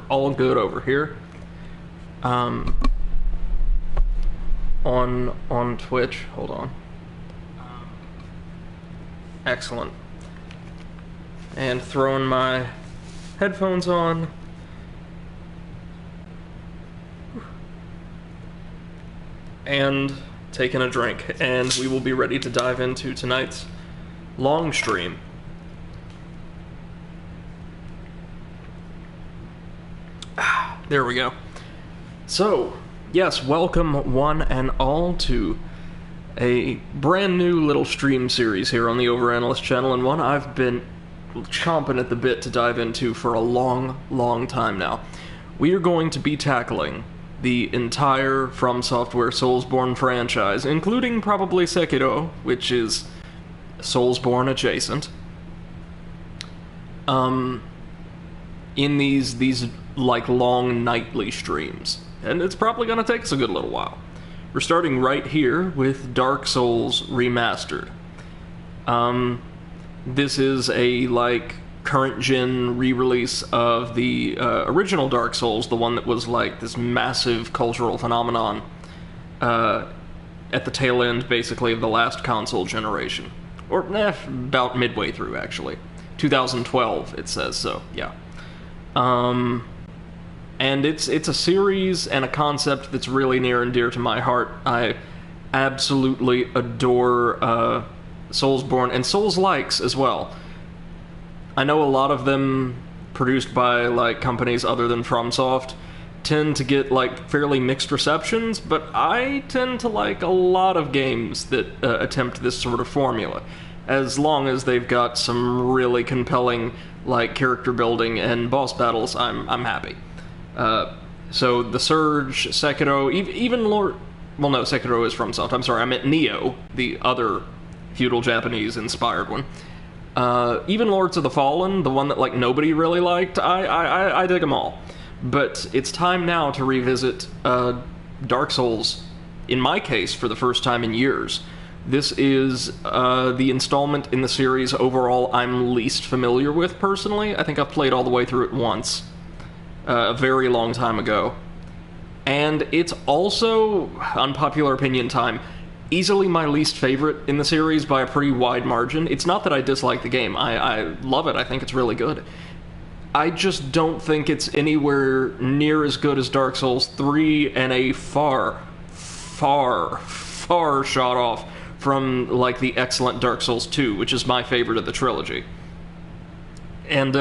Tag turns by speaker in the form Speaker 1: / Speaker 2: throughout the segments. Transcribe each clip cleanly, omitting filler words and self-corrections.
Speaker 1: all good over here. On Twitch. Hold on. Excellent. And throwing my headphones on. And taking a drink. And we will be ready to dive into tonight's long stream. There we go. So, yes, welcome one and all to a brand new little stream series here on the Overanalyst channel, and one I've been chomping at the bit to dive into for a long time now. We are going to be tackling the entire From Software Soulsborne franchise, including probably Sekiro, which is Soulsborne adjacent. In these like long nightly streams, and it's probably gonna take us a good little while. We're starting right here with Dark Souls Remastered. This is a like current gen re-release of the original Dark Souls, the one that was like this massive cultural phenomenon at the tail end basically of the last console generation, or about midway through actually. 2012 it says, so yeah. And it's a series and a concept that's really near and dear to my heart. I absolutely adore Soulsborne, and Souls-likes as well. I know a lot of them, produced by like companies other than FromSoft, tend to get like fairly mixed receptions, but I tend to like a lot of games that attempt this sort of formula, as long as they've got some really compelling like character building and boss battles. I'm happy. So the Surge, Sekiro, even Lord... Well, no, Sekiro is FromSoft. I'm sorry, I meant Neo, the other feudal Japanese-inspired one. Even Lords of the Fallen, the one that like nobody really liked, I dig them all. But it's time now to revisit Dark Souls, in my case, for the first time in years. This is the installment in the series overall I'm least familiar with, personally. I think I've played all the way through it once. A very long time ago. And it's also, unpopular opinion time, easily my least favorite in the series by a pretty wide margin. It's not that I dislike the game. I love it. I think it's really good. I just don't think it's anywhere near as good as Dark Souls 3, and a far shot off from like the excellent Dark Souls 2, which is my favorite of the trilogy. And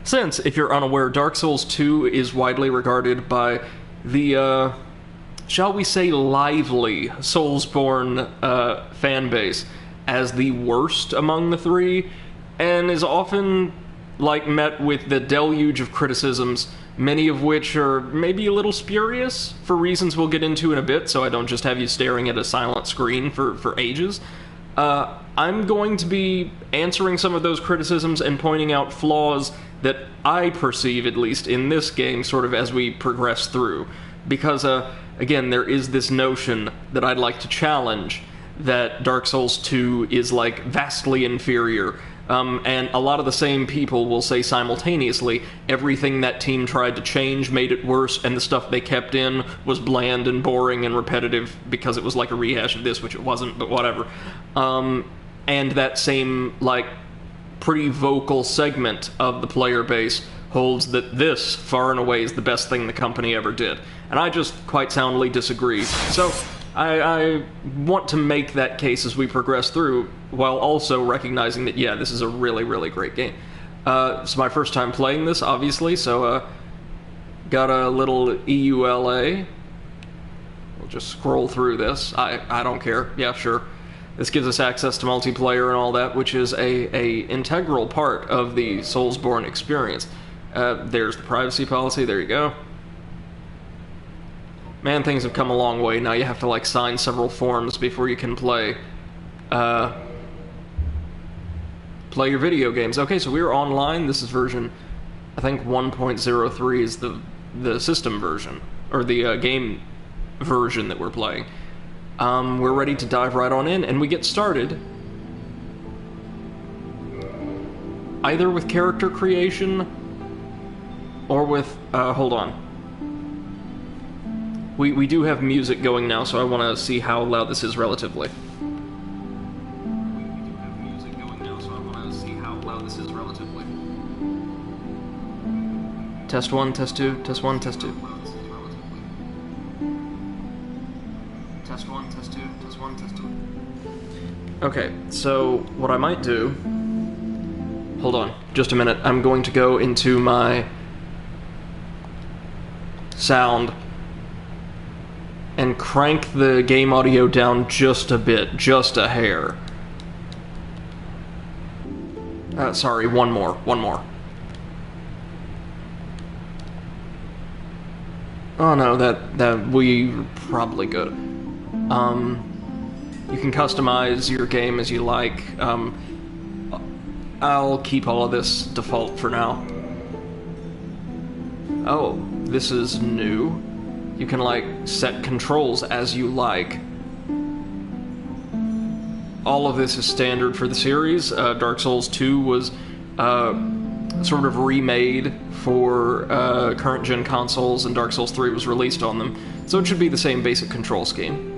Speaker 1: since, if you're unaware, Dark Souls 2 is widely regarded by the, shall we say, lively Soulsborne fan base as the worst among the three, and is often like met with the deluge of criticisms, many of which are maybe a little spurious, for reasons we'll get into in a bit, so I don't just have you staring at a silent screen for ages. I'm going to be answering some of those criticisms and pointing out flaws that I perceive, at least in this game, sort of as we progress through. Because, again, there is this notion that I'd like to challenge, that Dark Souls 2 is, like, vastly inferior. And a lot of the same people will say simultaneously, everything that team tried to change made it worse, and the stuff they kept in was bland and boring and repetitive because it was like a rehash of this, which it wasn't, but whatever. And that same, like, pretty vocal segment of the player base holds that this, far and away, is the best thing the company ever did. And I just quite soundly disagree. So I want to make that case as we progress through, while also recognizing that, yeah, this is a really great game. It's my first time playing this, obviously, so got a little EULA. We'll just scroll through this. I don't care. Yeah, sure. This gives us access to multiplayer and all that, which is a integral part of the Soulsborne experience. There's the privacy policy. There you go. Man, things have come a long way. Now you have to, like, sign several forms before you can play your video games. Okay, so we're online. This is version, I think 1.03 is the system version, or the game version that we're playing. We're ready to dive right on in, and we get started either with character creation Or with, hold on. We do have music going now, so I want to see how loud this is relatively. Test 1, test 2, test 1, test 2. Test 1, test 2, test 1, test 2. Okay, so what I might do... Hold on, just a minute. I'm going to go into my sound and crank the game audio down just a bit, just a hair. Sorry, one more. Oh no, that we probably good. You can customize your game as you like. I'll keep all of this default for now. Oh, this is new. You can, like, set controls as you like. All of this is standard for the series. Dark Souls 2 was sort of remade for current-gen consoles, and Dark Souls 3 was released on them. So it should be the same basic control scheme.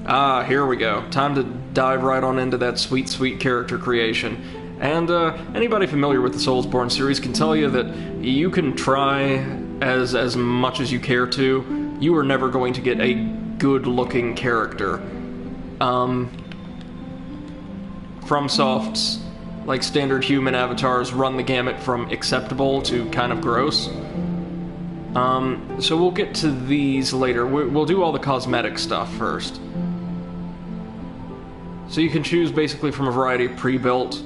Speaker 1: Ah, here we go. Time to dive right on into that sweet, sweet character creation. And anybody familiar with the Soulsborne series can tell you that you can try as much as you care to. You are never going to get a good-looking character. FromSoft's, like, standard human avatars run the gamut from acceptable to kind of gross. So we'll get to these later. We'll do all the cosmetic stuff first. So you can choose basically from a variety of pre-built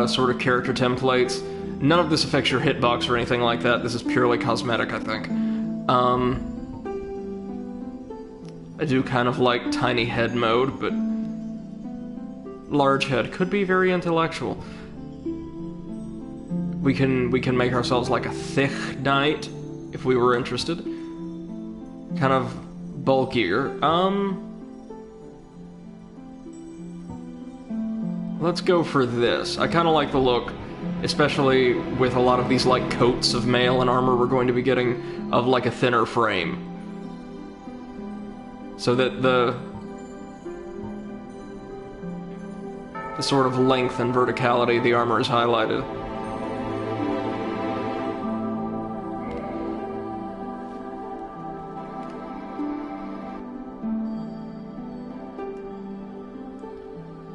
Speaker 1: sort of character templates. None of this affects your hitbox or anything like that. This is purely cosmetic, I think. I do kind of like tiny head mode, but large head could be very intellectual. We can make ourselves like a thick knight if we were interested. Kind of bulkier. Let's go for this. I kind of like the look, especially with a lot of these, like, coats of mail and armor we're going to be getting of, like, a thinner frame. So that the sort of length and verticality of the armor is highlighted.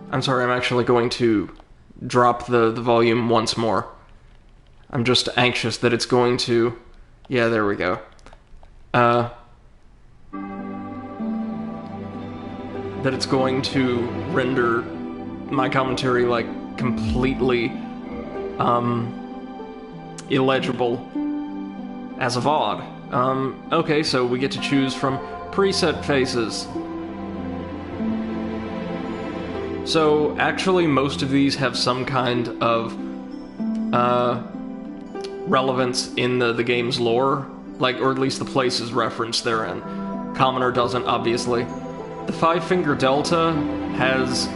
Speaker 1: I'm sorry, I'm actually going to drop the volume once more. I'm just anxious that it's going to... Yeah, there we go. That it's going to render my commentary, like, completely, illegible as a VOD. Okay, so we get to choose from preset faces. So, actually, most of these have some kind of relevance in the game's lore, like, or at least the places referenced therein. Commoner doesn't, obviously. The Five-Finger Delta has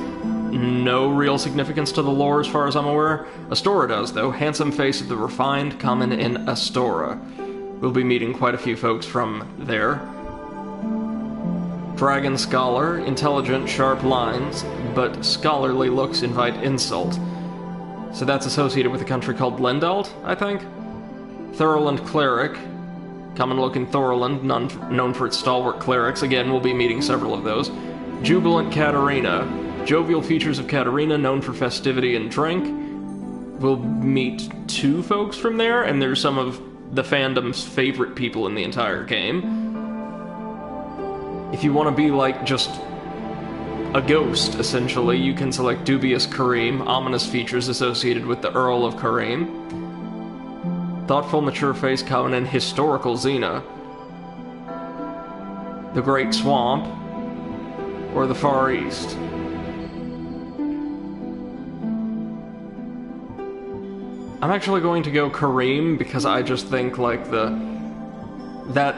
Speaker 1: no real significance to the lore, as far as I'm aware. Astora does, though. Handsome face of the refined, common in Astora. We'll be meeting quite a few folks from there. Dragon Scholar, intelligent, sharp lines, but scholarly looks invite insult. So that's associated with a country called Lendalt, I think? Thoroland Cleric, common look in Thoroland, known for its stalwart clerics. Again, we'll be meeting several of those. Jubilant Katarina, jovial features of Katarina, known for festivity and drink. We'll meet two folks from there, and there's some of the fandom's favorite people in the entire game. If you want to be, like, just a ghost, essentially, you can select Dubious Kareem, ominous features associated with the Earl of Kareem. Thoughtful, mature face, common in historical Xena. The Great Swamp, or the Far East. I'm actually going to go Kareem because I just think, like, that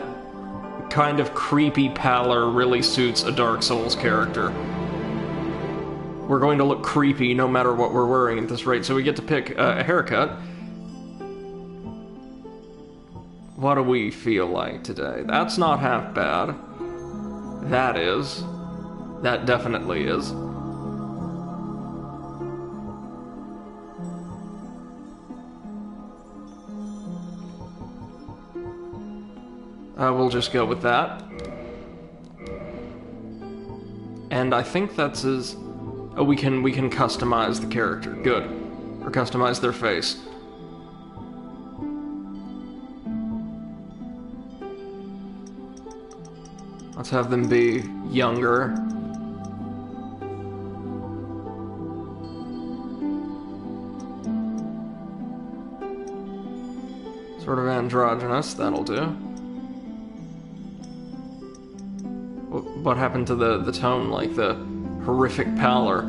Speaker 1: kind of creepy pallor really suits a Dark Souls character. We're going to look creepy no matter what we're wearing at this rate, so we get to pick a haircut. What do we feel like today? That's not half bad. That is. That definitely is. We'll just go with that. And I think that's as... Oh, we can customize the character. Good. Or customize their face. Let's have them be younger. Sort of androgynous, that'll do. What happened to the tone, like the horrific pallor?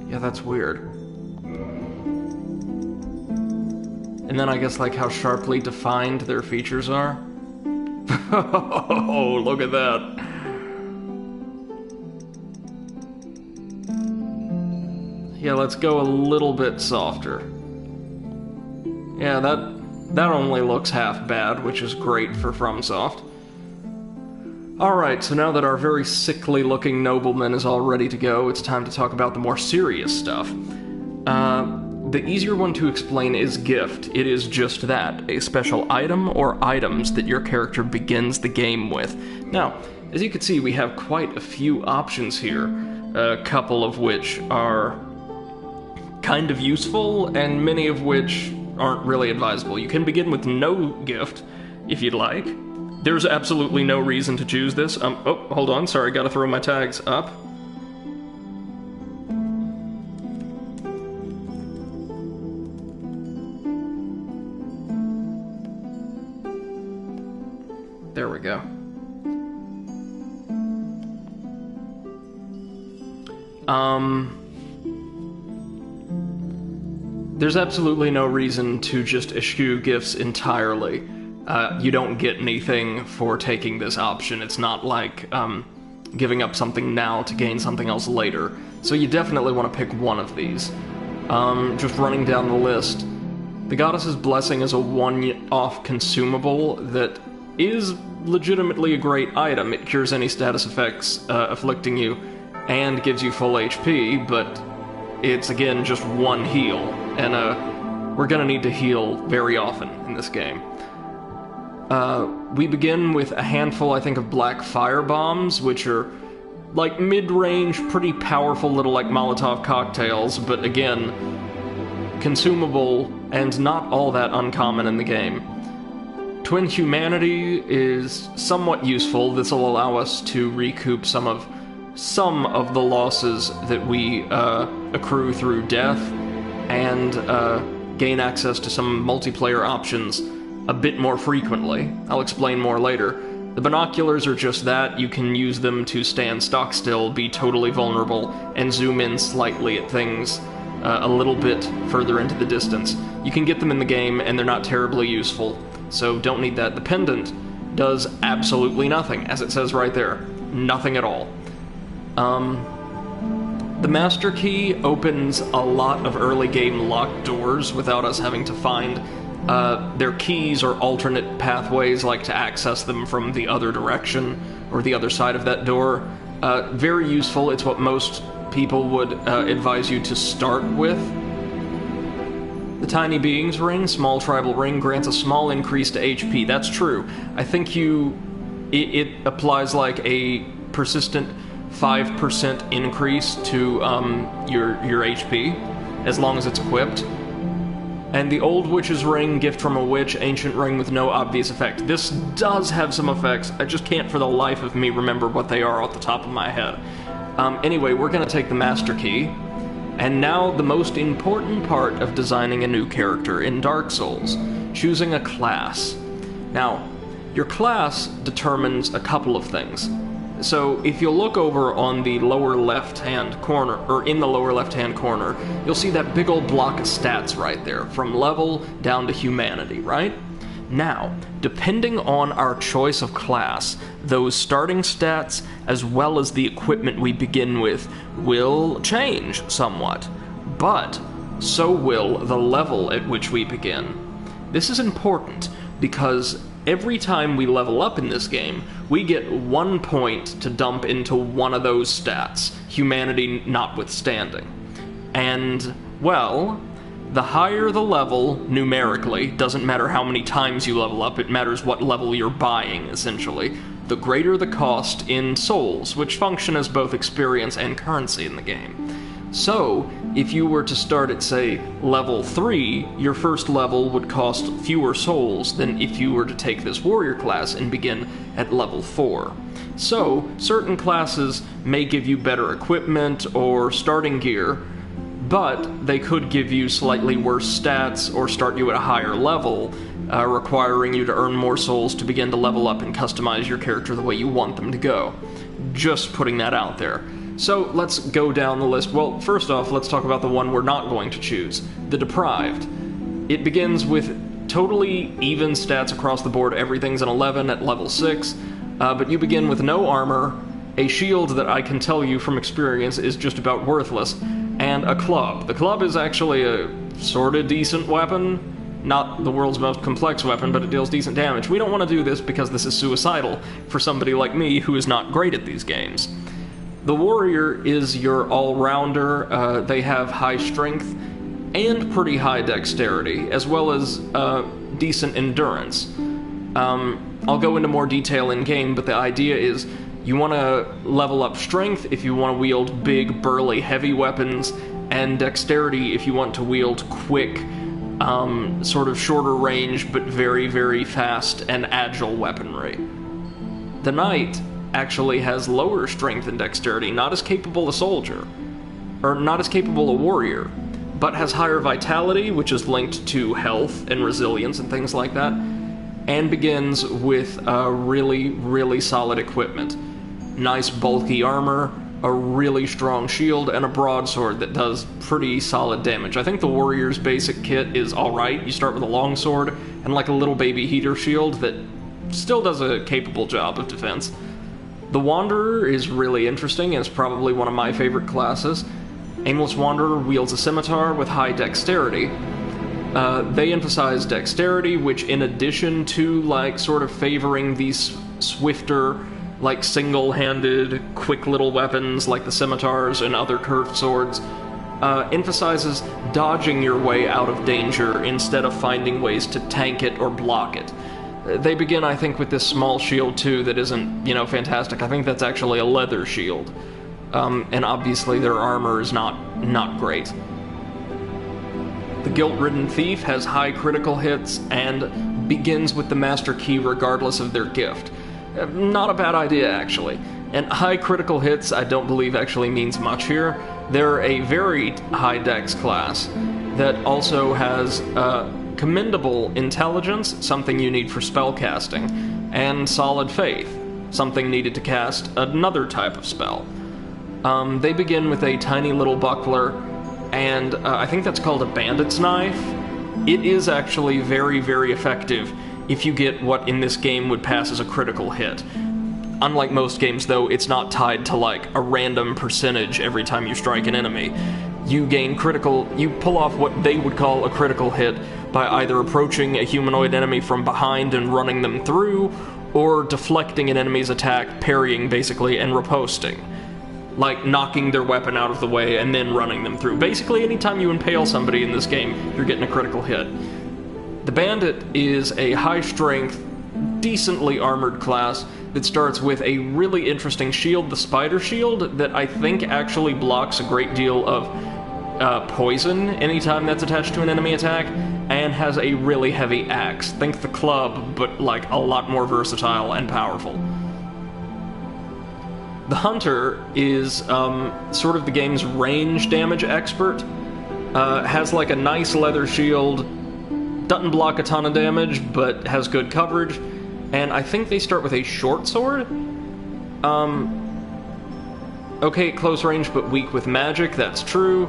Speaker 1: Yeah, that's weird. And then I guess like how sharply defined their features are. Oh, look at that. Yeah, let's go a little bit softer. Yeah, that only looks half bad, which is great for FromSoft. Alright, so now that our very sickly-looking nobleman is all ready to go, it's time to talk about the more serious stuff. The easier one to explain is Gift. It is just that, a special item or items that your character begins the game with. Now, as you can see, we have quite a few options here, a couple of which are kind of useful, and many of which aren't really advisable. You can begin with no gift, if you'd like. There's absolutely no reason to choose this. Oh, hold on, sorry, gotta throw my tags up. There we go. There's absolutely no reason to just eschew gifts entirely. You don't get anything for taking this option. It's not like giving up something now to gain something else later. So you definitely want to pick one of these. Just running down the list. The Goddess's Blessing is a one-off consumable that is legitimately a great item. It cures any status effects afflicting you and gives you full HP, but it's, again, just one heal. And we're gonna need to heal very often in this game. We begin with a handful, I think, of black fire bombs, which are like mid-range, pretty powerful little like Molotov cocktails, but again, consumable and not all that uncommon in the game. Twin Humanity is somewhat useful. This will allow us to recoup some of the losses that we accrue through death, and gain access to some multiplayer options a bit more frequently. I'll explain more later. The binoculars are just that. You can use them to stand stock still, be totally vulnerable, and zoom in slightly at things a little bit further into the distance. You can get them in the game, and they're not terribly useful, so don't need that. The pendant does absolutely nothing, as it says right there. Nothing at all. The Master Key opens a lot of early game locked doors without us having to find their keys or alternate pathways, like to access them from the other direction or the other side of that door. Very useful. It's what most people would advise you to start with. The Tiny Beings Ring, small tribal ring, grants a small increase to HP. That's true. I think it applies like a persistent 5% increase to your HP, as long as it's equipped. And the Old Witch's Ring, gift from a witch, ancient ring with no obvious effect. This does have some effects, I just can't for the life of me remember what they are off the top of my head. Anyway, we're gonna take the Master Key, and now the most important part of designing a new character in Dark Souls, choosing a class. Now, your class determines a couple of things. So, if you look over on the lower left-hand corner, or in the lower left-hand corner, you'll see that big old block of stats right there, from level down to humanity, right? Now, depending on our choice of class, those starting stats, as well as the equipment we begin with, will change somewhat. But so will the level at which we begin. This is important because every time we level up in this game, we get 1 point to dump into one of those stats, humanity notwithstanding. And, well, the higher the level, numerically, doesn't matter how many times you level up, it matters what level you're buying, essentially, the greater the cost in souls, which function as both experience and currency in the game. So, if you were to start at, say, level 3, your first level would cost fewer souls than if you were to take this warrior class and begin at level 4. So, certain classes may give you better equipment or starting gear, but they could give you slightly worse stats or start you at a higher level, requiring you to earn more souls to begin to level up and customize your character the way you want them to go. Just putting that out there. So let's go down the list. Well, first off, let's talk about the one we're not going to choose, the Deprived. It begins with totally even stats across the board. Everything's an 11 at level 6, but you begin with no armor, a shield that I can tell you from experience is just about worthless, and a club. The club is actually a sorta decent weapon. Not the world's most complex weapon, but it deals decent damage. We don't want to do this because this is suicidal for somebody like me who is not great at these games. The warrior is your all-rounder. They have high strength and pretty high dexterity, as well as decent endurance. I'll go into more detail in-game, but the idea is you want to level up strength if you want to wield big, burly, heavy weapons, and dexterity if you want to wield quick, sort of shorter range, but very, very fast and agile weaponry. The knight actually has lower strength and dexterity, not as capable a soldier, or not as capable a warrior, but has higher vitality, which is linked to health and resilience and things like that, and begins with really, really solid equipment. Nice bulky armor, a really strong shield, and a broadsword that does pretty solid damage. I think the warrior's basic kit is alright. You start with a longsword and like a little baby heater shield that still does a capable job of defense. The Wanderer is really interesting and is probably one of my favorite classes. Aimless Wanderer wields a scimitar with high dexterity. They emphasize dexterity, which in addition to like sort of favoring these swifter, like single-handed, quick little weapons like the scimitars and other curved swords, emphasizes dodging your way out of danger instead of finding ways to tank it or block it. They begin, I think, with this small shield too that isn't, fantastic. I think that's actually a leather shield. And obviously their armor is not great. The Guilt-Ridden Thief has high critical hits and begins with the Master Key regardless of their gift. Not a bad idea, actually. And high critical hits, I don't believe actually means much here. They're a very high dex class that also has commendable intelligence, something you need for spellcasting, and solid faith, something needed to cast another type of spell. They begin with a tiny little buckler, and I think that's called a bandit's knife. It is actually very, very effective if you get what in this game would pass as a critical hit. Unlike most games, though, it's not tied to like a random percentage every time you strike an enemy. You pull off what they would call a critical hit by either approaching a humanoid enemy from behind and running them through, or deflecting an enemy's attack, parrying basically, and riposting. Like knocking their weapon out of the way and then running them through. Basically, anytime you impale somebody in this game, you're getting a critical hit. The Bandit is a high-strength, decently armored class that starts with a really interesting shield, the Spider Shield, that I think actually blocks a great deal of poison anytime that's attached to an enemy attack, and has a really heavy axe. Think the club, but like a lot more versatile and powerful. The Hunter is sort of the game's range damage expert. Has like a nice leather shield, doesn't block a ton of damage, but has good coverage, and I think they start with a short sword? Okay at close range, but weak with magic, that's true.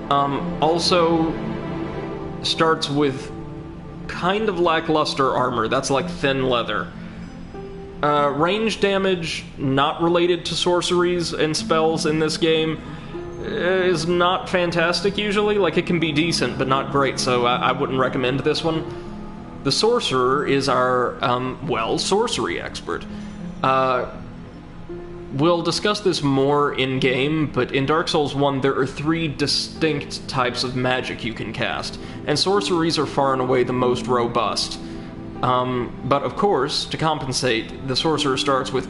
Speaker 1: Also starts with kind of lackluster armor. That's like thin leather. Range damage, not related to sorceries and spells in this game, is not fantastic usually. Like, it can be decent, but not great, so I wouldn't recommend this one. The sorcerer is our, sorcery expert. We'll discuss this more in-game, but in Dark Souls 1 there are 3 distinct types of magic you can cast, and sorceries are far and away the most robust. But of course, to compensate, the sorcerer starts with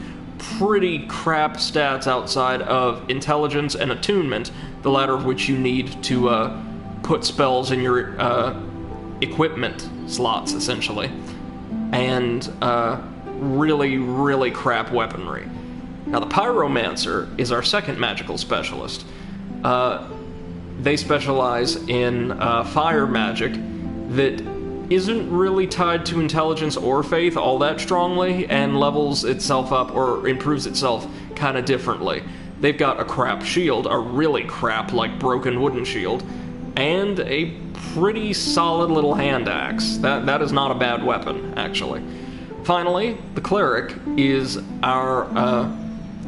Speaker 1: pretty crap stats outside of intelligence and attunement, the latter of which you need to put spells in your equipment slots, essentially, and really, really crap weaponry. Now, the pyromancer is our second magical specialist. They specialize in fire magic that isn't really tied to intelligence or faith all that strongly, and levels itself up or improves itself kind of differently. They've got a crap shield, a really crap, like, broken wooden shield, and a pretty solid little hand axe. That is not a bad weapon, actually. Finally, the cleric is our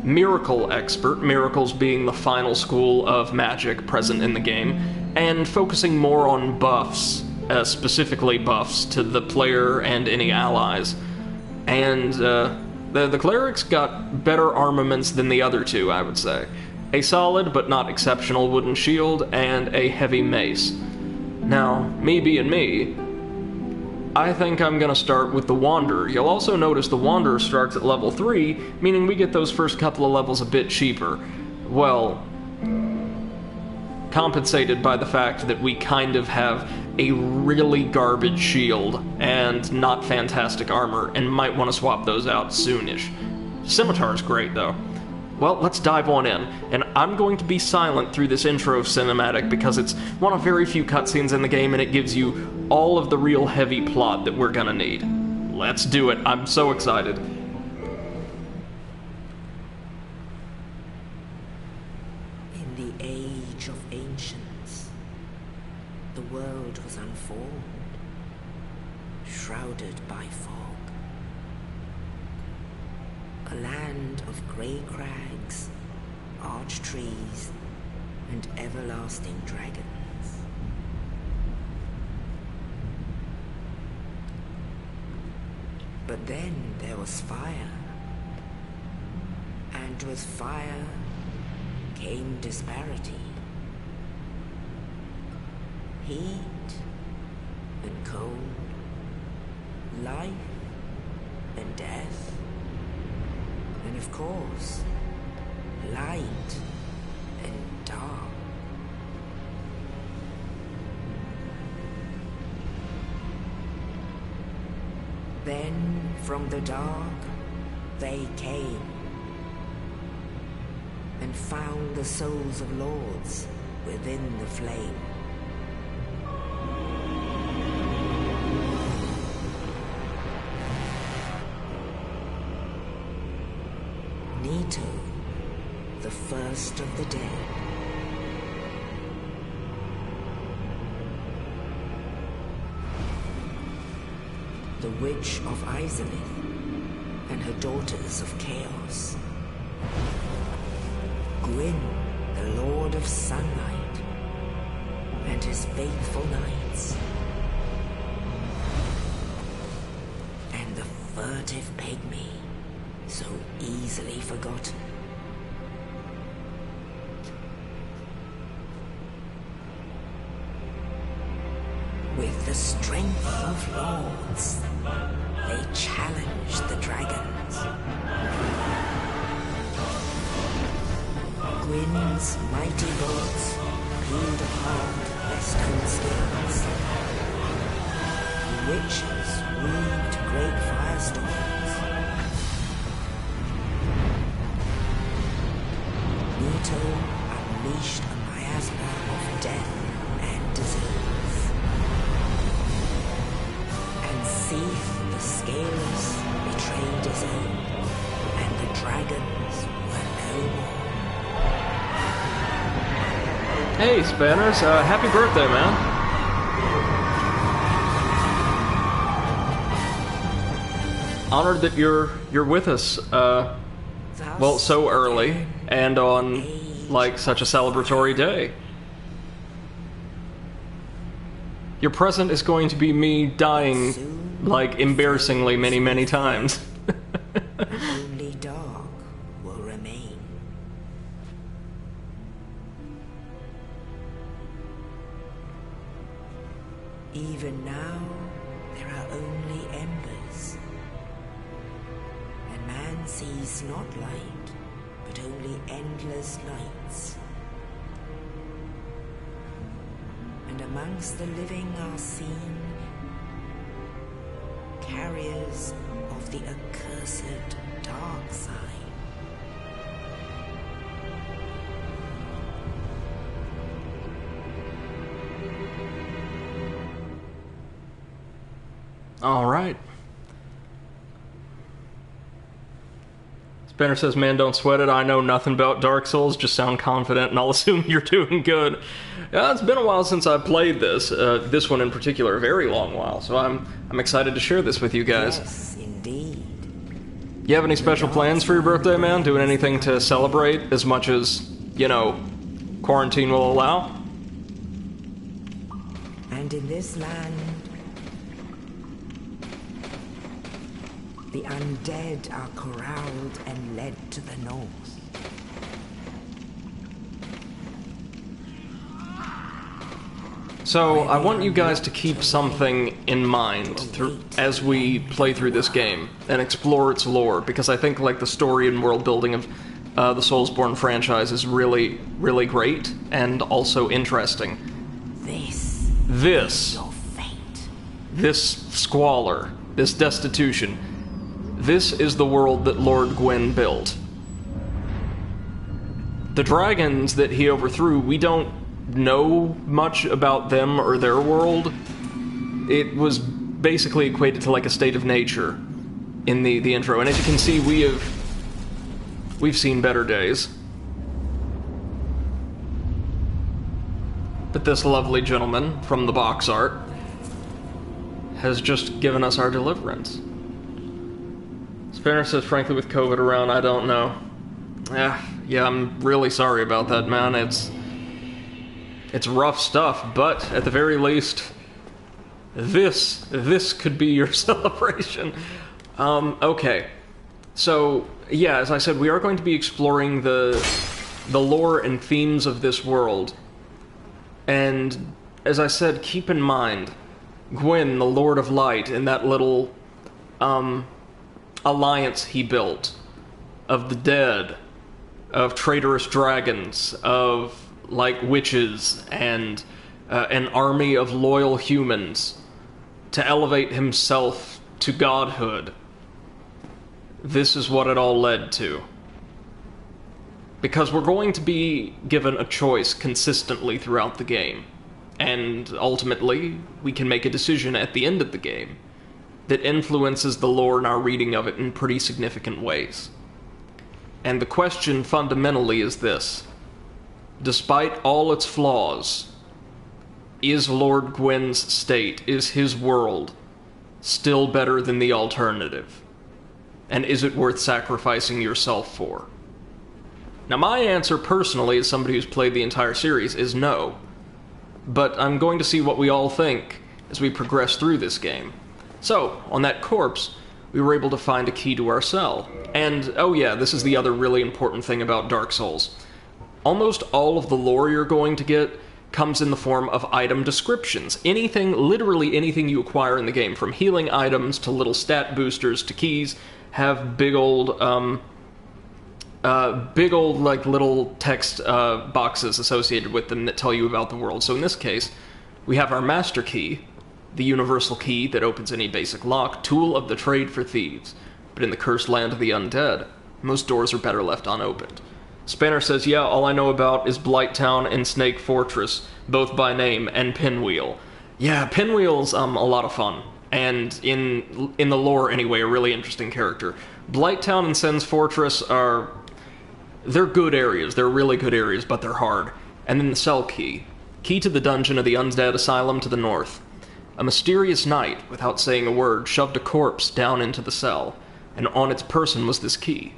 Speaker 1: miracle expert, miracles being the final school of magic present in the game, and focusing more on buffs. Specifically buffs to the player and any allies. And the cleric's got better armaments than the other two, I would say. A solid but not exceptional wooden shield and a heavy mace. Now, me being me, I think I'm gonna start with the Wanderer. You'll also notice the Wanderer starts at level 3, meaning we get those first couple of levels a bit cheaper. Well, compensated by the fact that we kind of have a really garbage shield and not fantastic armor, and might want to swap those out soonish. Scimitar's great, though. Well, let's dive on in, and I'm going to be silent through this intro cinematic because it's one of very few cutscenes in the game, and it gives you all of the real heavy plot that we're gonna need. Let's do it. I'm so excited.
Speaker 2: In the age of ancients, the world was unformed, shrouded by fog. A land of grey crags, arch trees, and everlasting dragons. But then there was fire, and with fire came disparity. Heat and cold, life and death, and of course, light and dark. Then from the dark they came and found the souls of lords within the flame. Nito, the first of the dead. The Witch of Izalith and her daughters of Chaos. Gwyn, the Lord of Sunlight, and his faithful knights. And the furtive pygmy, so easily forgotten. With the strength of lords, they challenged the dragons. Gwyn's mighty bolts peeled apart their stone skills. The witches weaved great firestorms. Nito unleashed a miasma of death and disease. And Seath, the Scales, betrayed his own, and the dragons were no more.
Speaker 1: Hey, Spanners, happy birthday, man. honored that you're with us, well, so early, and on, like, such a celebratory day. Your present is going to be me dying, like, embarrassingly many, many times.
Speaker 2: Only dark will remain. Even now, there are only embers. And man sees not light, but only endless nights. And amongst the living are seen carriers of the accursed dark side.
Speaker 1: All right. Spinner says, man, don't sweat it. I know nothing about Dark Souls. Just sound confident, and I'll assume you're doing good. Yeah, it's been a while since I played this. This one in particular, a very long while. So I'm excited to share this with you guys.
Speaker 2: Yes, indeed.
Speaker 1: You have any special plans for your birthday, man? Doing anything to celebrate as much as, you know, quarantine will allow?
Speaker 2: And in this land, the undead are corralled and led to the north.
Speaker 1: So, I want you guys to keep something in mind as we play through this game and explore its lore, because I think, like, the story and world building of the Soulsborne franchise is really, really great and also interesting. This,
Speaker 2: your fate.
Speaker 1: this squalor, this destitution, this is the world that Lord Gwyn built. The dragons that he overthrew, we don't know much about them or their world. It was basically equated to like a state of nature in the intro, and as you can see, we've seen better days. But this lovely gentleman from the box art has just given us our deliverance. Spanner says, frankly, with COVID around, I don't know. Yeah, I'm really sorry about that, man. It's rough stuff, but at the very least, this could be your celebration. Okay. So, yeah, as I said, we are going to be exploring the lore and themes of this world. And, as I said, keep in mind, Gwyn, the Lord of Light, and that little, alliance he built of the dead, of traitorous dragons, of, like, witches, and an army of loyal humans to elevate himself to godhood. This is what it all led to. Because we're going to be given a choice consistently throughout the game, and ultimately we can make a decision at the end of the game that influences the lore and our reading of it in pretty significant ways. And the question fundamentally is this: despite all its flaws, is Lord Gwyn's state, is his world, still better than the alternative? And is it worth sacrificing yourself for? Now, my answer personally, as somebody who's played the entire series, is no. But I'm going to see what we all think as we progress through this game. So, on that corpse, we were able to find a key to our cell. And, oh yeah, this is the other really important thing about Dark Souls. Almost all of the lore you're going to get comes in the form of item descriptions. Anything, literally anything you acquire in the game, from healing items to little stat boosters to keys, have big old, like, little text boxes associated with them that tell you about the world. So in this case, we have our master key, the universal key that opens any basic lock, tool of the trade for thieves. But in the cursed land of the undead, most doors are better left unopened. Spanner says, yeah, all I know about is Blighttown and Snake Fortress, both by name, and Pinwheel. Yeah, Pinwheel's a lot of fun, and in the lore anyway, a really interesting character. Blighttown and Sen's Fortress they're good areas, they're really good areas, but they're hard. And then the cell key. Key to the dungeon of the Undead Asylum to the north. A mysterious knight, without saying a word, shoved a corpse down into the cell. and on its person was this key.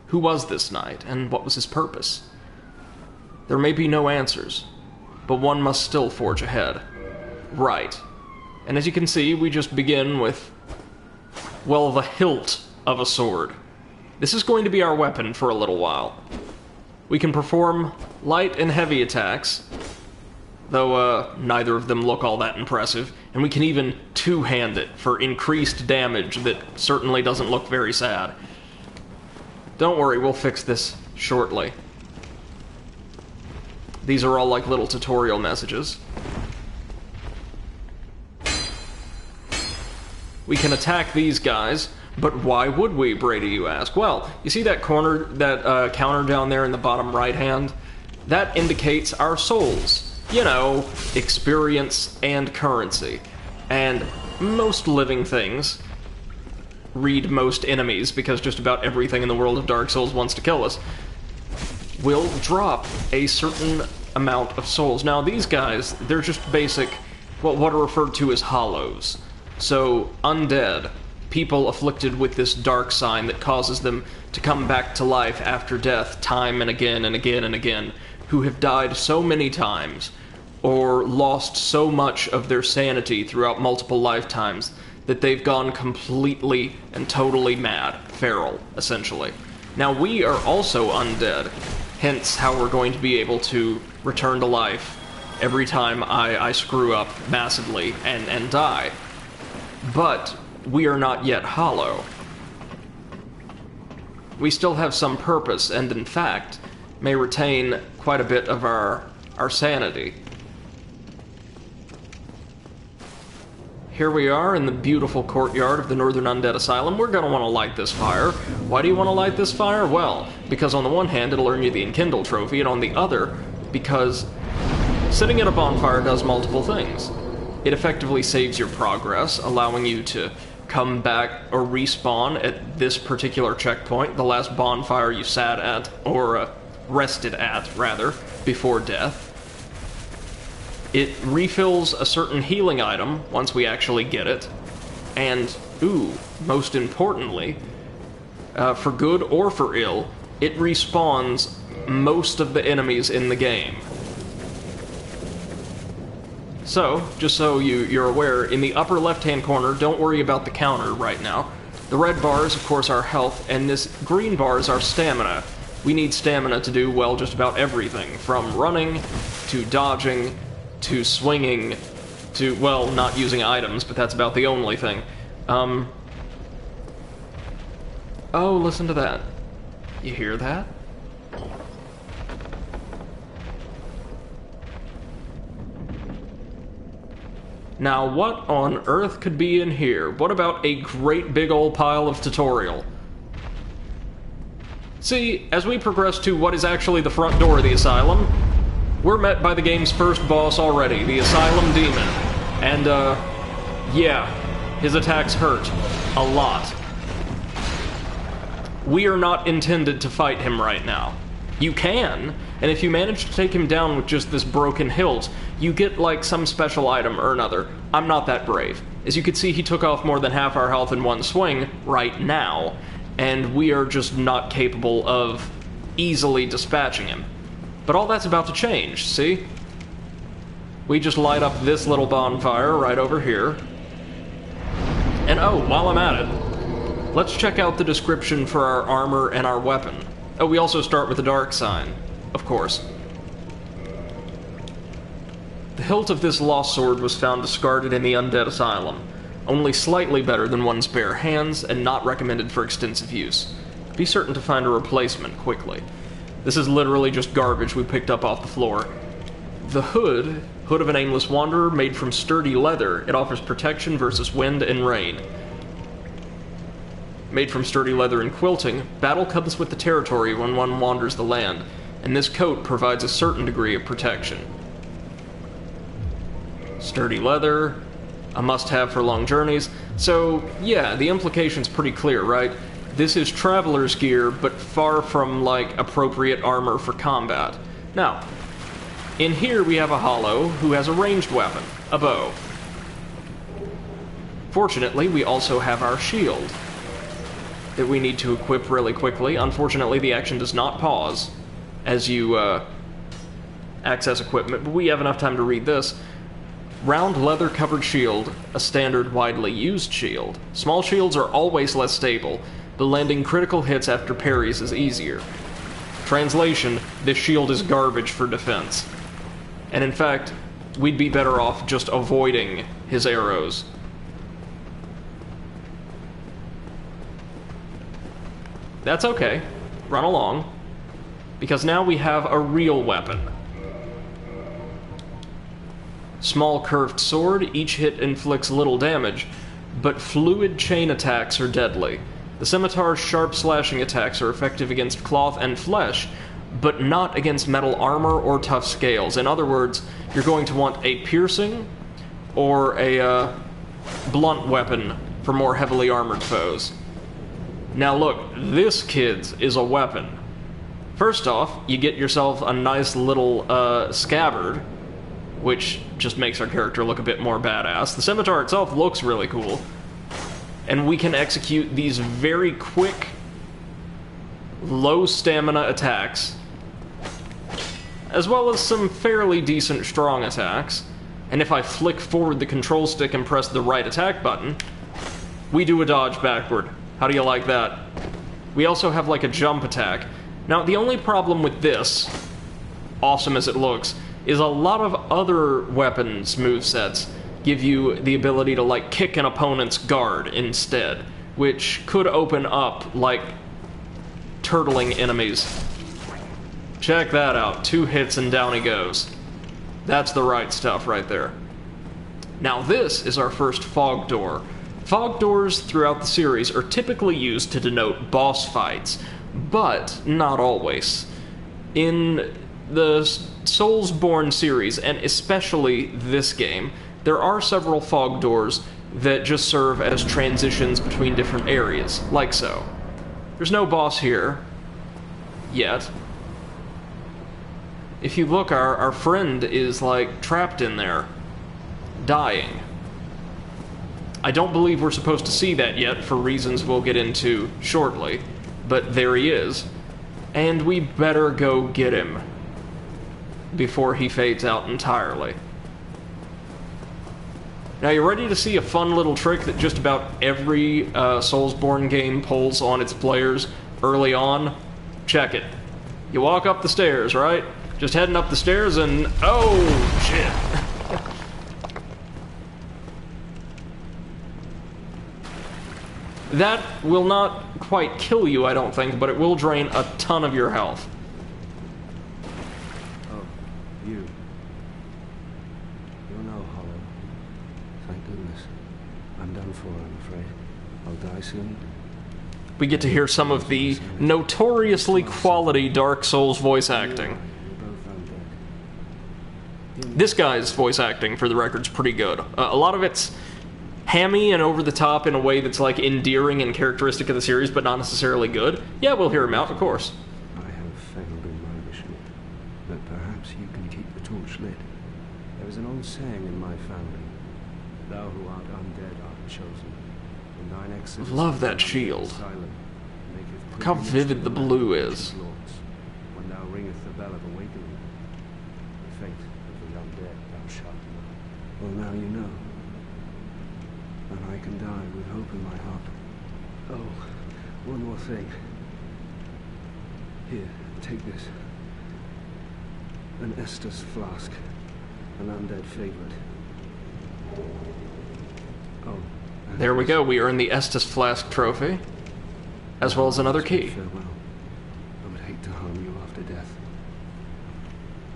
Speaker 1: Who was this knight, and what was his purpose? There may be no answers, but one must still forge ahead. Right. And as you can see, we just begin with, well, the hilt of a sword. This is going to be our weapon for a little while. We can perform light and heavy attacks, though neither of them look all that impressive, and we can even two-hand it for increased damage that certainly doesn't look very sad. Don't worry, we'll fix this shortly. These are all like little tutorial messages. We can attack these guys, but why would we, Brady, you ask? Well, you see that corner, that counter down there in the bottom right hand? That indicates our souls. You know, experience and currency. And most living things, read most enemies, because just about everything in the world of Dark Souls wants to kill us, will drop a certain amount of souls. Now, these guys, they're just basic, what are referred to as hollows. So, undead, people afflicted with this dark sign that causes them to come back to life after death time and again and again and again, who have died so many times, or lost so much of their sanity throughout multiple lifetimes, that they've gone completely and totally mad, feral, essentially. Now, we are also undead, hence how we're going to be able to return to life every time I screw up massively and die. But we are not yet hollow. We still have some purpose, and in fact, may retain quite a bit of our sanity. Here we are in the beautiful courtyard of the Northern Undead Asylum. We're going to want to light this fire. Why do you want to light this fire? Well, because on the one hand, it'll earn you the Enkindle trophy, and on the other, because sitting at a bonfire does multiple things. It effectively saves your progress, allowing you to come back or respawn at this particular checkpoint, the last bonfire you sat at, or rested at, rather, before death. It refills a certain healing item once we actually get it, and, most importantly, for good or for ill, it respawns most of the enemies in the game. So, just so you're aware, in the upper left-hand corner, don't worry about the counter right now. The red bars, of course, are health, and this green bar is our stamina. We need stamina to do, well, just about everything, from running, to dodging, to swinging, to, well, not using items, but that's about the only thing. Oh, listen to that. You hear that? Now, what on earth could be in here? What about a great big old pile of tutorial? See, as we progress to what is actually the front door of the asylum, we're met by the game's first boss already, the Asylum Demon. And, yeah, his attacks hurt. A lot. We are not intended to fight him right now. You can, and if you manage to take him down with just this broken hilt, you get, like, some special item or another. I'm not that brave. As you can see, he took off more than half our health in one swing right now, and we are just not capable of easily dispatching him. But all that's about to change, see? We just light up this little bonfire right over here. And oh, while I'm at it, let's check out the description for our armor and our weapon. Oh, we also start with the dark sign, of course. The hilt of this lost sword was found discarded in the Undead Asylum, only slightly better than one's bare hands and not recommended for extensive use. Be certain to find a replacement quickly. This is literally just garbage we picked up off the floor. The hood of an aimless wanderer, made from sturdy leather. It offers protection versus wind and rain. Made from sturdy leather and quilting, battle comes with the territory when one wanders the land, and this coat provides a certain degree of protection. Sturdy leather, a must-have for long journeys. So, yeah, the implication's pretty clear, right? This is traveler's gear, but far from, like, appropriate armor for combat. Now, in here we have a hollow who has a ranged weapon, a bow. Fortunately, we also have our shield. that we need to equip really quickly. Unfortunately, the action does not pause as you access equipment, but we have enough time to read this. Round leather-covered shield, a standard widely used shield. Small shields are always less stable, but landing critical hits after parries is easier. Translation, this shield is garbage for defense. And in fact, we'd be better off just avoiding his arrows. That's okay. Run along. Because now we have a real weapon. Small curved sword, each hit inflicts little damage, but fluid chain attacks are deadly. The scimitar's sharp slashing attacks are effective against cloth and flesh, but not against metal armor or tough scales. In other words, you're going to want a piercing or a blunt weapon for more heavily armored foes. Now look, this, kids, is a weapon. First off, you get yourself a nice little scabbard, which just makes our character look a bit more badass. The scimitar itself looks really cool. And we can execute these very quick, low stamina attacks, as well as some fairly decent strong attacks. And if I flick forward the control stick and press the right attack button, we do a dodge backward. How do you like that? We also have like a jump attack. Now, the only problem with this, awesome as it looks, is a lot of other weapons movesets give you the ability to like kick an opponent's guard instead, which could open up like turtling enemies. Check that out. 2 hits and down he goes. That's the right stuff right there. Now this is our first fog door. Fog doors throughout the series are typically used to denote boss fights, but not always. In the Soulsborne series, and especially this game, there are several fog doors that just serve as transitions between different areas, like so. There's no boss here, yet. If you look, our friend is, like, trapped in there, dying. I don't believe we're supposed to see that yet, for reasons we'll get into shortly, but there he is, and we better go get him before he fades out entirely. Now, you ready to see a fun little trick that just about every Soulsborne game pulls on its players early on? Check it. You walk up the stairs, right? Just heading up the stairs and... oh, shit. That will not quite kill you, I don't think, but it will drain a ton of your health.
Speaker 3: You're no hollow. Thank goodness. I'm done for, I'm afraid. I'll die soon.
Speaker 1: We get to hear some of the notoriously quality Dark Souls voice acting. This guy's voice acting, for the record, is pretty good. A lot of it's hammy and over the top in a way that's like endearing and characteristic of the series, but not necessarily good. Yeah, we'll hear him out, of course.
Speaker 3: I have failed in my mission, but perhaps you can keep the torch lit. There is an old saying in my family: "Thou who art undead art chosen." And thine exodus
Speaker 1: Love that shield.
Speaker 3: silent,
Speaker 1: Look how vivid the blue is.
Speaker 3: When thou ringeth the bell of awakening, the fate of the undead thou shalt know. Well, now you know. And I can die with hope in my heart. Oh, one more thing. Here, take this. An Estus flask. An undead favorite. Oh.
Speaker 1: There we go, we earned the Estus Flask trophy, as well as another key.
Speaker 3: Farewell. I would hate to harm you after death.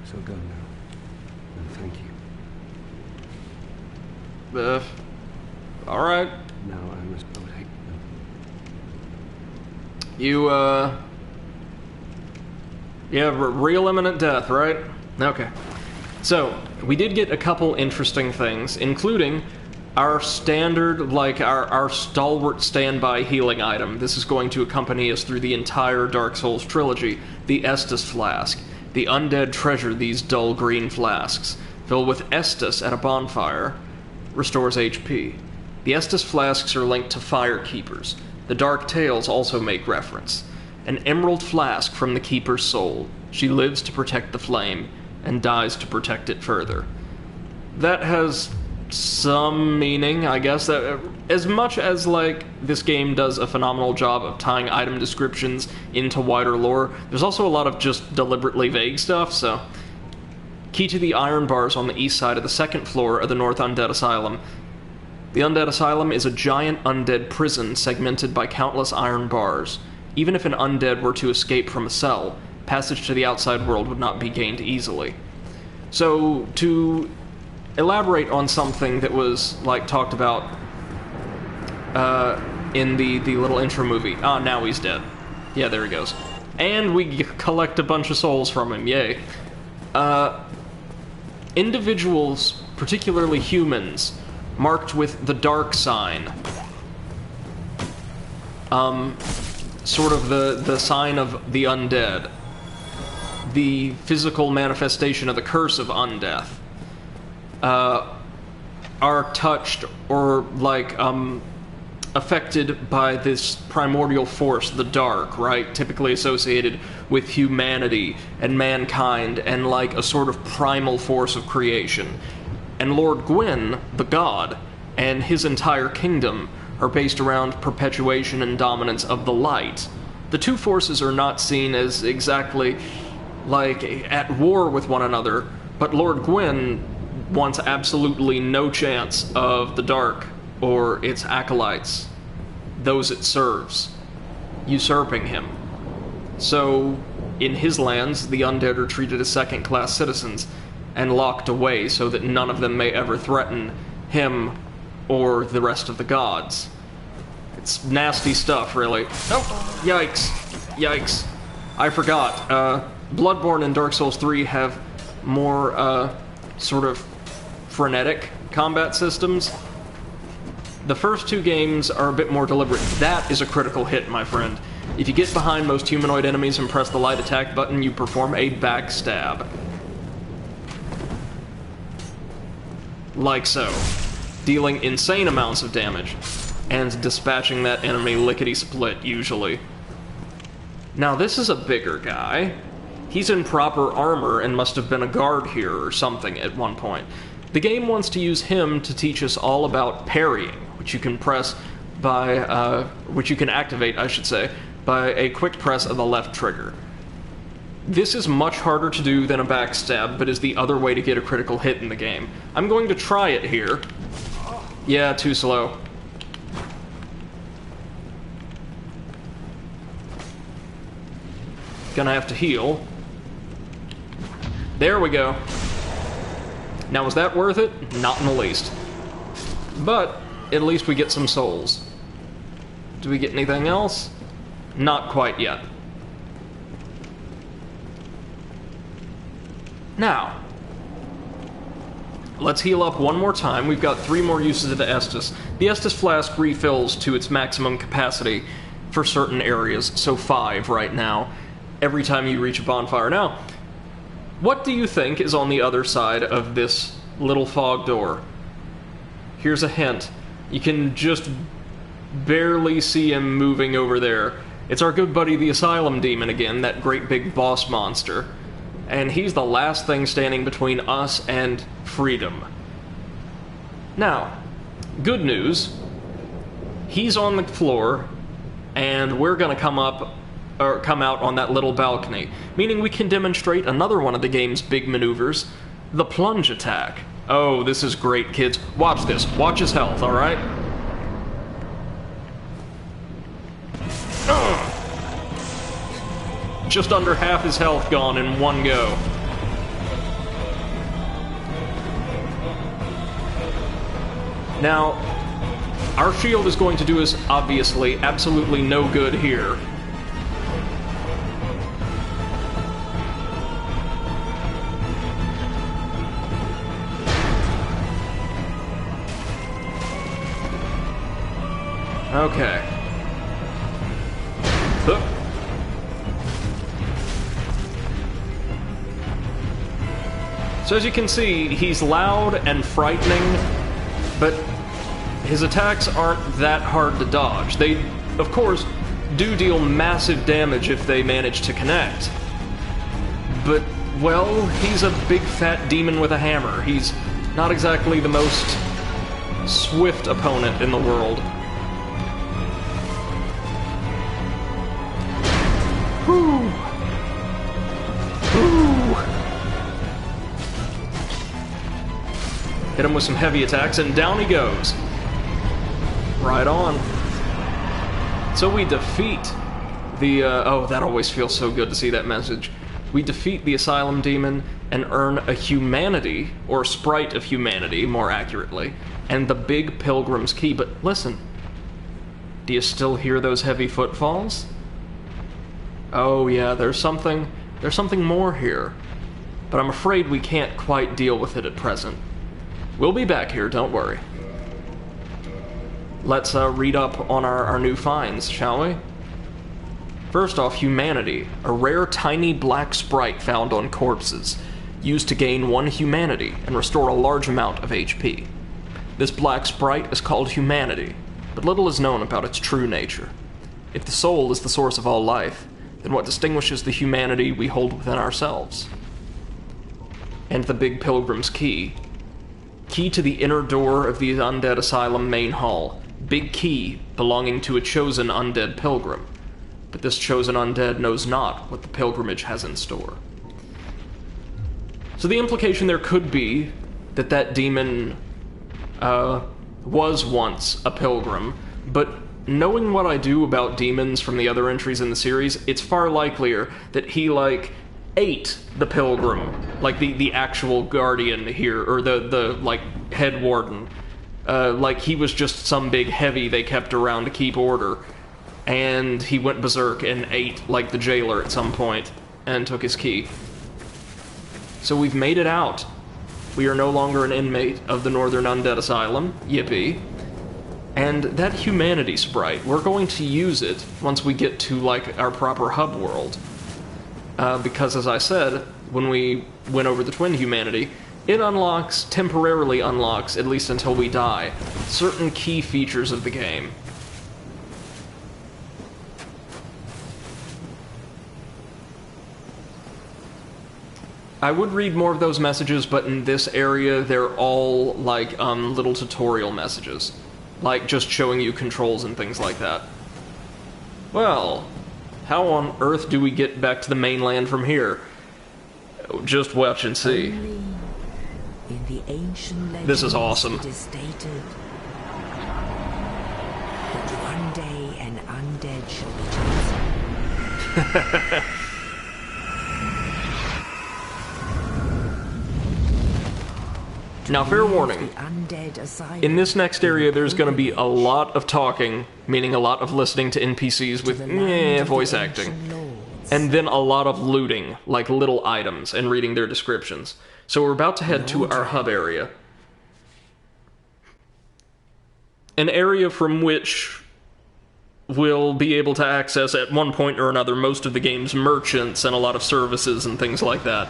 Speaker 3: So go now. And thank you.
Speaker 1: Alright.
Speaker 3: Now I must... I would hate...
Speaker 1: You, yeah, real imminent death, right? Okay. So, we did get a couple interesting things, including our standard, like, our stalwart standby healing item. This is going to accompany us through the entire Dark Souls trilogy, the Estus Flask. The undead treasure these dull green flasks. Fill with Estus at a bonfire. Restores HP. The Estus flasks are linked to fire keepers. The dark tales also make reference. An emerald flask from the Keeper's soul. She lives to protect the flame, and dies to protect it further. That has some meaning, I guess. That as much as, like, this game does a phenomenal job of tying item descriptions into wider lore, there's also a lot of just deliberately vague stuff, so... Key to the iron bars on the east side of the second floor of the North Undead Asylum. The Undead Asylum is a giant undead prison segmented by countless iron bars. Even if an undead were to escape from a cell, passage to the outside world would not be gained easily. So, to elaborate on something that was, like, talked about in the little intro movie. Ah, now he's dead. Yeah, there he goes. And we collect a bunch of souls from him, yay. Individuals, particularly humans, marked with the dark sign. Sort of the sign of the undead. The physical manifestation of the curse of undeath. Are touched or, like, affected by this primordial force, the dark, right? Typically associated with humanity and mankind and, like, a sort of primal force of creation. And Lord Gwyn, the god, and his entire kingdom are based around perpetuation and dominance of the light. The two forces are not seen as exactly, like, at war with one another, but Lord Gwyn wants absolutely no chance of the dark or its acolytes, those it serves, usurping him. So, in his lands, the undead are treated as second-class citizens and locked away so that none of them may ever threaten him or the rest of the gods. It's nasty stuff, really. Oh, yikes. Yikes. I forgot. Bloodborne and Dark Souls 3 have more, sort of frenetic combat systems. The first two games are a bit more deliberate. That is a critical hit, my friend. If you get behind most humanoid enemies and press the light attack button, you perform a backstab. Like so. Dealing insane amounts of damage, and dispatching that enemy lickety-split, usually. Now, this is a bigger guy. He's in proper armor and must have been a guard here or something at one point. The game wants to use him to teach us all about parrying, which you can press by, which you can activate, I should say, by a quick press of the left trigger. This is much harder to do than a backstab, but is the other way to get a critical hit in the game. I'm going to try it here. Yeah, too slow. Gonna have to heal. There we go. Now, was that worth it? Not in the least. But, at least we get some souls. Do we get anything else? Not quite yet. Now, let's heal up one more time. We've got 3 more uses of the Estus. The Estus flask refills to its maximum capacity for certain areas, so 5 right now, every time you reach a bonfire. Now, what do you think is on the other side of this little fog door? Here's a hint. You can just barely see him moving over there. It's our good buddy the Asylum Demon again, that great big boss monster. And he's the last thing standing between us and freedom. Now, good news. He's on the floor, and we're gonna come out on that little balcony, meaning we can demonstrate another one of the game's big maneuvers, the plunge attack. Oh, this is great, kids. Watch this. Watch his health, alright? Just under half his health gone in one go. Now, our shield is going to do us, obviously, absolutely no good here. Okay. So as you can see, he's loud and frightening, but his attacks aren't that hard to dodge. They of course, do deal massive damage if they manage to connect. But, well, he's a big fat demon with a hammer. He's not exactly the most swift opponent in the world. Whew. Whew. Hit him with some heavy attacks, and down he goes. Right on. So we defeat the, oh, that always feels so good to see that message. We defeat the Asylum Demon and earn a humanity, or sprite of humanity, more accurately, and the Big Pilgrim's Key. But listen, do you still hear those heavy footfalls? Oh yeah, there's something more here. But I'm afraid we can't quite deal with it at present. We'll be back here, don't worry. Let's read up on our new finds, shall we? First off, humanity, a rare tiny black sprite found on corpses, used to gain 1 humanity and restore a large amount of HP. This black sprite is called humanity, but little is known about its true nature. If the soul is the source of all life, then what distinguishes the humanity we hold within ourselves? And the Big Pilgrim's Key. Key to the inner door of the Undead Asylum main hall. Big key belonging to a chosen undead pilgrim. But this chosen undead knows not what the pilgrimage has in store. So the implication there could be that that demon was once a pilgrim, but knowing what I do about demons from the other entries in the series, it's far likelier that he, like, ate the pilgrim, like the actual guardian here, or the like, head warden. Like he was just some big heavy they kept around to keep order, and he went berserk and ate, like, the jailer at some point, and took his key. So we've made it out. We are no longer an inmate of the Northern Undead Asylum, yippee. And that humanity sprite, we're going to use it once we get to, like, our proper hub world. Because, as I said, when we went over the twin humanity, it temporarily unlocks, at least until we die, certain key features of the game. I would read more of those messages, but in this area, they're all, like, little tutorial messages. Like, just showing you controls and things like that. Well, how on earth do we get back to the mainland from here? Just watch and see.
Speaker 2: In the ancient legends,
Speaker 1: this is awesome.
Speaker 2: It is stated that one day an undead shall be chosen.
Speaker 1: Now, fair warning, in this next area there's going to be a lot of talking, meaning a lot of listening to NPCs with voice acting, and then a lot of looting, like little items, and reading their descriptions. So we're about to head to our hub area. An area from which we'll be able to access at one point or another most of the game's merchants and a lot of services and things like that.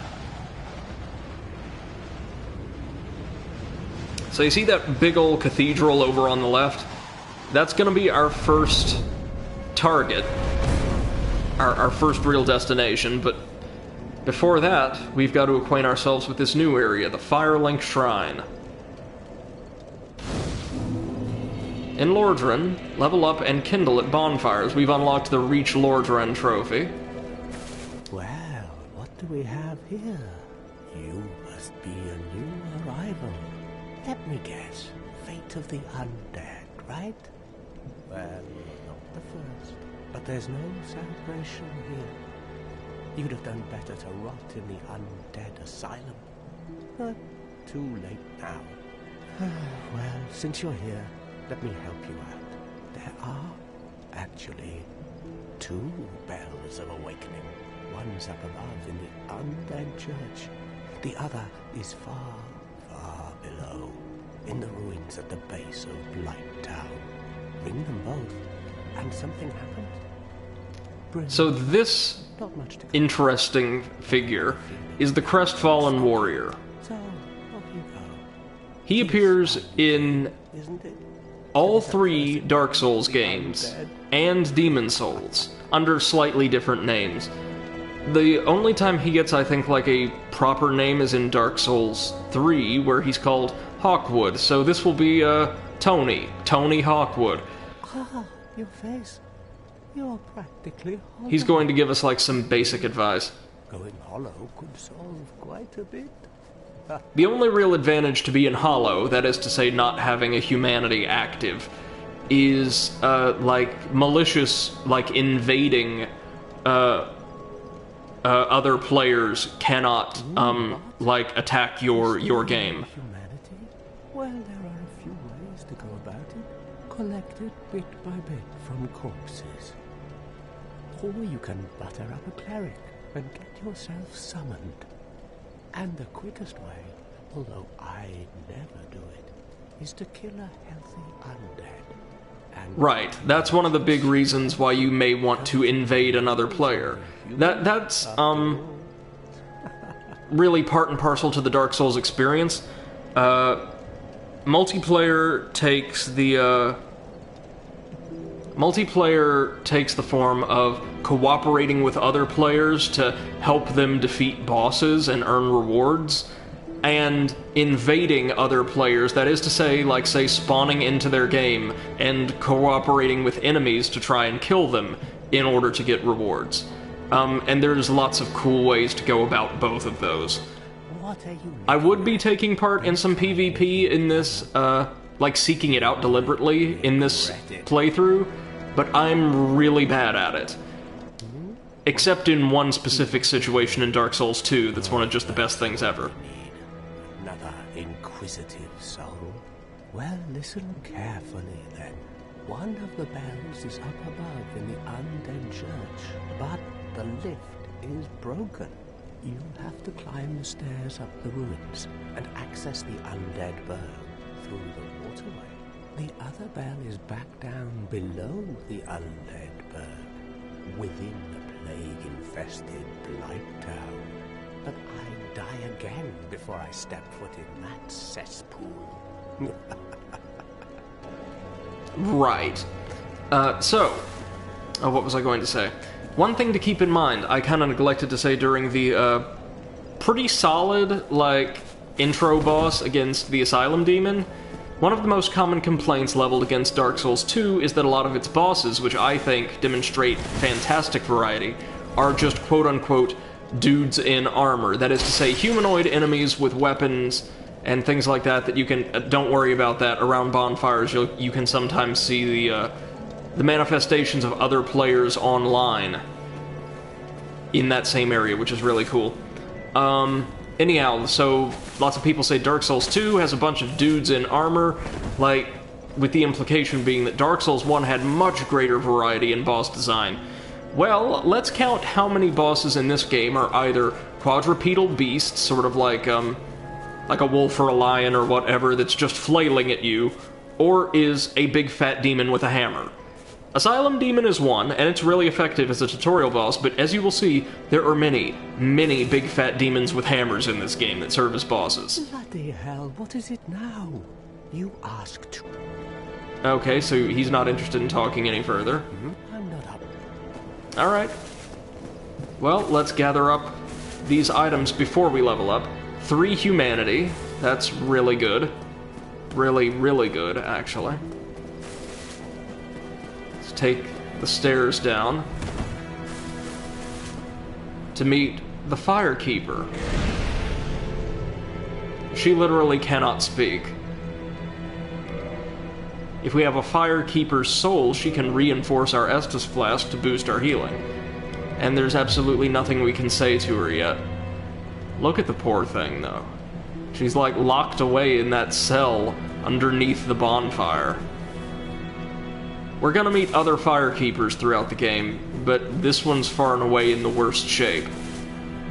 Speaker 1: So you see that big old cathedral over on the left? That's going to be our first target. Our first real destination, but before that, we've got to acquaint ourselves with this new area, the Firelink Shrine. In Lordran, level up and kindle at bonfires. We've unlocked the Reach Lordran trophy.
Speaker 4: Well, what do we have here? You must be a new arrival. Let me guess. Fate of the undead, right? Well, not the first. But there's no celebration here. You'd have done better to rot in the undead asylum. But too late now. Well, since you're here, let me help you out. There are, actually, 2 bells of awakening. One's up above in the undead church. The other is far, far below, in the ruins at the base of Blight Town. Ring them both, and something happens. Brilliant.
Speaker 1: So this interesting figure is the Crestfallen Warrior.
Speaker 4: So, off you go.
Speaker 1: He appears in
Speaker 4: Isn't it?
Speaker 1: all 3 Dark Souls games.
Speaker 4: Undead.
Speaker 1: and Demon Souls, under slightly different names. The only time he gets, I think, like a proper name is in Dark Souls 3, where he's called Hawkwood, so this will be, Tony Hawkwood.
Speaker 4: Ah, your face. You're practically hollow.
Speaker 1: He's going to give us, like, some basic advice.
Speaker 4: Going hollow could solve quite a bit.
Speaker 1: The only real advantage to being hollow, that is to say not having a humanity active, is, like, malicious, like, invading, other players cannot, like, attack your game.
Speaker 4: Humanity? Well, there are a few ways to go about it. Collect it bit by bit from corpses. Or you can butter up a cleric and get yourself summoned. And the quickest way, although I never do it, is to kill a healthy undead. And
Speaker 1: Right, that's one of the big reasons why you may want to invade another player. That's really part and parcel to the Dark Souls experience. Multiplayer takes the form of cooperating with other players to help them defeat bosses and earn rewards, and invading other players, that is to say, like, say, spawning into their game and cooperating with enemies to try and kill them in order to get rewards. And there's lots of cool ways to go about both of those.
Speaker 4: what are you?
Speaker 1: I would be taking part in some PvP in this, like seeking it out deliberately in this playthrough, but I'm really bad at it. Except in one specific situation in Dark Souls 2 that's one of just the best things ever.
Speaker 4: Another inquisitive soul? Well, listen carefully then. One of the bells is up above in the Undead Church, but the lift is broken. You'll have to climb the stairs up the ruins and access the Undead Burg through the waterway. The other bell is back down below the Undead Burg, within the plague-infested Blight Town. But I'd die again before I step foot in that cesspool.
Speaker 1: Right. What was I going to say? One thing to keep in mind, I kind of neglected to say during the, pretty solid, like, intro boss against the Asylum Demon, one of the most common complaints leveled against Dark Souls 2 is that a lot of its bosses, which I think demonstrate fantastic variety, are just quote-unquote dudes in armor. That is to say, humanoid enemies with weapons and things like that you can... don't worry about that. Around bonfires, you can sometimes see the manifestations of other players online in that same area, which is really cool. Anyhow, so lots of people say Dark Souls 2 has a bunch of dudes in armor, like, with the implication being that Dark Souls 1 had much greater variety in boss design. Well, let's count how many bosses in this game are either quadrupedal beasts, sort of like a wolf or a lion or whatever that's just flailing at you, or is a big fat demon with a hammer. Asylum Demon is one, and it's really effective as a tutorial boss, but as you will see, there are many, many big fat demons with hammers in this game that serve as bosses.
Speaker 4: Bloody hell, what is it now? You asked.
Speaker 1: Okay, so he's not interested in talking any further.
Speaker 4: I'm not up.
Speaker 1: Alright. Well, let's gather up these items before we level up. 3 humanity. That's really good. Really, really good, actually. Let's take the stairs down to meet the Firekeeper. She literally cannot speak. If we have a Firekeeper's soul, she can reinforce our Estus Flask to boost our healing. And there's absolutely nothing we can say to her yet. Look at the poor thing, though. She's like locked away in that cell underneath the bonfire. We're gonna meet other Firekeepers throughout the game, but this one's far and away in the worst shape.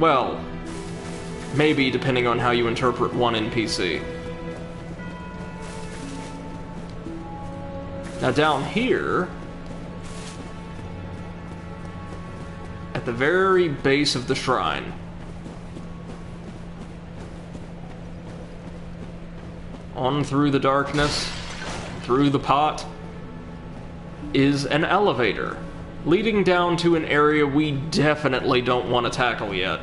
Speaker 1: Well, maybe depending on how you interpret one NPC. Now down here, at the very base of the shrine, on through the darkness, through the pot, is an elevator, leading down to an area we definitely don't want to tackle yet.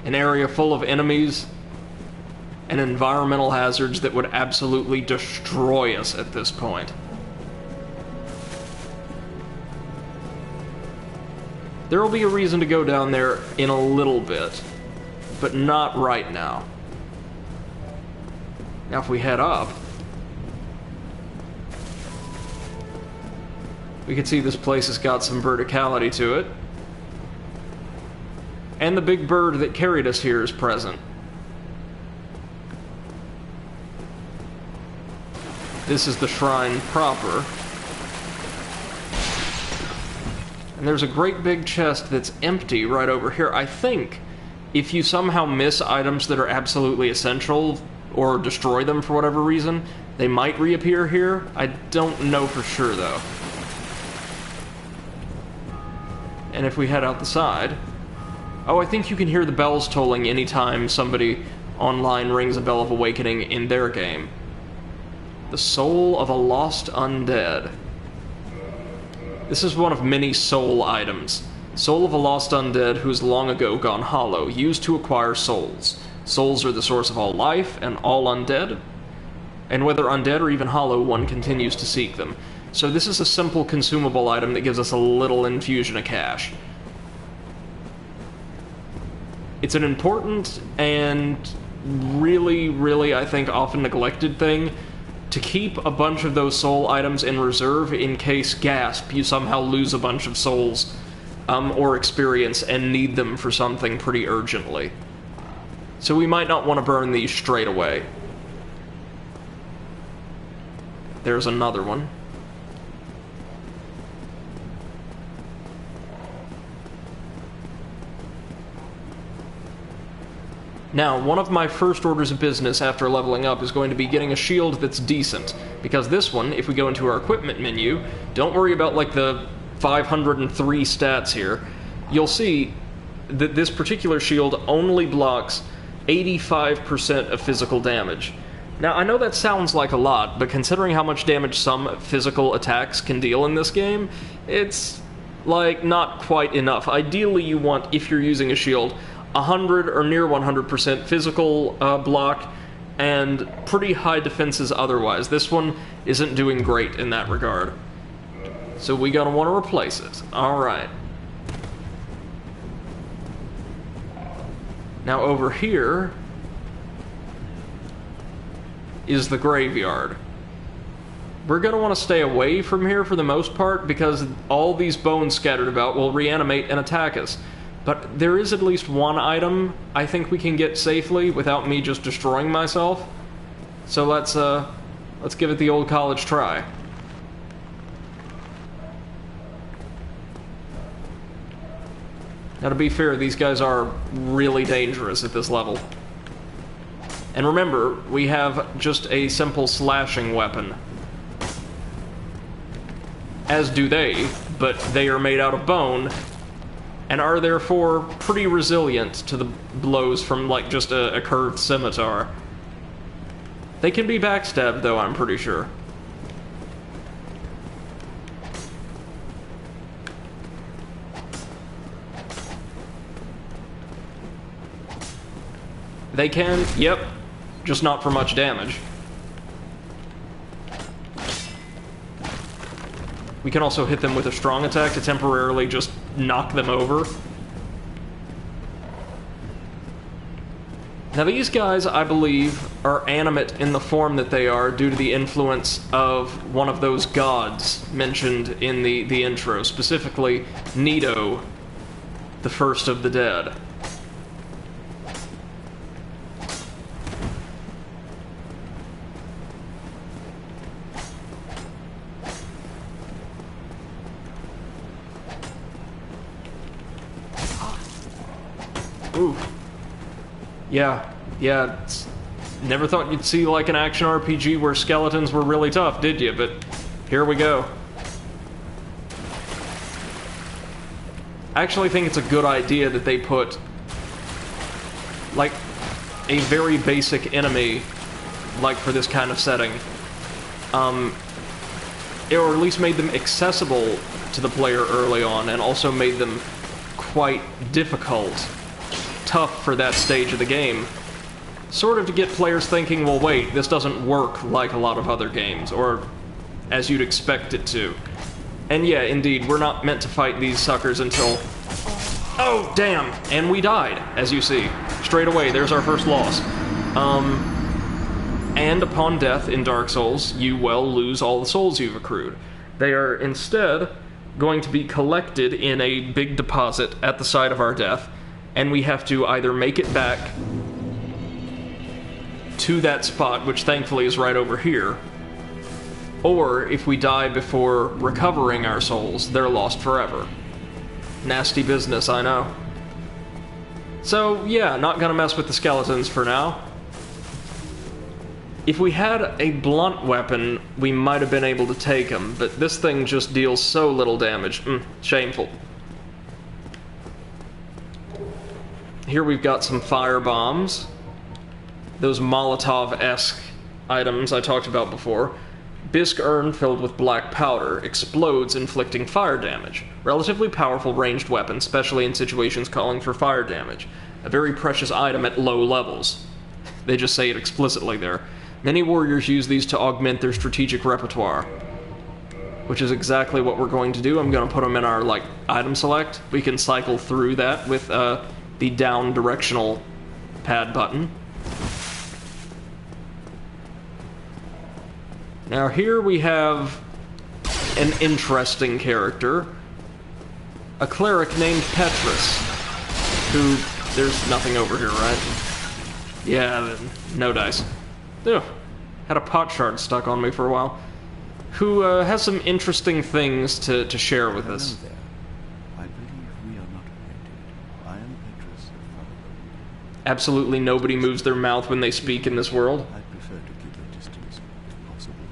Speaker 1: An area full of enemies and environmental hazards that would absolutely destroy us at this point. There will be a reason to go down there in a little bit, but not right now. Now if we head up, we can see this place has got some verticality to it. And the big bird that carried us here is present. This is the shrine proper. And there's a great big chest that's empty right over here. I think if you somehow miss items that are absolutely essential or destroy them for whatever reason, they might reappear here. I don't know for sure though. And if we head out the side... Oh, I think you can hear the bells tolling anytime somebody online rings a bell of awakening in their game. The soul of a lost undead. This is one of many soul items. Soul of a lost undead who has long ago gone hollow, used to acquire souls. Souls are the source of all life and all undead, and whether undead or even hollow, one continues to seek them. So this is a simple consumable item that gives us a little infusion of cash. It's an important and really, I think, often neglected thing to keep a bunch of those soul items in reserve in case, gasp, you somehow lose a bunch of souls or experience and need them for something pretty urgently. So we might not want to burn these straight away. There's another one. Now, one of my first orders of business after leveling up is going to be getting a shield that's decent, because this one, if we go into our equipment menu, don't worry about like the 503 stats here, you'll see that this particular shield only blocks 85% of physical damage. Now, I know that sounds like a lot, but considering how much damage some physical attacks can deal in this game, it's, like, not quite enough. Ideally, you want, if you're using a shield, 100 or near 100% physical block, and pretty high defenses otherwise. This one isn't doing great in that regard. So we gotta want to replace it. Alright. Now over here is the graveyard. We're gonna want to stay away from here for the most part, because all these bones scattered about will reanimate and attack us. But there is at least one item I think we can get safely without me just destroying myself. So let's give it the old college try. Now, to be fair, these guys are really dangerous at this level. And remember, we have just a simple slashing weapon. As do they, but they are made out of bone, and are therefore pretty resilient to the blows from, like, just a curved scimitar. They can be backstabbed, though, I'm pretty sure. They can, yep, just not for much damage. We can also hit them with a strong attack to temporarily just knock them over. Now these guys, I believe, are animate in the form that they are due to the influence of one of those gods mentioned in the intro, specifically Nito, the first of the dead. Ooh. Yeah, never thought you'd see like an action RPG where skeletons were really tough, did you? But here we go. I actually think it's a good idea that they put like a very basic enemy like for this kind of setting, or at least made them accessible to the player early on, and also made them quite difficult, tough for that stage of the game, sort of to get players thinking, well wait, this doesn't work like a lot of other games, or as you'd expect it to. And yeah, indeed, we're not meant to fight these suckers until... Oh, damn! And we died, as you see. Straight away, there's our first loss. And upon death in Dark Souls, you, well, lose all the souls you've accrued. They are instead going to be collected in a big deposit at the site of our death, and we have to either make it back to that spot, which thankfully is right over here, or if we die before recovering our souls, they're lost forever. Nasty business, I know. So, yeah, not gonna mess with the skeletons for now. If we had a blunt weapon, we might have been able to take them, but this thing just deals so little damage. Shameful. Here we've got some fire bombs. Those Molotov-esque items I talked about before. Bisque urn filled with black powder explodes, inflicting fire damage. Relatively powerful ranged weapon, especially in situations calling for fire damage. A very precious item at low levels. They just say it explicitly there. Many warriors use these to augment their strategic repertoire, which is exactly what we're going to do. I'm going to put them in our, item select. We can cycle through that with the down directional pad button. Now here we have an interesting character, a cleric named Petrus, who, there's nothing over here, right? Yeah, no dice. Ugh, had a pot shard stuck on me for a while. Who has some interesting things to share with us.
Speaker 5: Hello there. I believe we are not acquainted. I am Petrus of Father.
Speaker 1: Absolutely nobody moves their mouth when they speak in this world.
Speaker 5: I prefer to keep a distance, if possible.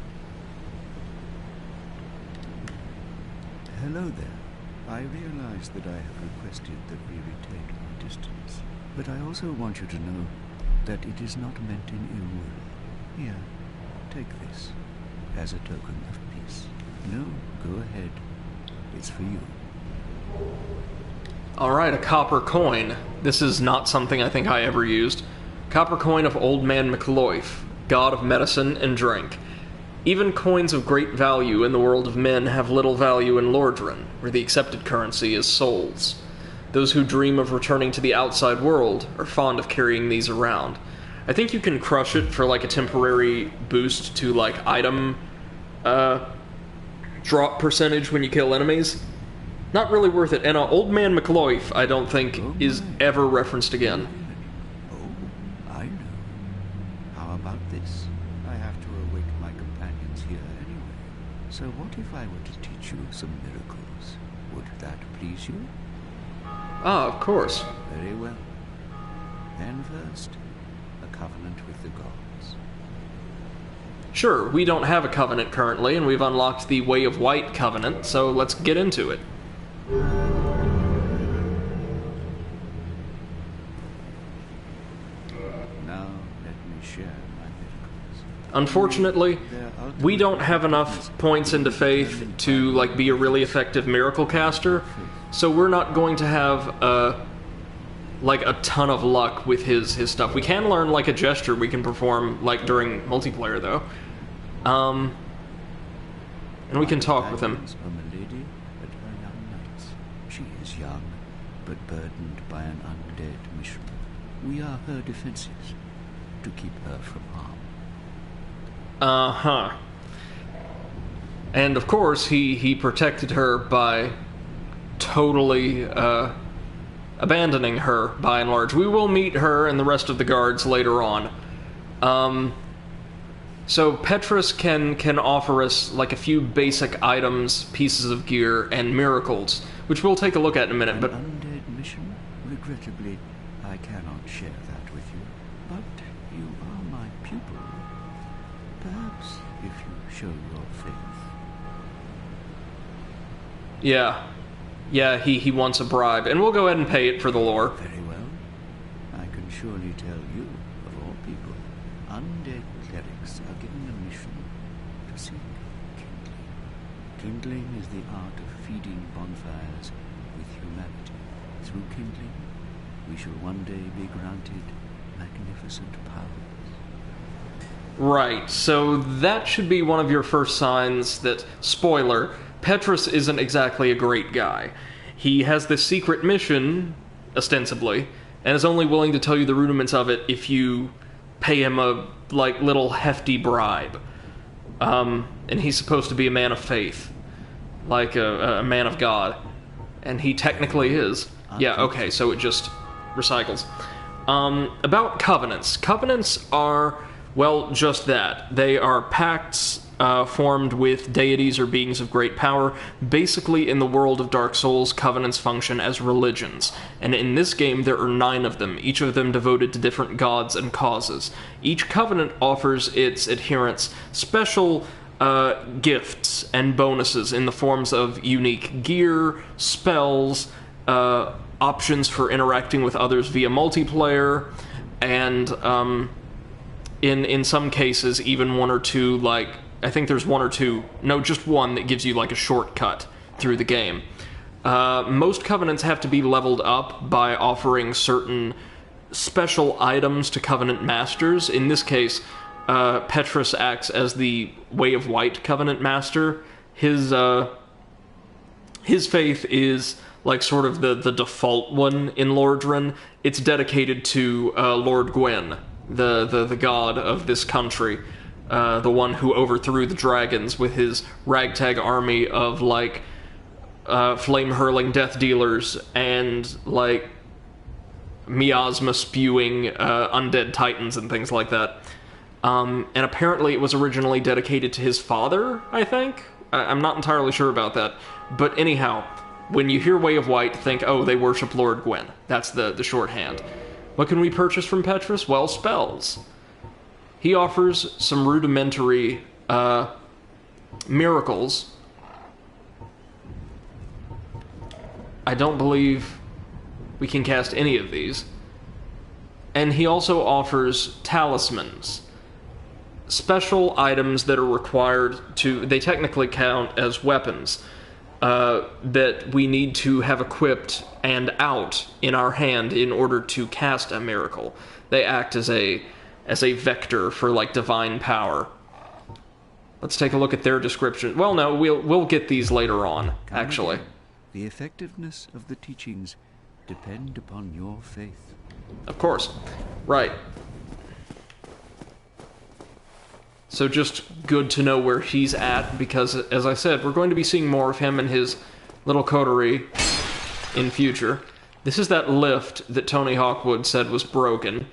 Speaker 5: Hello there. I realize that I have requested that we retain our distance, but I also want you to know that it is not meant in ill will. Here, take this, as a token of peace. No, go ahead. It's for you.
Speaker 1: Alright, a copper coin. This is not something I think I ever used. Copper coin of Old Man McLoif, god of medicine and drink. Even coins of great value in the world of men have little value in Lordran, where the accepted currency is souls. Those who dream of returning to the outside world are fond of carrying these around. I think you can crush it for a temporary boost to item drop percentage when you kill enemies. Not really worth it. And Old Man McLoif, I don't think, is ever referenced again.
Speaker 5: Oh, I know. How about this? I have to await my companions here anyway. So what if I were to teach you some miracles? Would that please you?
Speaker 1: Ah, of course.
Speaker 5: Very well. Then first, a covenant with the gods.
Speaker 1: Sure, we don't have a covenant currently, and we've unlocked the Way of White covenant, so let's get into it.
Speaker 5: Now, let me share my miracles. Their
Speaker 1: Unfortunately,
Speaker 5: ultimate
Speaker 1: we don't have enough points into faith to be a really effective miracle caster, so we're not going to have a ton of luck with his stuff. We can learn a gesture we can perform during multiplayer though, and we can talk with him.
Speaker 5: From a lady at her young nights. She is young, but burdened by an undead mission. We are her defenses to keep her from harm.
Speaker 1: Uh-huh. And of course, he protected her by totally abandoning her, by and large. We will meet her and the rest of the guards later on. So Petrus can offer us a few basic items, pieces of gear, and miracles, which we'll take a look at in a minute. But
Speaker 5: Undead mission? Regrettably, I cannot share that with you. But you are my pupil. Perhaps if you show your faith.
Speaker 1: yeah, he wants a bribe, and we'll go ahead and pay it for the lore.
Speaker 5: Very well. I can surely tell you, of all people, undead clerics monks are given a mission to seek kindling. Kindling is the art of feeding bonfires with humanity. Through kindling, we shall one day be granted magnificent powers.
Speaker 1: Right, so that should be one of your first signs that, spoiler, Petrus isn't exactly a great guy. He has this secret mission, ostensibly, and is only willing to tell you the rudiments of it if you pay him a, little hefty bribe. And he's supposed to be a man of faith, like a man of God. And he technically is. Yeah, okay, so it just recycles. About covenants. Covenants are, well, just that. They are pacts formed with deities or beings of great power. Basically, in the world of Dark Souls, covenants function as religions. And in this game, there are 9 of them, each of them devoted to different gods and causes. Each covenant offers its adherents special gifts and bonuses in the forms of unique gear, spells, options for interacting with others via multiplayer, and in some cases, even one or two, I think there's one or two, no, just one that gives you a shortcut through the game. Most covenants have to be leveled up by offering certain special items to covenant masters. In this case, Petrus acts as the Way of White covenant master. His faith is sort of the default one in Lordran. It's dedicated to Lord Gwyn, the god of this country. The one who overthrew the dragons with his ragtag army of, flame-hurling death dealers and, miasma-spewing undead titans and things like that. And apparently it was originally dedicated to his father, I think? I'm not entirely sure about that. But anyhow, when you hear Way of White, think, oh, they worship Lord Gwyn. That's the shorthand. What can we purchase from Petrus? Well, spells. He offers some rudimentary miracles. I don't believe we can cast any of these. And he also offers talismans. Special items that are required to... They technically count as weapons that we need to have equipped and out in our hand in order to cast a miracle. They act as a vector for divine power. Let's take a look at their description. Well, no, we'll get these later on, actually.
Speaker 5: The effectiveness of the teachings depend upon your faith.
Speaker 1: Of course. Right. So just good to know where he's at, because, as I said, we're going to be seeing more of him and his little coterie in future. This is that lift that Tony Hawkwood said was broken.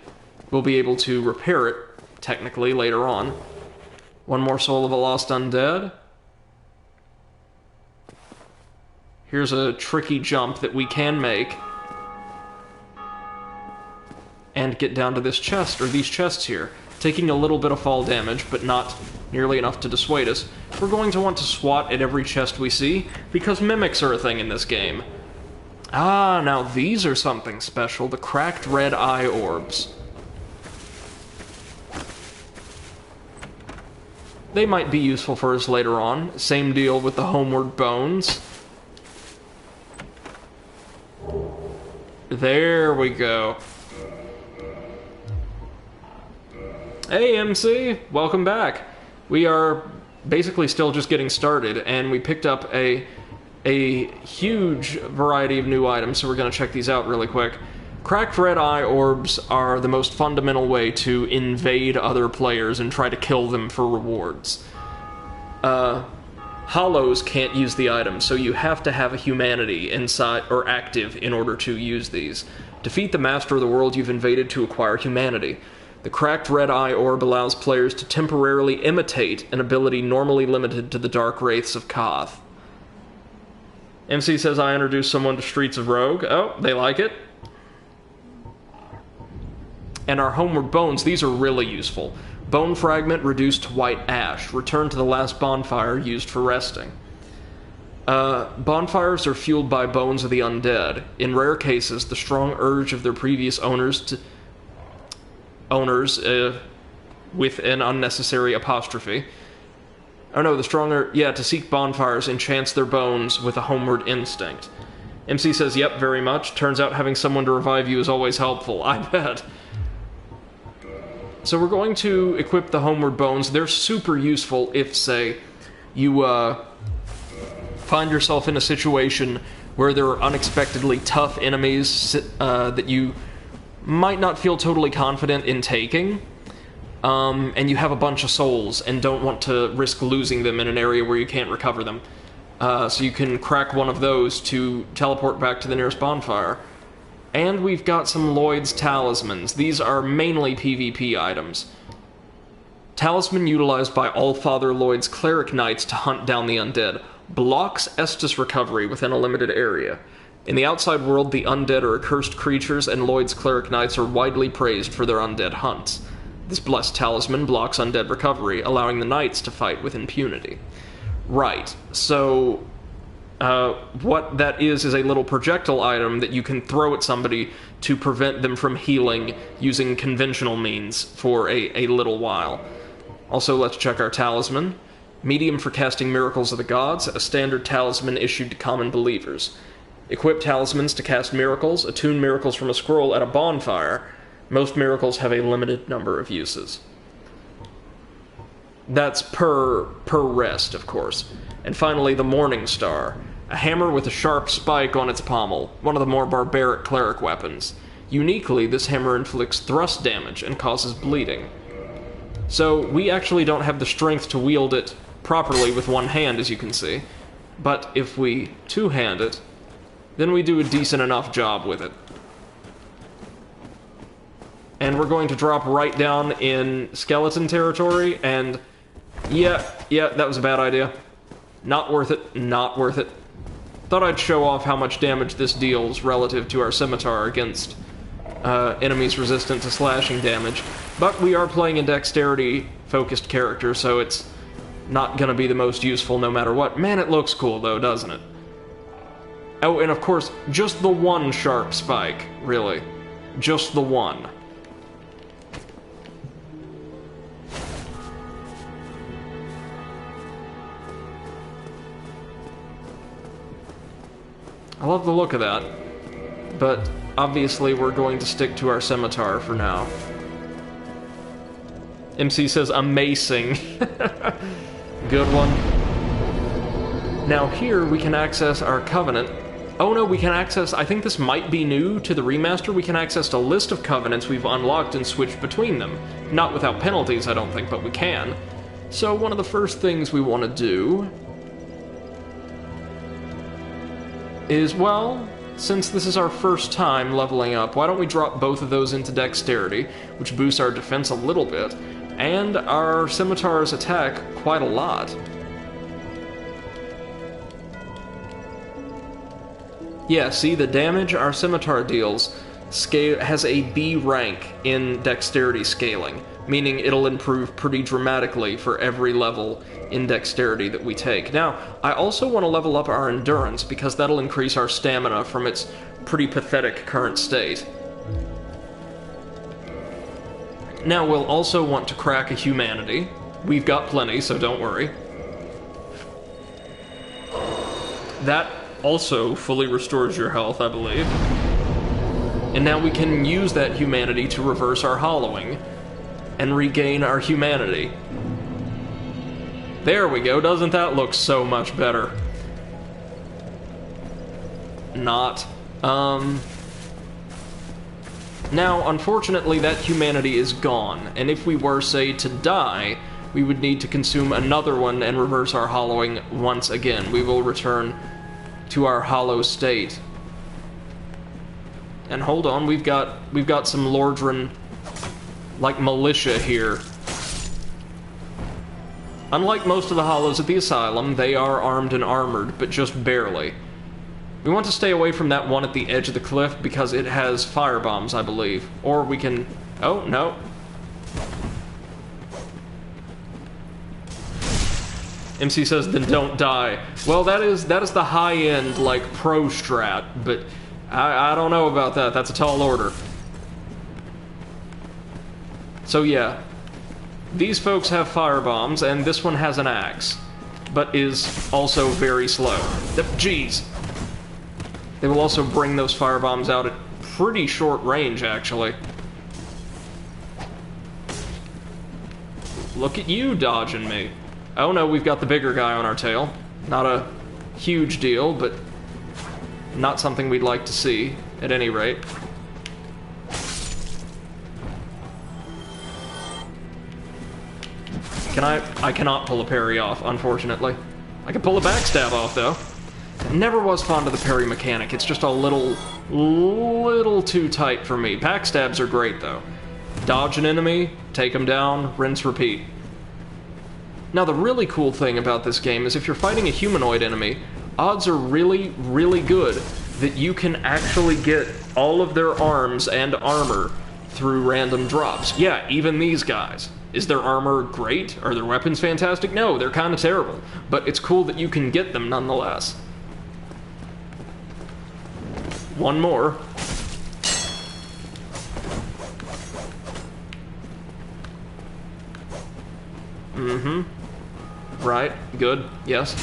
Speaker 1: We'll be able to repair it, technically, later on. One more soul of a lost undead. Here's a tricky jump that we can make. And get down to this chest, or these chests here. Taking a little bit of fall damage, but not nearly enough to dissuade us. We're going to want to swat at every chest we see, because mimics are a thing in this game. Ah, now these are something special. The cracked red eye orbs. They might be useful for us later on. Same deal with the homeward bones. There we go. Hey, MC! Welcome back. We are basically still just getting started, and we picked up a huge variety of new items, so we're going to check these out really quick. Cracked red eye orbs are the most fundamental way to invade other players and try to kill them for rewards. Hollows can't use the item, so you have to have a humanity inside or active in order to use these. Defeat the master of the world you've invaded to acquire humanity. The cracked red eye orb allows players to temporarily imitate an ability normally limited to the dark wraiths of Koth. MC says I introduced someone to Streets of Rogue. Oh, they like it. And our homeward bones, these are really useful. Bone fragment reduced to white ash. Return to the last bonfire used for resting. Bonfires are fueled by bones of the undead. In rare cases, the strong urge of their previous owners with an unnecessary apostrophe. Oh no, the stronger... Yeah, to seek bonfires enchants their bones with a homeward instinct. MC says, yep, very much. Turns out having someone to revive you is always helpful. I bet. So we're going to equip the homeward bones. They're super useful if, say, you find yourself in a situation where there are unexpectedly tough enemies that you might not feel totally confident in taking, and you have a bunch of souls and don't want to risk losing them in an area where you can't recover them. So you can crack one of those to teleport back to the nearest bonfire. And we've got some Lloyd's Talismans. These are mainly PvP items. Talisman utilized by Allfather Lloyd's Cleric Knights to hunt down the undead. Blocks Estus recovery within a limited area. In the outside world, the undead are accursed creatures, and Lloyd's Cleric Knights are widely praised for their undead hunts. This blessed talisman blocks undead recovery, allowing the knights to fight with impunity. Right, so what that is a little projectile item that you can throw at somebody to prevent them from healing using conventional means for a little while. Also, let's check our talisman. Medium for casting miracles of the gods, a standard talisman issued to common believers. Equip talismans to cast miracles, attune miracles from a scroll at a bonfire. Most miracles have a limited number of uses. That's per rest, of course. And finally, the Morning Star, a hammer with a sharp spike on its pommel, one of the more barbaric cleric weapons. Uniquely, this hammer inflicts thrust damage and causes bleeding. So, we actually don't have the strength to wield it properly with one hand, as you can see. But if we two-hand it, then we do a decent enough job with it. And we're going to drop right down in skeleton territory, and yeah, that was a bad idea. Not worth it, not worth it. Thought I'd show off how much damage this deals relative to our scimitar against enemies resistant to slashing damage. But we are playing a dexterity-focused character, so it's not gonna be the most useful no matter what. Man, it looks cool though, doesn't it? Oh, and of course, just the one sharp spike, really. Just the one. I love the look of that, but obviously we're going to stick to our scimitar for now. MC says, amazing. Good one. Now here we can access our covenant. Oh no, we can access, I think this might be new to the remaster, we can access a list of covenants we've unlocked and switch between them. Not without penalties, I don't think, but we can. So one of the first things we want to do is, well, since this is our first time leveling up, why don't we drop both of those into Dexterity, which boosts our defense a little bit, and our scimitar's attack quite a lot. Yeah, see, the damage our scimitar deals has a B rank in Dexterity scaling, meaning it'll improve pretty dramatically for every level in Dexterity that we take. Now, I also want to level up our Endurance, because that'll increase our stamina from its pretty pathetic current state. Now, we'll also want to crack a Humanity. We've got plenty, so don't worry. That also fully restores your health, I believe. And now we can use that Humanity to reverse our hollowing and regain our Humanity. There we go, doesn't that look so much better? Not. Now, unfortunately, that Humanity is gone, and if we were, say, to die, we would need to consume another one and reverse our hollowing once again. We will return to our hollow state. And hold on, we've got some Lordran, like, militia here. Unlike most of the hollows at the asylum, they are armed and armored, but just barely. We want to stay away from that one at the edge of the cliff because it has firebombs, I believe. Or we can... oh, no. MC says, then don't die. Well, that is the high-end, like, pro strat, but I don't know about that. That's a tall order. So, yeah. These folks have fire bombs, and this one has an axe, but is also very slow. Jeez. They will also bring those fire bombs out at pretty short range, actually. Look at you dodging me. Oh no, we've got the bigger guy on our tail. Not a huge deal, but not something we'd like to see, at any rate. I cannot pull a parry off, unfortunately. I can pull a backstab off, though. Never was fond of the parry mechanic. It's just a little too tight for me. Backstabs are great, though. Dodge an enemy, take them down, rinse, repeat. Now, the really cool thing about this game is if you're fighting a humanoid enemy, odds are really, really good that you can actually get all of their arms and armor through random drops. Yeah, even these guys. Is their armor great? Are their weapons fantastic? No, they're kind of terrible. But it's cool that you can get them nonetheless. One more. Mm-hmm. Right, good, yes.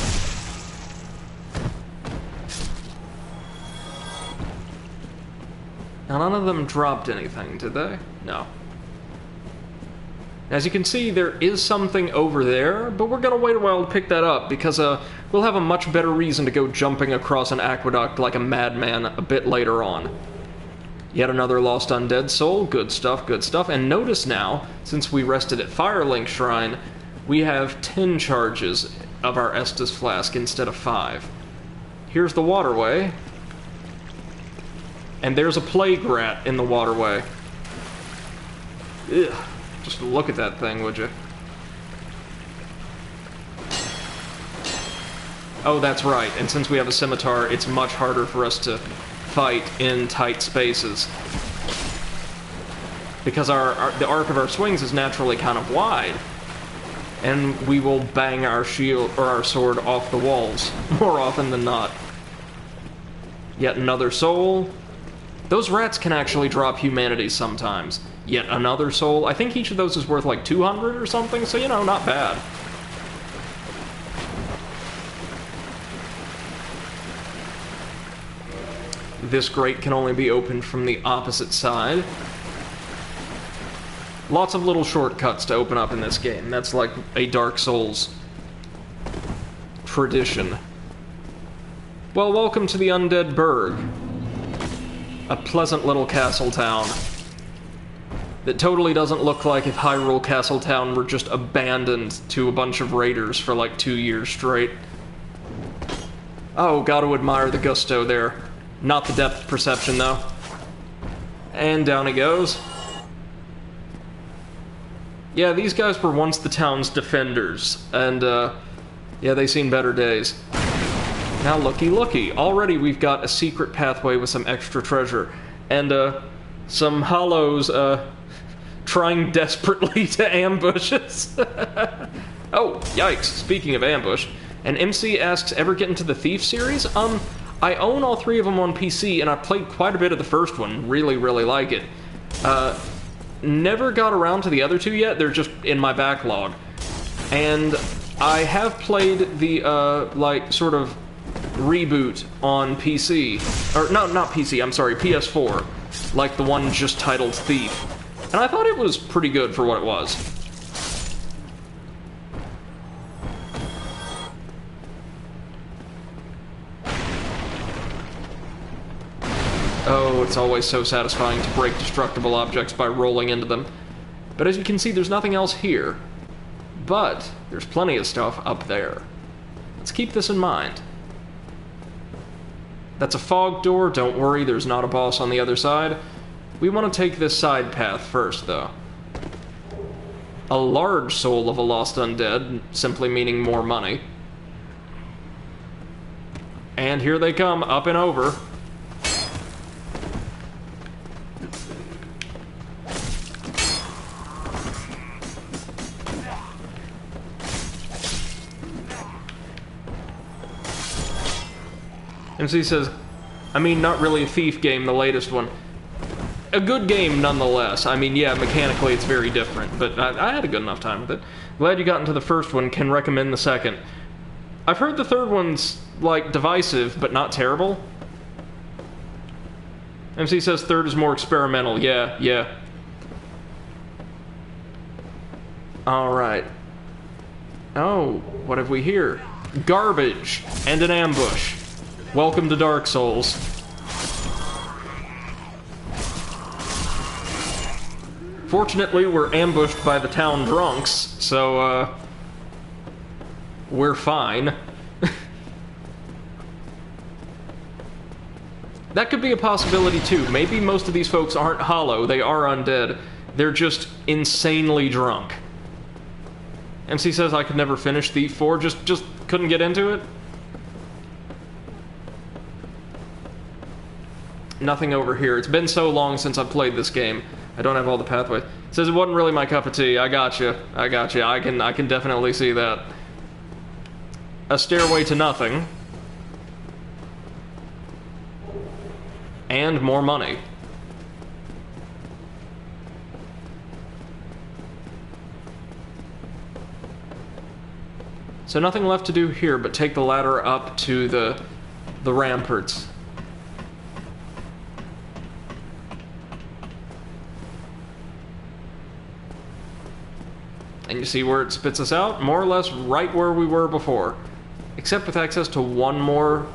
Speaker 1: Now, none of them dropped anything, did they? No. As you can see, there is something over there, but we're gonna wait a while to pick that up, because we'll have a much better reason to go jumping across an aqueduct like a madman a bit later on. Yet another lost undead soul, good stuff, good stuff. And notice now, since we rested at Firelink Shrine, we have 10 charges of our Estus Flask instead of 5. Here's the waterway. And there's a plague rat in the waterway. Ugh. Just look at that thing, would you? Oh, that's right. And since we have a scimitar, it's much harder for us to fight in tight spaces. Because the arc of our swings is naturally kind of wide. And we will bang our shield or our sword off the walls more often than not. Yet another soul. Those rats can actually drop humanity sometimes. Yet another soul. I think each of those is worth like 200 or something, so you know, not bad. This grate can only be opened from the opposite side. Lots of little shortcuts to open up in this game. That's like a Dark Souls tradition. Well, welcome to the Undead Burg. A pleasant little castle town that totally doesn't look like if Hyrule Castle Town were just abandoned to a bunch of raiders for like 2 years straight. Oh, gotta admire the gusto there. Not the depth perception, though. And down it goes. Yeah, these guys were once the town's defenders, and, yeah, they've seen better days. Now, looky. Already we've got a secret pathway with some extra treasure, and, some hollows, trying desperately to ambush us. Oh, yikes. Speaking of ambush, and MC asks, ever get into the Thief series? I own all 3 of them on PC, and I played quite a bit of the first one. Really, really like it. Never got around to the other 2 yet. They're just in my backlog. And I have played the, like, sort of reboot on PC. Or, no, not PC, I'm sorry, PS4. Like the one just titled Thief. And I thought it was pretty good for what it was. Oh, it's always so satisfying to break destructible objects by rolling into them. But as you can see, there's nothing else here. But there's plenty of stuff up there. Let's keep this in mind. That's a fog door. Don't worry, there's not a boss on the other side. We want to take this side path first, though. A large soul of a lost undead, simply meaning more money. And here they come, up and over. MC says, I mean, not really a Thief game, the latest one. a good game nonetheless. I mean, yeah, mechanically it's very different, but I had a good enough time with it. Glad you got into the first one, can recommend the second. I've heard the third one's, like, divisive, but not terrible. MC says third is more experimental. Yeah. Alright. Oh, what have we here? Garbage and an ambush. Welcome to Dark Souls. Fortunately, we're ambushed by the town drunks, so, we're fine. That could be a possibility, too. Maybe most of these folks aren't hollow, they are undead. They're just insanely drunk. MC says I could never finish Thief 4, just couldn't get into it? Nothing over here. It's been so long since I played this game. I don't have all the pathways. It says it wasn't really my cup of tea. I gotcha. I can definitely see that. A stairway to nothing. And more money. So nothing left to do here but take the ladder up to the ramparts. And you see where it spits us out? More or less right where we were before. Except with access to one more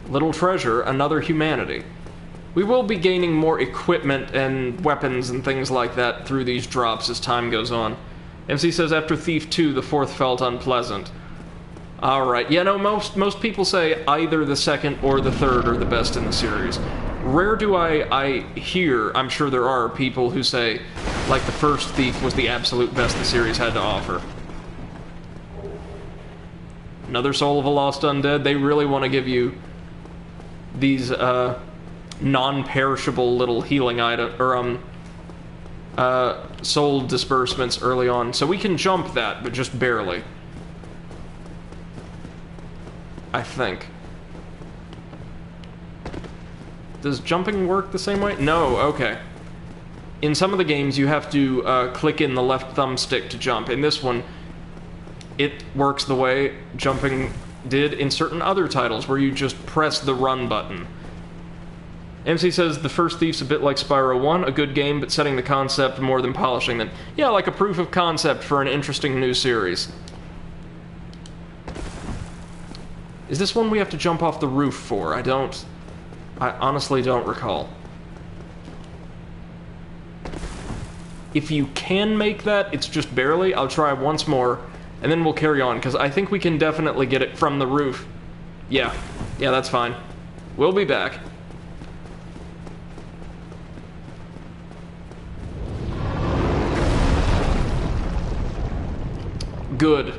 Speaker 1: little treasure, another humanity. We will be gaining more equipment and weapons and things like that through these drops as time goes on. MC says after Thief 2, the fourth felt unpleasant. Alright, yeah, no, most people say either the second or the third are the best in the series. Rare do I hear, I'm sure there are people who say, like, the first Thief was the absolute best the series had to offer. Another Soul of a Lost Undead. They really want to give you these non-perishable little healing item or soul disbursements early on, so we can jump that, but just barely. I think. Does jumping work the same way? No, okay. In some of the games, you have to click in the left thumbstick to jump. In this one, it works the way jumping did in certain other titles, where you just press the run button. MC says the first Thief's a bit like Spyro 1, a good game, but setting the concept more than polishing them. Yeah, like a proof of concept for an interesting new series. Is this one we have to jump off the roof for? I honestly don't recall. If you can make that, it's just barely. I'll try once more, and then we'll carry on, because I think we can definitely get it from the roof. Yeah, that's fine. We'll be back. Good.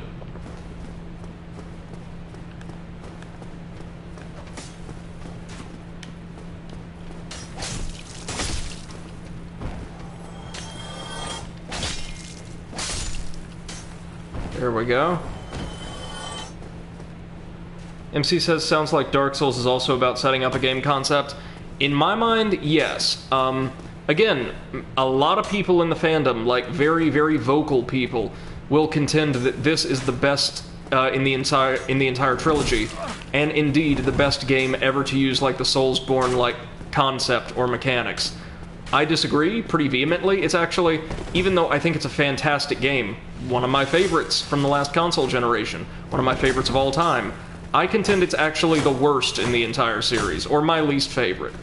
Speaker 1: There we go. MC says, sounds like Dark Souls is also about setting up a game concept. In my mind, yes. Again, a lot of people in the fandom, like very, very vocal people, will contend that this is the best in the entire trilogy, and indeed the best game ever to use like the Soulsborne-like concept or mechanics. I disagree pretty vehemently. It's actually, even though I think it's a fantastic game, one of my favorites from the last console generation, one of my favorites of all time, I contend it's actually the worst in the entire series, or my least favorite.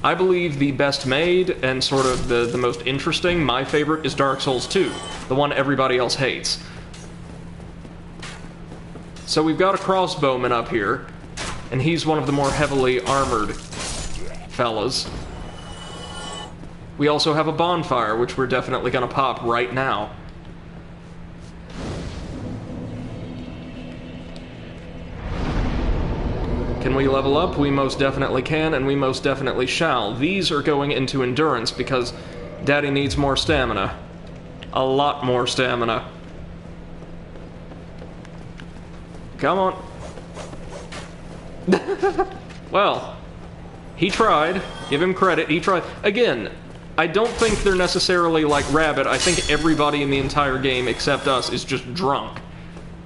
Speaker 1: I believe the best made, and sort of the most interesting, my favorite, is Dark Souls 2, the one everybody else hates. So we've got a crossbowman up here, and he's one of the more heavily armored fellas. We also have a bonfire, which we're definitely gonna pop right now. Can we level up? We most definitely can, and we most definitely shall. These are going into endurance because Daddy needs more stamina. A lot more stamina. Come on. Well, He tried. Give him credit. He tried. Again, I don't think they're necessarily like Rabbit. I think everybody in the entire game except us is just drunk.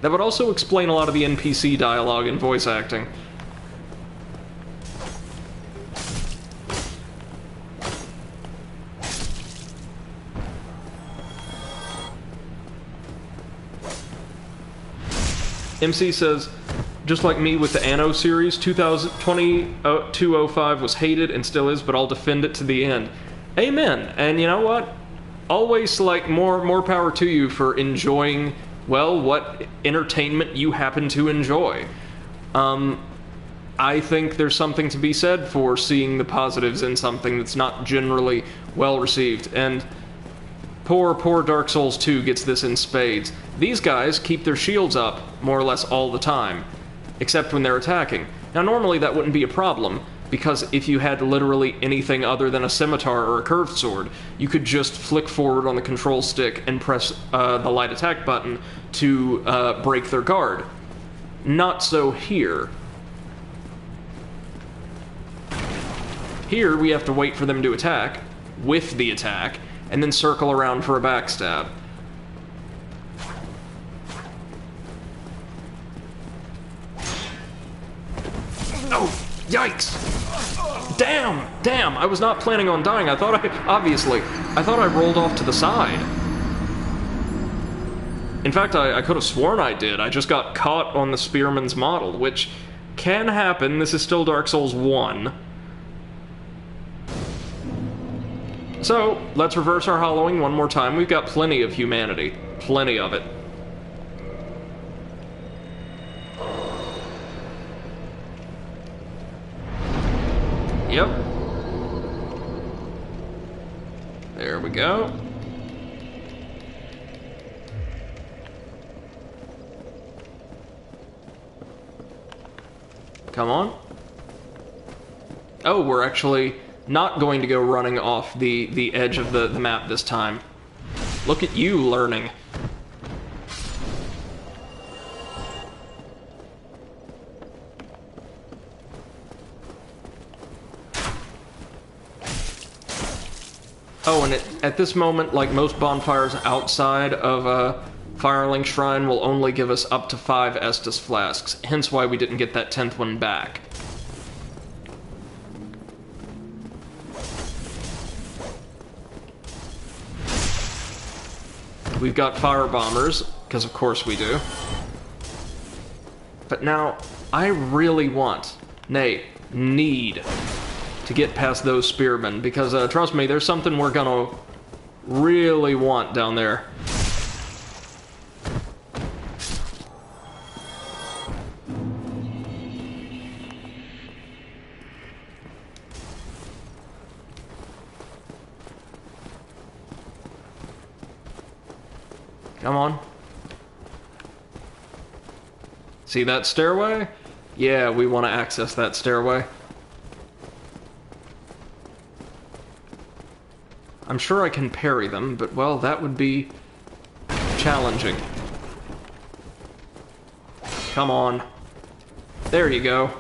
Speaker 1: That would also explain a lot of the NPC dialogue and voice acting. MC says, just like me with the Anno series, 2022-05 was hated and still is, but I'll defend it to the end. Amen. And you know what? Always, like, more power to you for enjoying, well, what entertainment you happen to enjoy. I think there's something to be said for seeing the positives in something that's not generally well received. And poor Dark Souls 2 gets this in spades. These guys keep their shields up, more or less all the time, except when they're attacking. Now, normally that wouldn't be a problem, because if you had literally anything other than a scimitar or a curved sword, you could just flick forward on the control stick and press the light attack button to break their guard. Not so here. Here, we have to wait for them to attack, with the attack, and then circle around for a backstab. Oh, yikes! Damn, I was not planning on dying. I thought I rolled off to the side. In fact, I could have sworn I did. I just got caught on the Spearman's model, which can happen. This is still Dark Souls 1. So, let's reverse our hollowing one more time. We've got plenty of humanity. Plenty of it. Yep. There we go. Come on. Oh, we're actually not going to go running off the edge of the map this time. Look at you learning. Oh, and at this moment, like most bonfires outside of Firelink Shrine, will only give us up to 5 Estus flasks, hence why we didn't get that 10th one back. We've got fire bombers, because of course we do. But now, I really want, nay, need, to get past those spearmen, because trust me, there's something we're gonna really want down there. Come on. See that stairway? Yeah, we want to access that stairway. I'm sure I can parry them, but, well, that would be challenging. Come on. There you go.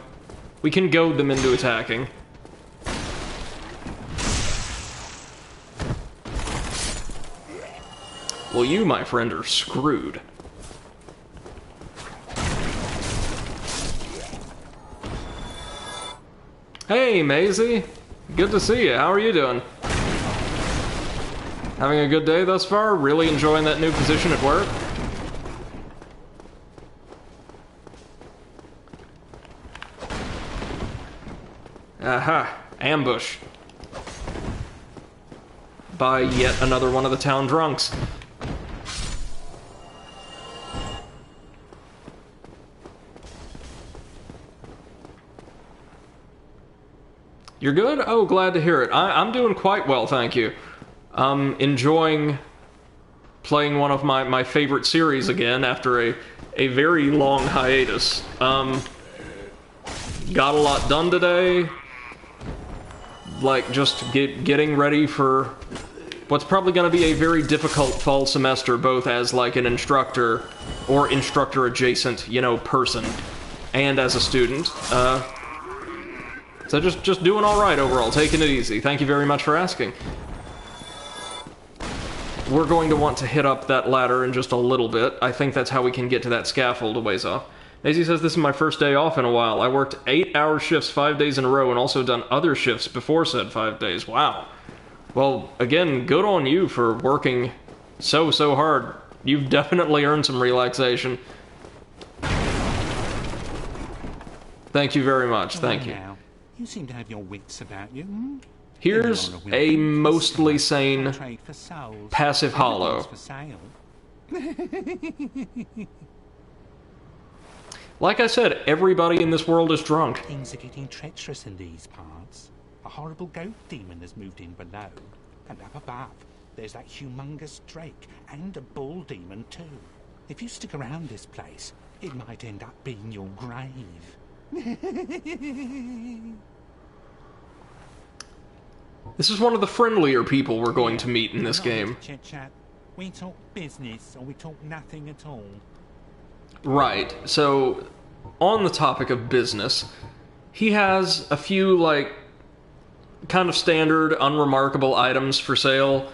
Speaker 1: We can goad them into attacking. Well, you, my friend, are screwed. Hey, Maisie. Good to see you. How are you doing? Having a good day thus far? Really enjoying that new position at work? Aha. Ambush. By yet another one of the town drunks. You're good? Oh, glad to hear it. I'm doing quite well, thank you. Enjoying playing one of my favorite series again after a very long hiatus. Got a lot done today. Like, just getting ready for what's probably going to be a very difficult fall semester, both as, like, an instructor or instructor-adjacent, you know, person, and as a student. So just doing all right overall, taking it easy. Thank you very much for asking. We're going to want to hit up that ladder in just a little bit. I think that's how we can get to that scaffold a ways off. Daisy says, this is my first day off in a while. I worked 8-hour shifts 5 days in a row and also done other shifts before said 5 days. Wow. Well, again, good on you for working so hard. You've definitely earned some relaxation. Thank you very much. Thank you.
Speaker 6: Now, you seem to have your wits about you. Hmm?
Speaker 1: Here's a mostly sane
Speaker 6: Trade for souls.
Speaker 1: passive hollow.
Speaker 6: For sale.
Speaker 1: Like I said, everybody in this world is drunk.
Speaker 6: Things are getting treacherous in these parts. A horrible goat demon has moved in below. And up above, there's that humongous drake and a bull demon too. If you stick around this place, it might end up being your grave.
Speaker 1: This is one of the friendlier people we're going to meet in this game.
Speaker 6: Chit chat. We talk business or we talk nothing at all.
Speaker 1: Right, so on the topic of business, he has a few, like, kind of standard, unremarkable items for sale,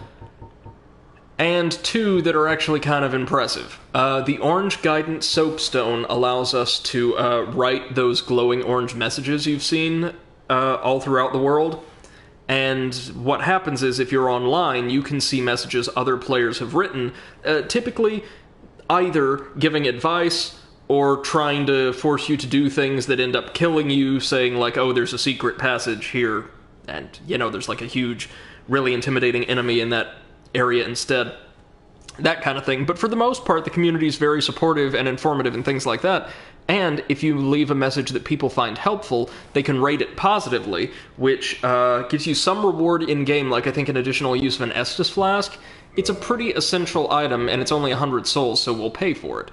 Speaker 1: and 2 that are actually kind of impressive. The Orange Guidance Soapstone allows us to write those glowing orange messages you've seen all throughout the world. And what happens is, if you're online, you can see messages other players have written, typically either giving advice or trying to force you to do things that end up killing you, saying like, oh, there's a secret passage here, and, you know, there's like a huge, really intimidating enemy in that area instead. That kind of thing. But for the most part, the community is very supportive and informative and things like that. And if you leave a message that people find helpful, they can rate it positively, which gives you some reward in-game, like I think an additional use of an Estus Flask. It's a pretty essential item, and it's only 100 souls, so we'll pay for it.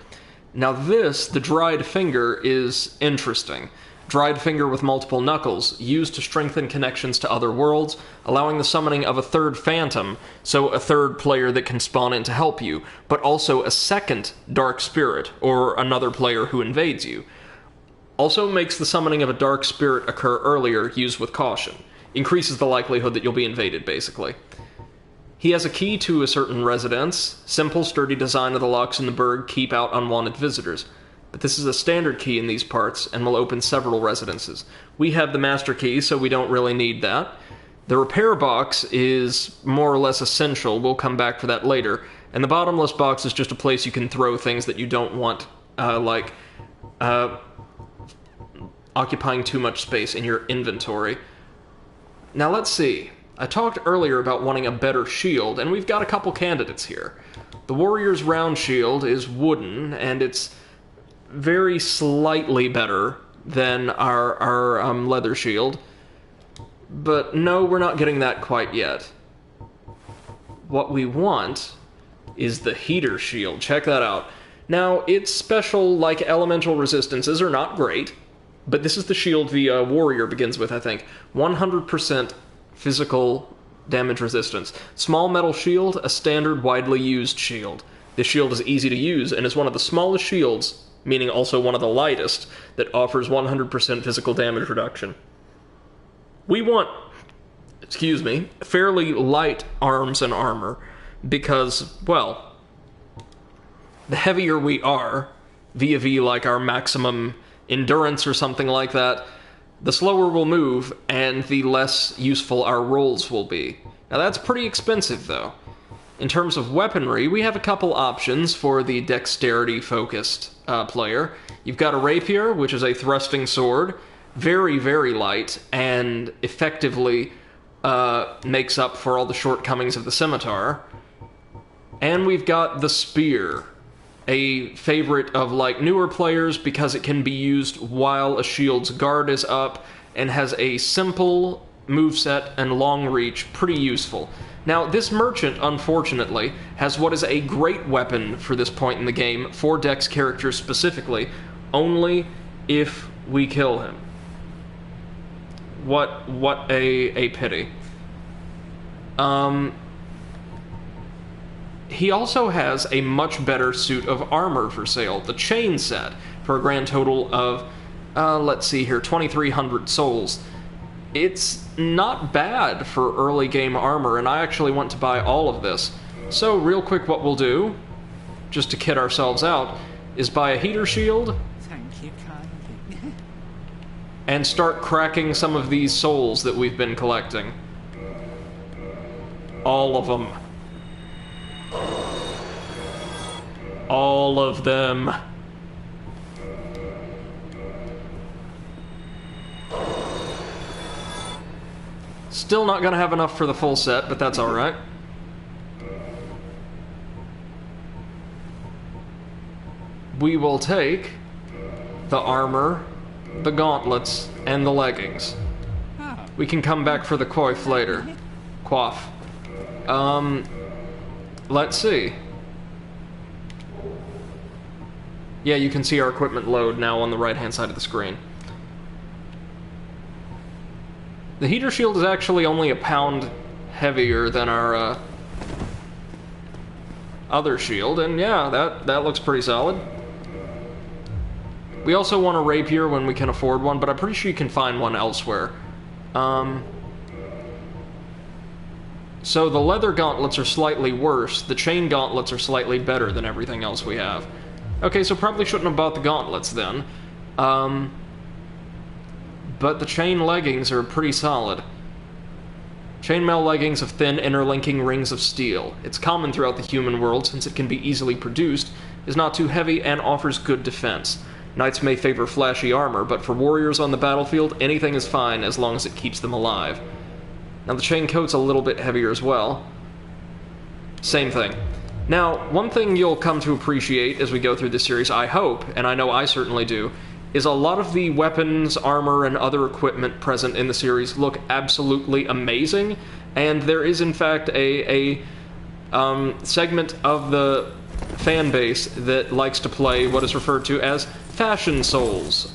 Speaker 1: Now this, the Dried Finger, is interesting. Dried Finger with multiple knuckles, used to strengthen connections to other worlds, allowing the summoning of a third phantom, so a third player that can spawn in to help you, but also a second dark spirit, or another player who invades you. Also makes the summoning of a dark spirit occur earlier, used with caution. Increases the likelihood that you'll be invaded, basically. He has a key to a certain residence. Simple, sturdy design of the locks in the burg keep out unwanted visitors. But this is a standard key in these parts, and will open several residences. We have the master key, so we don't really need that. The repair box is more or less essential. We'll come back for that later. And the bottomless box is just a place you can throw things that you don't want, occupying too much space in your inventory. Now let's see. I talked earlier about wanting a better shield, and we've got a couple candidates here. The Warrior's Round Shield is wooden, and it's very slightly better than our leather shield. But no, we're not getting that quite yet. What we want is the Heater Shield. Check that out. Now, its special, like, elemental resistances are not great, but this is the shield the Warrior begins with, I think. 100% physical damage resistance. Small metal shield, a standard widely used shield. This shield is easy to use, and is one of the smallest shields, meaning also one of the lightest, that offers 100% physical damage reduction. We want, fairly light arms and armor, because, well, the heavier we are, vis-a-vis like our maximum endurance or something like that, the slower we'll move, and the less useful our rolls will be. Now that's pretty expensive, though. In terms of weaponry, we have a couple options for the dexterity-focused player. You've got a rapier, which is a thrusting sword, very, very light, and effectively makes up for all the shortcomings of the scimitar. And we've got the spear, a favorite of like newer players because it can be used while a shield's guard is up and has a simple moveset and long reach, pretty useful. Now, this merchant, unfortunately, has what is a great weapon for this point in the game, for Dex characters specifically, only if we kill him. What a pity. He also has a much better suit of armor for sale, the chain set, for a grand total of, let's see here, 2,300 souls. it's not bad for early game armor, and I actually want to buy all of this. So real quick, what we'll do, just to kid ourselves out, is buy a heater shield.
Speaker 6: Thank you kindly.
Speaker 1: And start cracking some of these souls that we've been collecting. All of them. All of them. Still not gonna have enough for the full set, but that's alright. We will take the armor, the gauntlets, and the leggings. We can come back for the coif later. Coif. Let's see. Yeah, you can see our equipment load now on the right-hand side of the screen. The heater shield is actually only a pound heavier than our other shield, and yeah, that looks pretty solid. We also want a rapier when we can afford one, but I'm pretty sure you can find one elsewhere. So the leather gauntlets are slightly worse. The chain gauntlets are slightly better than everything else we have. Okay, so probably shouldn't have bought the gauntlets then. But the chain leggings are pretty solid. Chainmail leggings of thin interlinking rings of steel. It's common throughout the human world since it can be easily produced, is not too heavy, and offers good defense. Knights may favor flashy armor, but for warriors on the battlefield, anything is fine as long as it keeps them alive. Now the chain coat's a little bit heavier as well. Same thing. Now, one thing you'll come to appreciate as we go through this series, I hope, and I know I certainly do, is a lot of the weapons, armor, and other equipment present in the series look absolutely amazing, and there is in fact a segment of the fan base that likes to play what is referred to as fashion souls,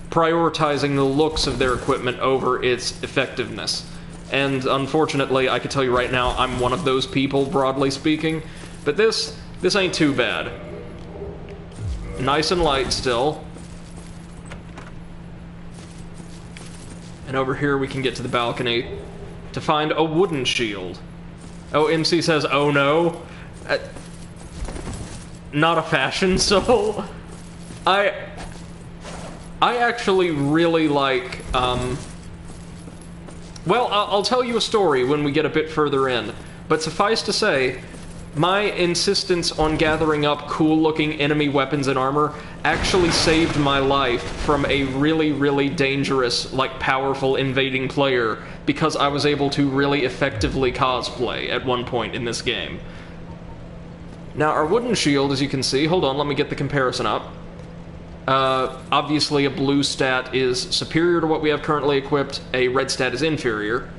Speaker 1: prioritizing the looks of their equipment over its effectiveness. And unfortunately, I can tell you right now, I'm one of those people, broadly speaking, but this ain't too bad. Nice and light still. And over here we can get to the balcony to find a wooden shield. Oh, MC says, oh no. Not a fashion soul. I actually really like, well, I'll tell you a story when we get a bit further in, but suffice to say, my insistence on gathering up cool-looking enemy weapons and armor actually saved my life from a really, really dangerous, like, powerful invading player, because I was able to really effectively cosplay at one point in this game. Now, our wooden shield, as you can see, hold on, let me get the comparison up. Obviously a blue stat is superior to what we have currently equipped, a red stat is inferior.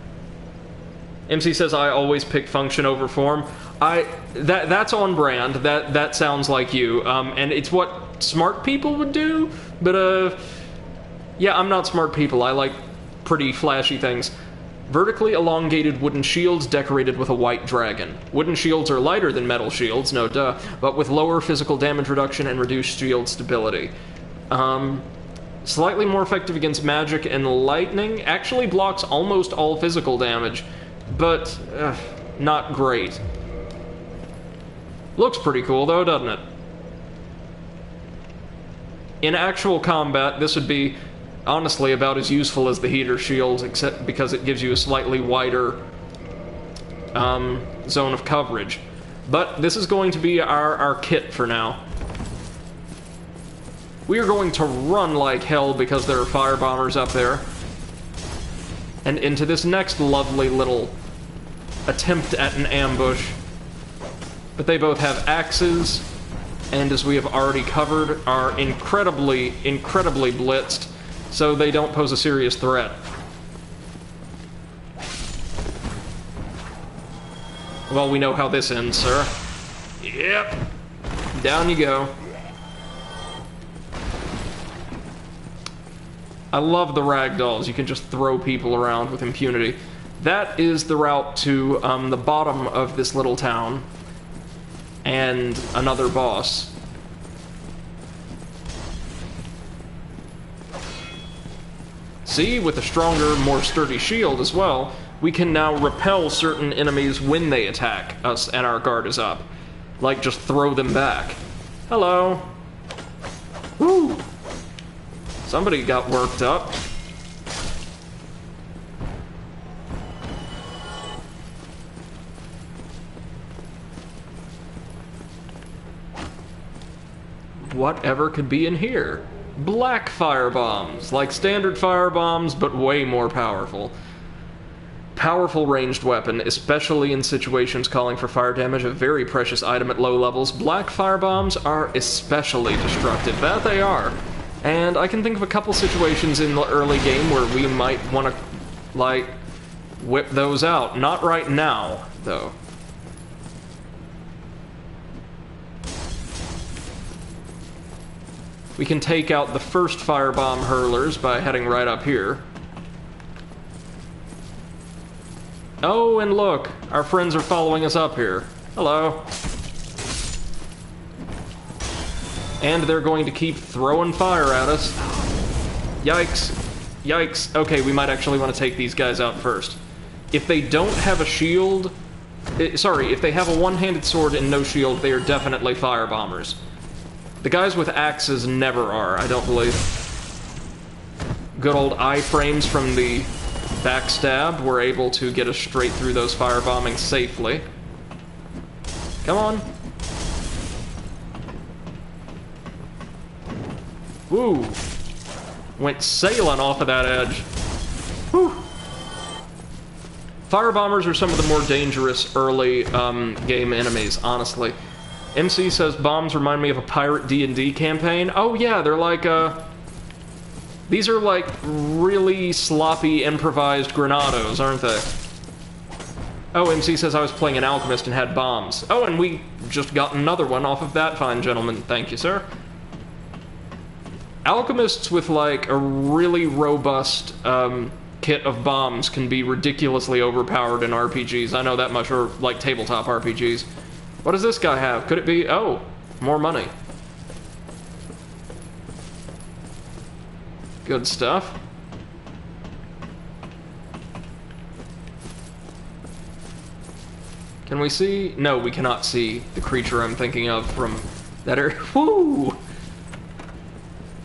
Speaker 1: MC says I always pick function over form. That's on brand, that sounds like you, and it's what smart people would do, but yeah, I'm not smart people, I like pretty flashy things. Vertically elongated wooden shields decorated with a white dragon. Wooden shields are lighter than metal shields, no duh, but with lower physical damage reduction and reduced shield stability. Slightly more effective against magic and lightning, actually blocks almost all physical damage, but not great. Looks pretty cool though, doesn't it? In actual combat, this would be honestly about as useful as the heater shield, except because it gives you a slightly wider zone of coverage. But this is going to be our kit for now. We are going to run like hell because there are firebombers up there. And into this next lovely little attempt at an ambush. But they both have axes, and as we have already covered, are incredibly, incredibly blitzed, so they don't pose a serious threat. Well, we know how this ends, sir. Yep. Down you go. I love the ragdolls. You can just throw people around with impunity. That is the route to the bottom of this little town. And another boss. See, with a stronger, more sturdy shield as well, we can now repel certain enemies when they attack us and our guard is up. Like, just throw them back. Hello. Woo! Somebody got worked up. Whatever could be in here? Black fire bombs, like standard fire bombs, but way more powerful. Powerful ranged weapon, especially in situations calling for fire damage, a very precious item at low levels. Black fire bombs are especially destructive, that they are. And I can think of a couple situations in the early game where we might want to, like, whip those out. Not right now, though. We can take out the first firebomb hurlers by heading right up here. Oh, and look, our friends are following us up here. Hello. And they're going to keep throwing fire at us. Yikes. Yikes. Okay, we might actually want to take these guys out first. If they don't have a shield... sorry, if they have a one-handed sword and no shield, they are definitely firebombers. The guys with axes never are, I don't believe. Good old iframes from the backstab were able to get us straight through those firebombing safely. Come on. Woo! Went sailing off of that edge. Whew! Firebombers are some of the more dangerous early game enemies, honestly. MC says bombs remind me of a pirate D&D campaign. Oh yeah, they're like, these are like really sloppy improvised granados, aren't they? Oh, MC says I was playing an alchemist and had bombs. Oh, and we just got another one off of that fine gentleman. Thank you, sir. Alchemists with like a really robust kit of bombs can be ridiculously overpowered in RPGs. I know that much, or like tabletop RPGs. What does this guy have? Could it be... oh, more money. Good stuff. Can we see? No, we cannot see the creature I'm thinking of from that area. Woo!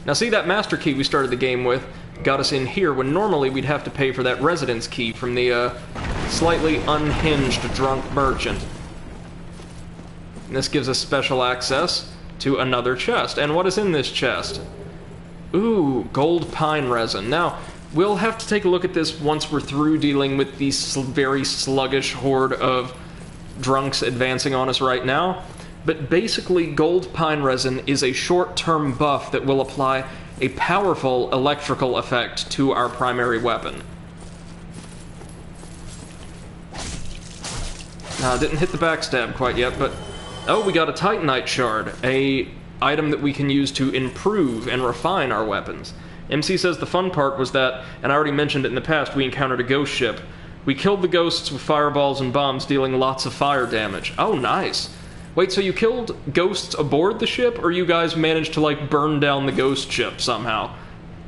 Speaker 1: Now see, that master key we started the game with got us in here when normally we'd have to pay for that residence key from the slightly unhinged drunk merchant. And this gives us special access to another chest. And what is in this chest? Ooh, gold pine resin. Now, we'll have to take a look at this once we're through dealing with the very sluggish horde of drunks advancing on us right now. But basically, gold pine resin is a short-term buff that will apply a powerful electrical effect to our primary weapon. Didn't hit the backstab quite yet, but... oh, we got a Titanite shard, a item that we can use to improve and refine our weapons. MC says the fun part was that, and I already mentioned it in the past, we encountered a ghost ship. We killed the ghosts with fireballs and bombs, dealing lots of fire damage. Oh, nice. Wait, so you killed ghosts aboard the ship, or you guys managed to, like, burn down the ghost ship somehow?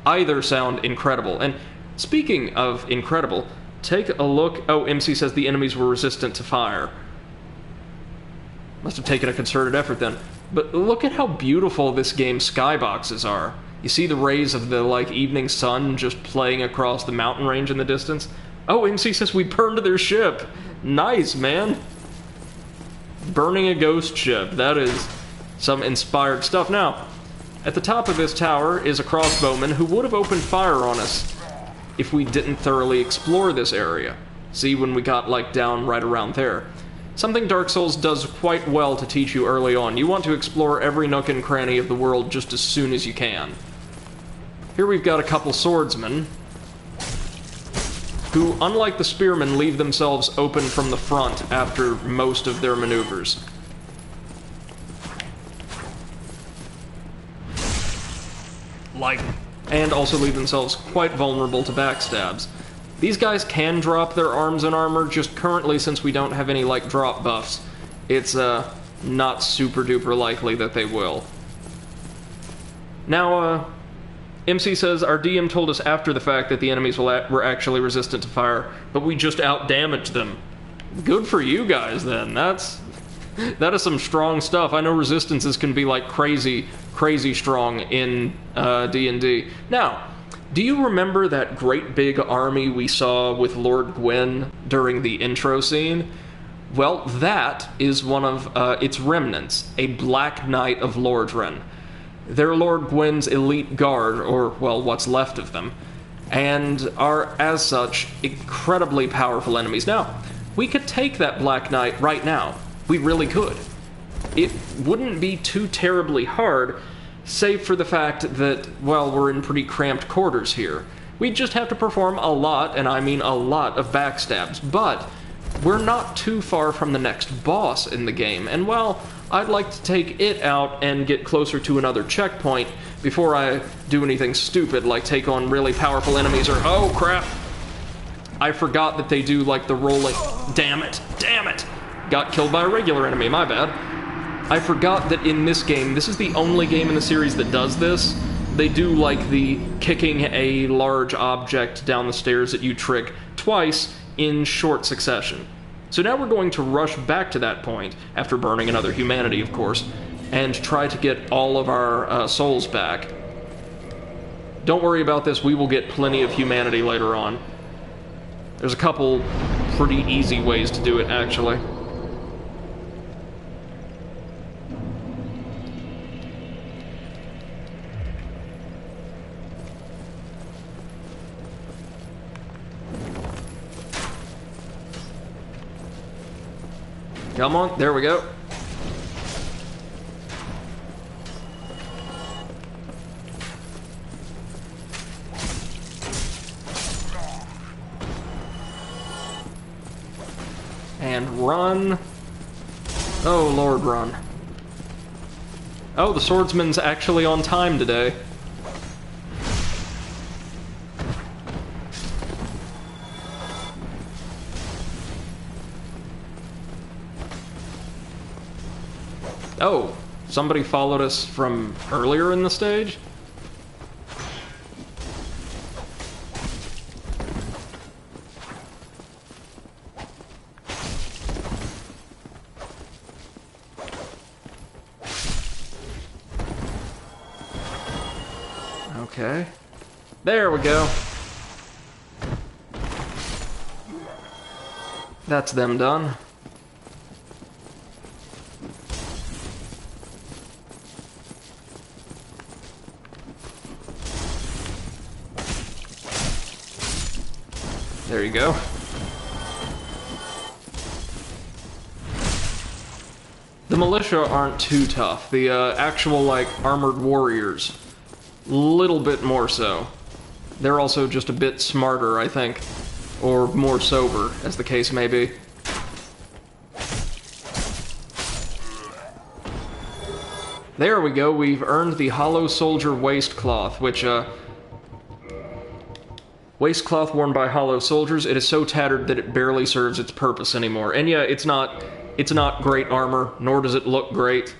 Speaker 1: Either sound incredible. And speaking of incredible, take a look... oh, MC says the enemies were resistant to fire. Must have taken a concerted effort then. But look at how beautiful this game's skyboxes are. You see the rays of the, like, evening sun just playing across the mountain range in the distance? Oh, MC says we burned their ship. Nice, man. Burning a ghost ship. That is some inspired stuff. Now, at the top of this tower is a crossbowman who would have opened fire on us if we didn't thoroughly explore this area. See, when we got, like, down right around there. Something Dark Souls does quite well to teach you early on. You want to explore every nook and cranny of the world just as soon as you can. Here we've got a couple swordsmen who, unlike the spearmen, leave themselves open from the front after most of their maneuvers. And also leave themselves quite vulnerable to backstabs. These guys can drop their arms and armor, just currently, since we don't have any, like, drop buffs, it's, not super duper likely that they will. Now, MC says, our DM told us after the fact that the enemies were actually resistant to fire, but we just out-damaged them. Good for you guys, then. That is some strong stuff. I know resistances can be, like, crazy strong in D&D. Now, do you remember that great big army we saw with Lord Gwyn during the intro scene? Well, that is one of its remnants, a Black Knight of Lordran. They're Lord Gwyn's elite guard, or, well, what's left of them, and are, as such, incredibly powerful enemies. Now, we could take that Black Knight right now. We really could. It wouldn't be too terribly hard, save for the fact that, well, we're in pretty cramped quarters here. We'd just have to perform a lot, and I mean a lot, of backstabs, but we're not too far from the next boss in the game, and well, I'd like to take it out and get closer to another checkpoint before I do anything stupid like take on really powerful enemies or... Oh, crap! I forgot that they do, like, the rolling... Damn it! Damn it! Got killed by a regular enemy, my bad. I forgot that in this game, this is the only game in the series that does this. They do, like, the kicking a large object down the stairs that you trick twice in short succession. So now we're going to rush back to that point, after burning another humanity, of course, and try to get all of our souls back. Don't worry about this, we will get plenty of humanity later on. There's a couple pretty easy ways to do it, actually. Come on, there we go. And run. Oh, Lord, run. Oh, the swordsman's actually on time today. Oh, somebody followed us from earlier in the stage? Okay. There we go. That's them done. There you go. The militia aren't too tough. The actual, like, armored warriors, little bit more so. They're also just a bit smarter, I think. Or more sober, as the case may be. There we go, we've earned the Hollow Soldier waistcloth, which, waistcloth worn by hollow soldiers. It is so tattered that it barely serves its purpose anymore. And yeah, it's not great armor, nor does it look great.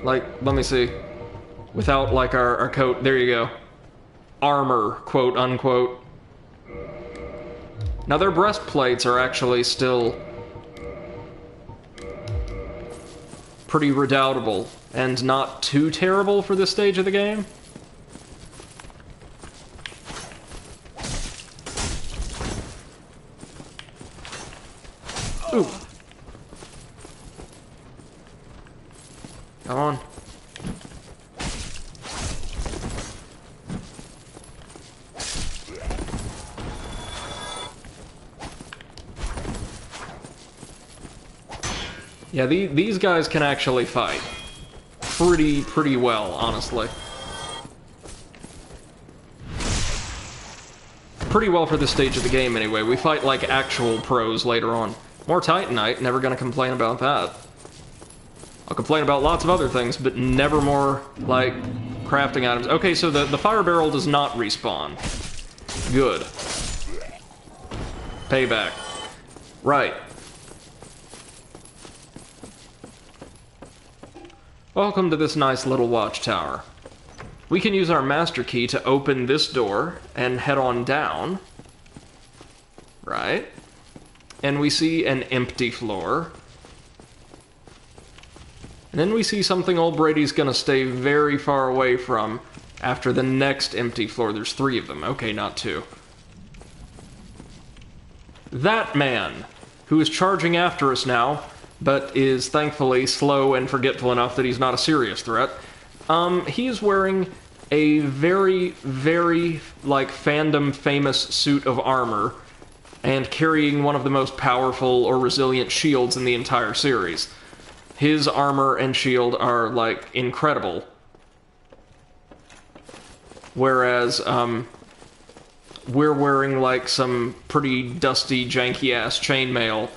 Speaker 1: Like, let me see. Without, like, our coat, there you go. Armor, quote unquote. Now their breastplates are actually still pretty redoubtable, and not too terrible for this stage of the game. Ooh. Come on. Yeah, these guys can actually fight pretty well, honestly. Pretty well for this stage of the game, anyway. We fight like actual pros later on. More Titanite, never gonna complain about that. I'll complain about lots of other things, but never more, like, crafting items. Okay, so the fire barrel does not respawn. Good. Payback. Right. Welcome to this nice little watchtower. We can use our master key to open this door and head on down. Right? And we see an empty floor. And then we see something old Brady's gonna stay very far away from after the next empty floor. There's 3 of them. Okay, not 2. That man, who is charging after us now, but is thankfully slow and forgetful enough that he's not a serious threat, he is wearing a very, very, like, fandom famous suit of armor and carrying one of the most powerful or resilient shields in the entire series. His armor and shield are, like, incredible. Whereas, we're wearing, like, some pretty dusty, janky-ass chainmail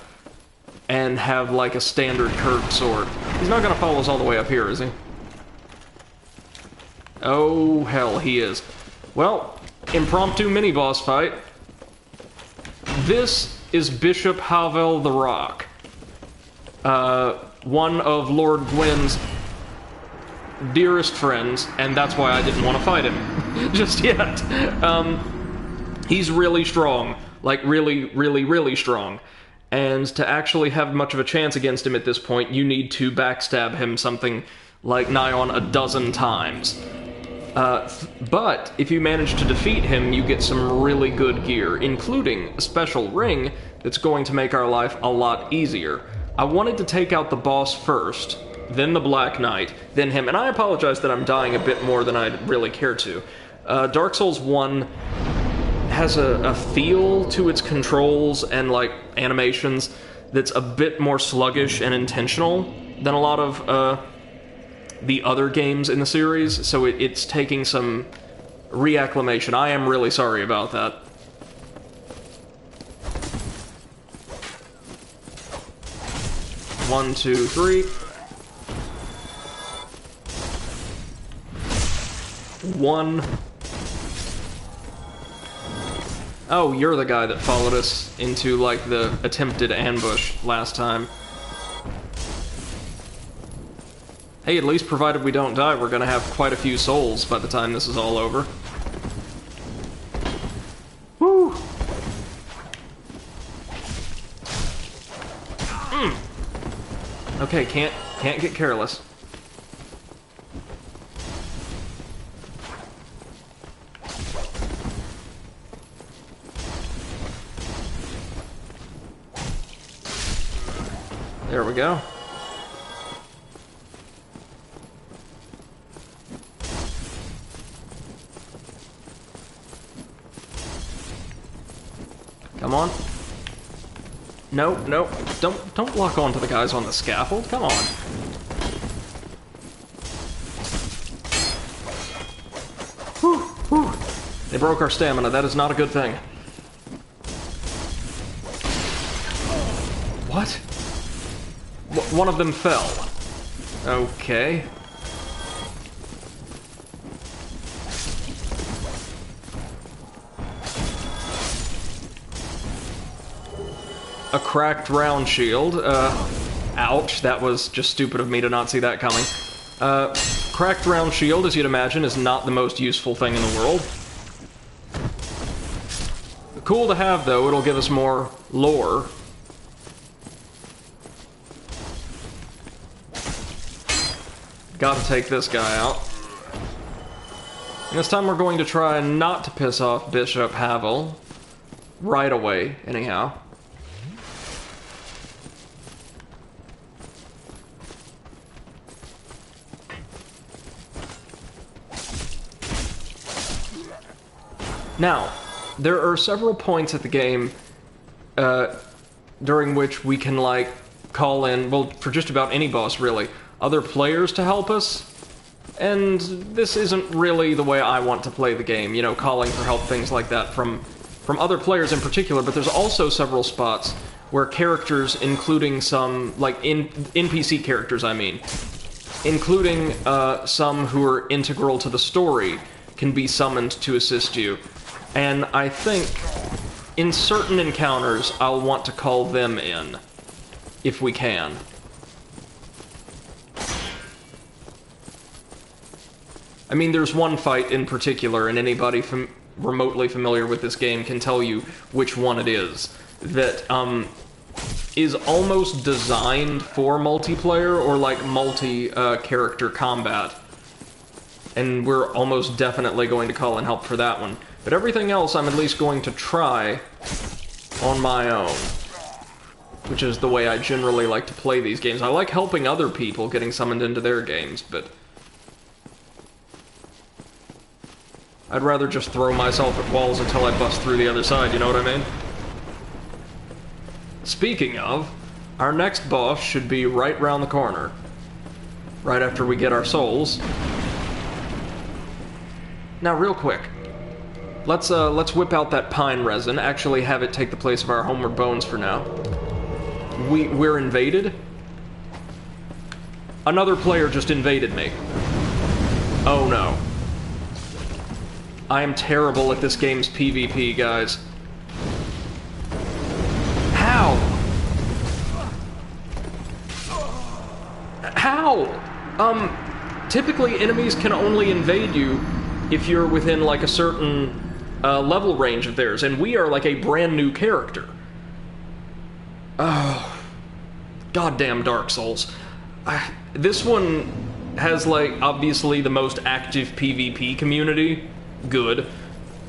Speaker 1: and have, like, a standard curved sword. He's not gonna follow us all the way up here, is he? Oh, hell, he is. Well, impromptu mini-boss fight. This is Bishop Havel the Rock. One of Lord Gwyn's dearest friends, and that's why I didn't want to fight him just yet. He's really strong. Like, really, really, really strong. And to actually have much of a chance against him at this point, you need to backstab him something like nigh on a dozen times. But if you manage to defeat him, you get some really good gear, including a special ring that's going to make our life a lot easier. I wanted to take out the boss first, then the Black Knight, then him, and I apologize that I'm dying a bit more than I'd really care to. Dark Souls 1 has a feel to its controls and, like, animations that's a bit more sluggish and intentional than a lot of, the other games in the series, so it's taking some reacclimation. I am really sorry about that. One, two, three. One. Oh, you're the guy that followed us into, like, the attempted ambush last time. Hey, at least provided we don't die, we're gonna have quite a few souls by the time this is all over. Woo! Okay, can't get careless. There we go. Come on. No, no, don't lock onto the guys on the scaffold. Come on. Whew, whew. They broke our stamina. That is not a good thing. What? One of them fell. Okay. A cracked round shield. Ouch, that was just stupid of me to not see that coming. Cracked round shield, as you'd imagine, is not the most useful thing in the world. Cool to have, though. It'll give us more lore. Gotta take this guy out. And this time we're going to try not to piss off Bishop Havel. Right away, anyhow. Now, there are several points at the game during which we can, like, call in, well, for just about any boss, really, other players to help us. And this isn't really the way I want to play the game, you know, calling for help, things like that, from other players in particular, but there's also several spots where characters, including some, like, NPC characters, I mean, including some who are integral to the story, can be summoned to assist you. And I think, in certain encounters, I'll want to call them in, if we can. I mean, there's one fight in particular, and anybody remotely familiar with this game can tell you which one it is, that is almost designed for multiplayer or like multi-character combat. And we're almost definitely going to call in help for that one. But everything else I'm at least going to try on my own, which is the way I generally like to play these games. I like helping other people getting summoned into their games, but I'd rather just throw myself at walls until I bust through the other side, you know what I mean? Speaking of, our next boss should be right round the corner. Right after we get our souls. Now, real quick, let's whip out that pine resin, actually have it take the place of our homeward bones for now. We're invaded. Another player just invaded me. Oh no. I am terrible at this game's PvP, guys. How? How? Typically enemies can only invade you if you're within, like, a certain level range of theirs, and we are, like, a brand new character. Oh. Goddamn Dark Souls. This one has, like, obviously the most active PvP community. Good.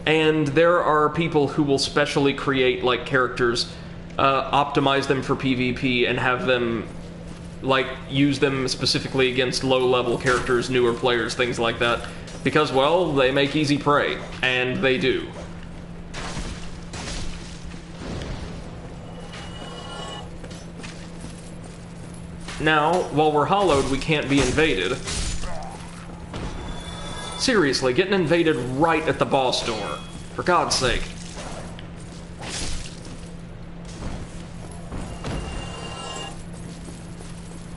Speaker 1: And there are people who will specially create, like, characters, optimize them for PvP, and have them, like, use them specifically against low-level characters, newer players, things like that. Because, well, they make easy prey. And they do. Now, while we're hollowed, we can't be invaded. Seriously, getting invaded right at the boss door. For God's sake.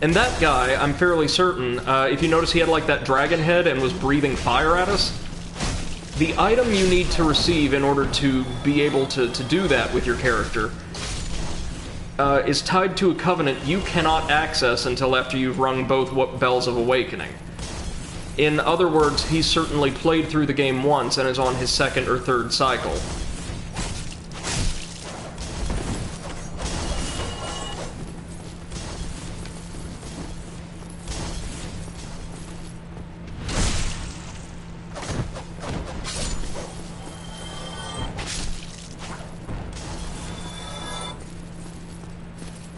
Speaker 1: And that guy, I'm fairly certain, if you notice he had like that dragon head and was breathing fire at us, the item you need to receive in order to be able to do that with your character is tied to a covenant you cannot access until after you've rung both Bells of Awakening. In other words, he's certainly played through the game once and is on his second or third cycle.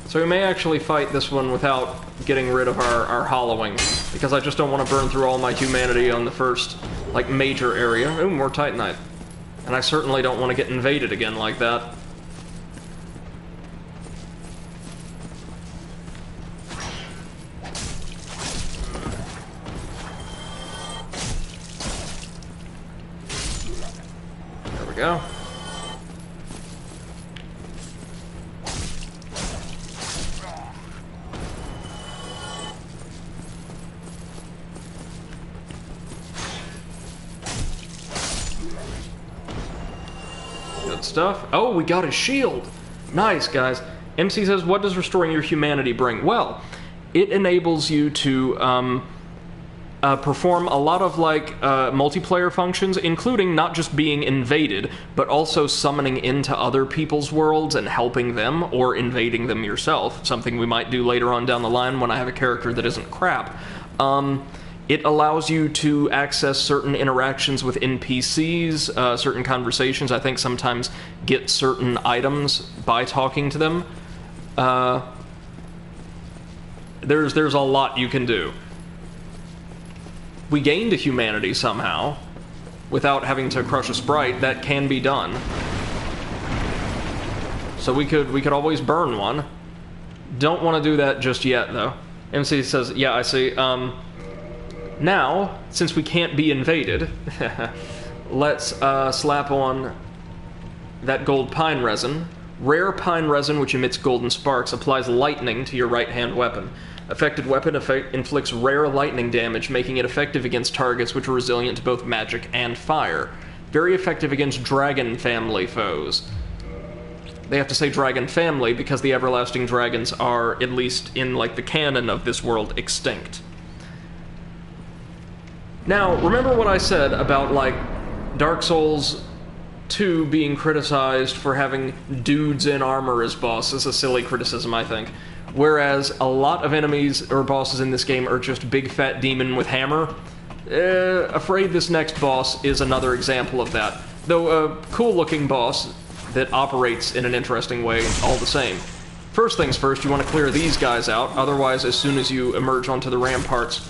Speaker 1: So we may actually fight this one without getting rid of our hollowing, because I just don't want to burn through all my humanity on the first, like, major area. Ooh, more Titanite. And I certainly don't want to get invaded again like that. There we go. Stuff. Oh, we got a shield. Nice, guys. MC says, what does restoring your humanity bring? Well, it enables you to perform a lot of, like, multiplayer functions, including not just being invaded, but also summoning into other people's worlds and helping them, or invading them yourself, something we might do later on down the line when I have a character that isn't crap. It allows you to access certain interactions with NPCs, certain conversations. I think sometimes get certain items by talking to them. There's a lot you can do. We gained a humanity somehow, without having to crush a sprite. That can be done. So we could always burn one. Don't want to do that just yet, though. MC says, yeah, I see. Now, since we can't be invaded, let's slap on that gold pine resin. Rare pine resin, which emits golden sparks, applies lightning to your right-hand weapon. Affected weapon inflicts rare lightning damage, making it effective against targets which are resilient to both magic and fire. Very effective against dragon family foes. They have to say dragon family because the everlasting dragons are, at least in, like, the canon of this world, extinct. Now, remember what I said about, like, Dark Souls 2 being criticized for having dudes in armor as bosses? A silly criticism, I think. Whereas a lot of enemies or bosses in this game are just big fat demon with hammer. Afraid this next boss is another example of that. Though a cool-looking boss that operates in an interesting way all the same. First things first, you want to clear these guys out, otherwise as soon as you emerge onto the ramparts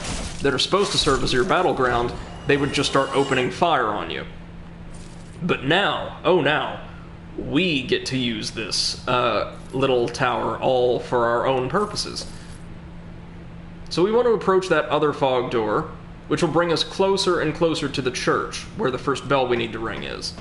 Speaker 1: that are supposed to serve as your battleground, they would just start opening fire on you. But now, oh now, we get to use this little tower all for our own purposes. So we want to approach that other fog door, which will bring us closer and closer to the church, where the first bell we need to ring is.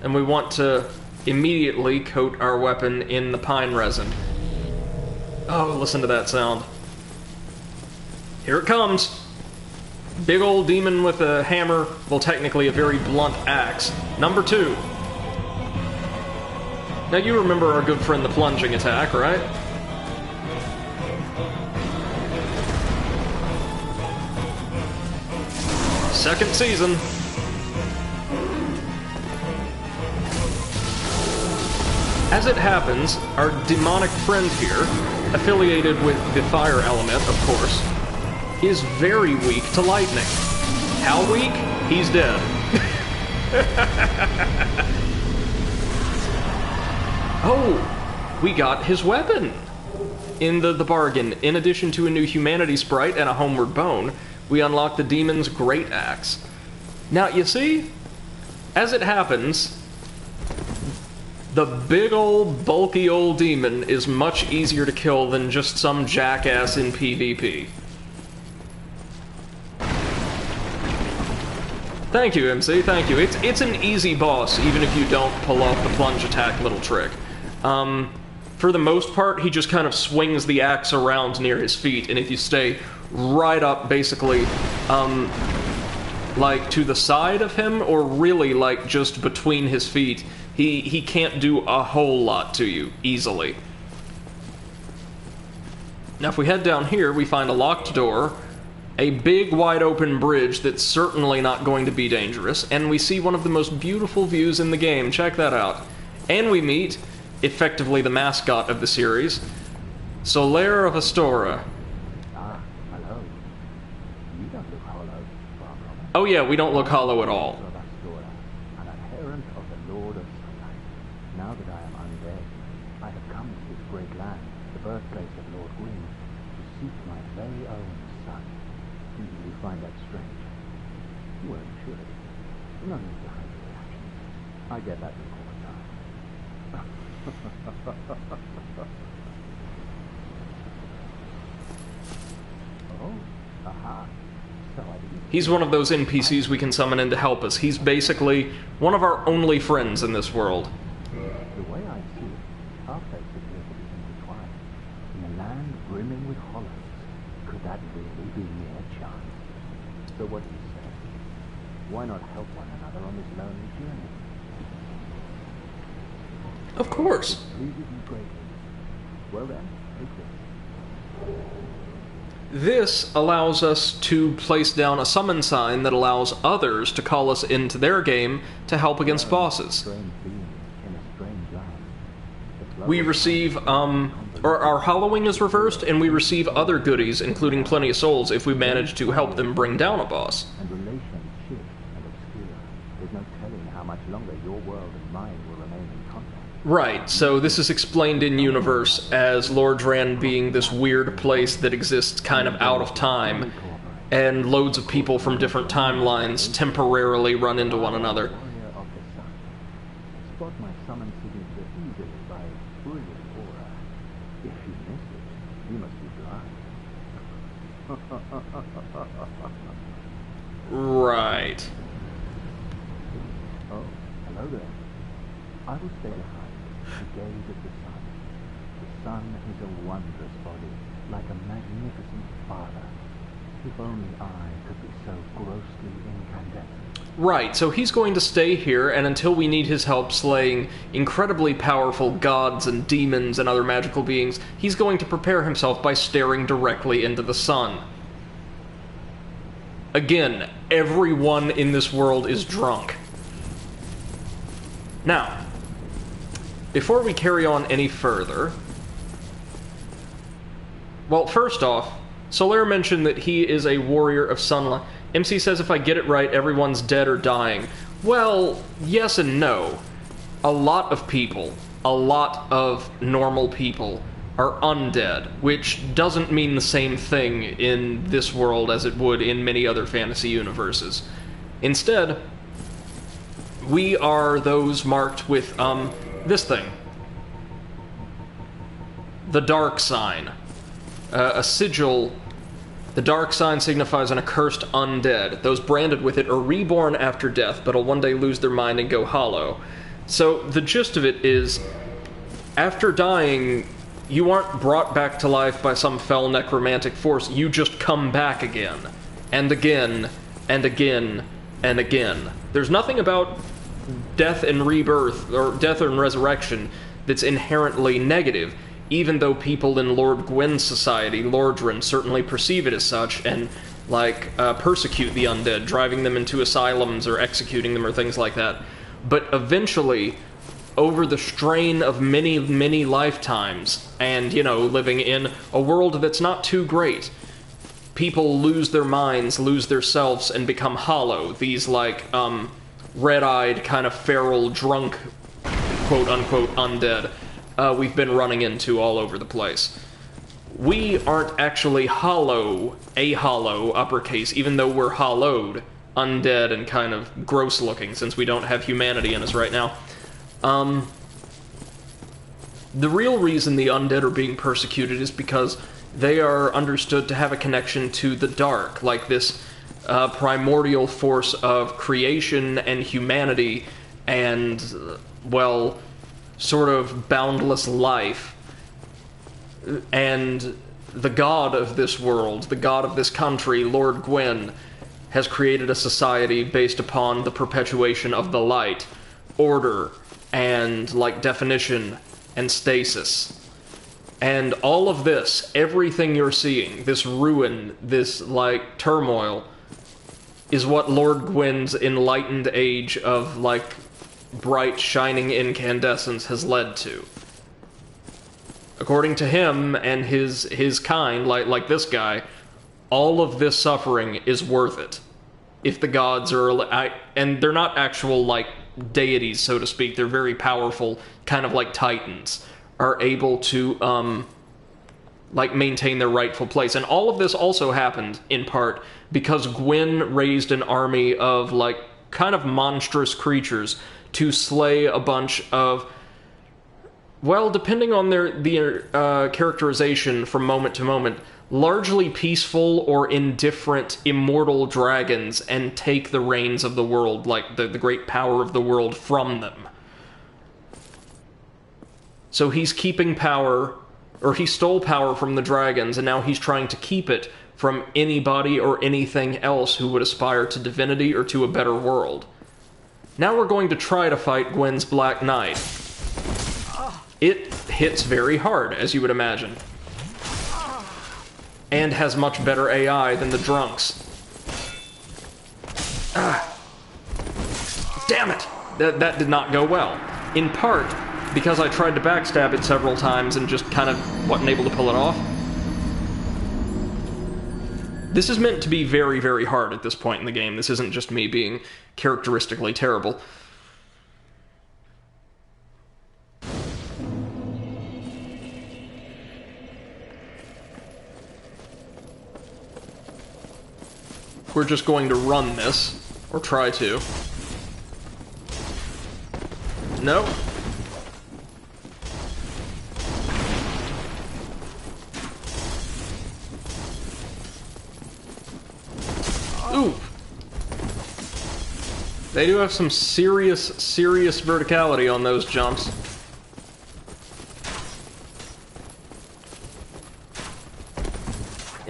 Speaker 1: And we want to immediately coat our weapon in the pine resin. Oh, listen to that sound. Here it comes! Big old demon with a hammer, well, technically a very blunt axe. Number 2. Now you remember our good friend the plunging attack, right? Second season. As it happens, our demonic friend here, affiliated with the fire element, of course, is very weak to lightning. How weak? He's dead. Oh, we got his weapon! In the bargain, in addition to a new humanity sprite and a homeward bone, we unlock the demon's great axe. Now, you see, as it happens, the big old, bulky old demon is much easier to kill than just some jackass in PvP. Thank you, MC, thank you. It's an easy boss, even if you don't pull off the plunge attack little trick. For the most part, he just kind of swings the axe around near his feet, and if you stay right up, basically, like, to the side of him, or really, like, just between his feet, he can't do a whole lot to you, easily. Now, if we head down here, we find a locked door, a big, wide-open bridge that's certainly not going to be dangerous, and we see one of the most beautiful views in the game. Check that out. And we meet, effectively the mascot of the series, Solaire of Astora.
Speaker 7: Ah, hello. You don't look hollow, Barbara.
Speaker 1: Oh yeah, we don't look hollow at all.
Speaker 7: Of Astora, an adherent of the Lord of Sunlight. Now that I am undead, I have come to this great land, the birthplace of Lord Gwyn, to seek my very own son. Do you find that strange? Well, should it? No need to hide your reactions. I get that look all the time. Oh, aha. So I didn't.
Speaker 1: He's one of those NPCs we can summon in to help us. He's basically one of our only friends in this world.
Speaker 7: The way I see it, our fates appear to be intertwined. In a land brimming with hollows, could that really be mere chance? So what do you say? Why not help one another on this lonely journey?
Speaker 1: Of course.
Speaker 7: Pleases you greatly. Well then, take this.
Speaker 1: This allows us to place down a summon sign that allows others to call us into their game to help against bosses.
Speaker 7: Strange beings in a strange land. The flow
Speaker 1: We
Speaker 7: of
Speaker 1: receive, or our hollowing is reversed, and we receive other goodies, including plenty of souls, if we manage to help them bring down a boss.
Speaker 7: and relations shift and obscure. There's no telling how much longer your world and mine will remain in contact.
Speaker 1: Right, so this is explained in universe as Lordran being this weird place that exists kind of out of time, and loads of people from different timelines temporarily run into one another.
Speaker 7: Warrior of the sun. Spot my summon signature easily by brilliant aura. If you miss it, you must be blind.
Speaker 1: Right.
Speaker 7: Oh, hello there. I will stay behind to gaze at the sun. The sun is a wondrous body, like a magnificent father. If only I could be so grossly incandescent.
Speaker 1: Right, so he's going to stay here, and until we need his help slaying incredibly powerful gods and demons and other magical beings, he's going to prepare himself by staring directly into the sun. Again, everyone in this world is drunk. Now, before we carry on any further... Well, first off, Solaire mentioned that he is a warrior of sunlight. MC says if I get it right, everyone's dead or dying. Well, yes and no. A lot of people, a lot of normal people, are undead, which doesn't mean the same thing in this world as it would in many other fantasy universes. Instead, we are those marked with, this thing. The dark sign. A sigil. The dark sign signifies an accursed undead. Those branded with it are reborn after death, but will one day lose their mind and go hollow. So, the gist of it is, after dying, you aren't brought back to life by some fell necromantic force, you just come back again. And again, and again, and again. There's nothing about death and rebirth, or death and resurrection, that's inherently negative, even though people in Lord Gwyn's society, Lordran, certainly perceive it as such, and, persecute the undead, driving them into asylums or executing them or things like that. But eventually, over the strain of many, many lifetimes, and, living in a world that's not too great, people lose their minds, lose their selves, and become hollow. These, red-eyed, kind of feral, drunk, quote-unquote, undead we've been running into all over the place. We aren't actually hollow, uppercase, even though we're hollowed, undead and kind of gross-looking, since we don't have humanity in us right now. The real reason the undead are being persecuted is because they are understood to have a connection to the dark, like this primordial force of creation and humanity and, sort of boundless life. And the god of this world, the god of this country, Lord Gwyn, has created a society based upon the perpetuation of the light, order, and, definition and stasis. And all of this, everything you're seeing, this ruin, this, turmoil, is what Lord Gwyn's enlightened age of, bright, shining incandescence has led to. According to him and his kind, like this guy, all of this suffering is worth it. If the gods are... and they're not actual, deities, so to speak. They're very powerful, kind of like titans, are able to, maintain their rightful place. And all of this also happened, in part, because Gwyn raised an army of, kind of monstrous creatures to slay a bunch of, depending on the characterization from moment to moment, largely peaceful or indifferent immortal dragons and take the reins of the world, the great power of the world, from them. So he's keeping power, or he stole power from the dragons, and now he's trying to keep it from anybody or anything else who would aspire to divinity or to a better world. Now we're going to try to fight Gwyn's Black Knight. It hits very hard, as you would imagine. And has much better AI than the drunks. Damn it! That did not go well. In part, because I tried to backstab it several times and just kind of wasn't able to pull it off. This is meant to be very, very hard at this point in the game. This isn't just me being characteristically terrible. We're just going to run this, or try to. No. Ooh. They do have some serious verticality on those jumps.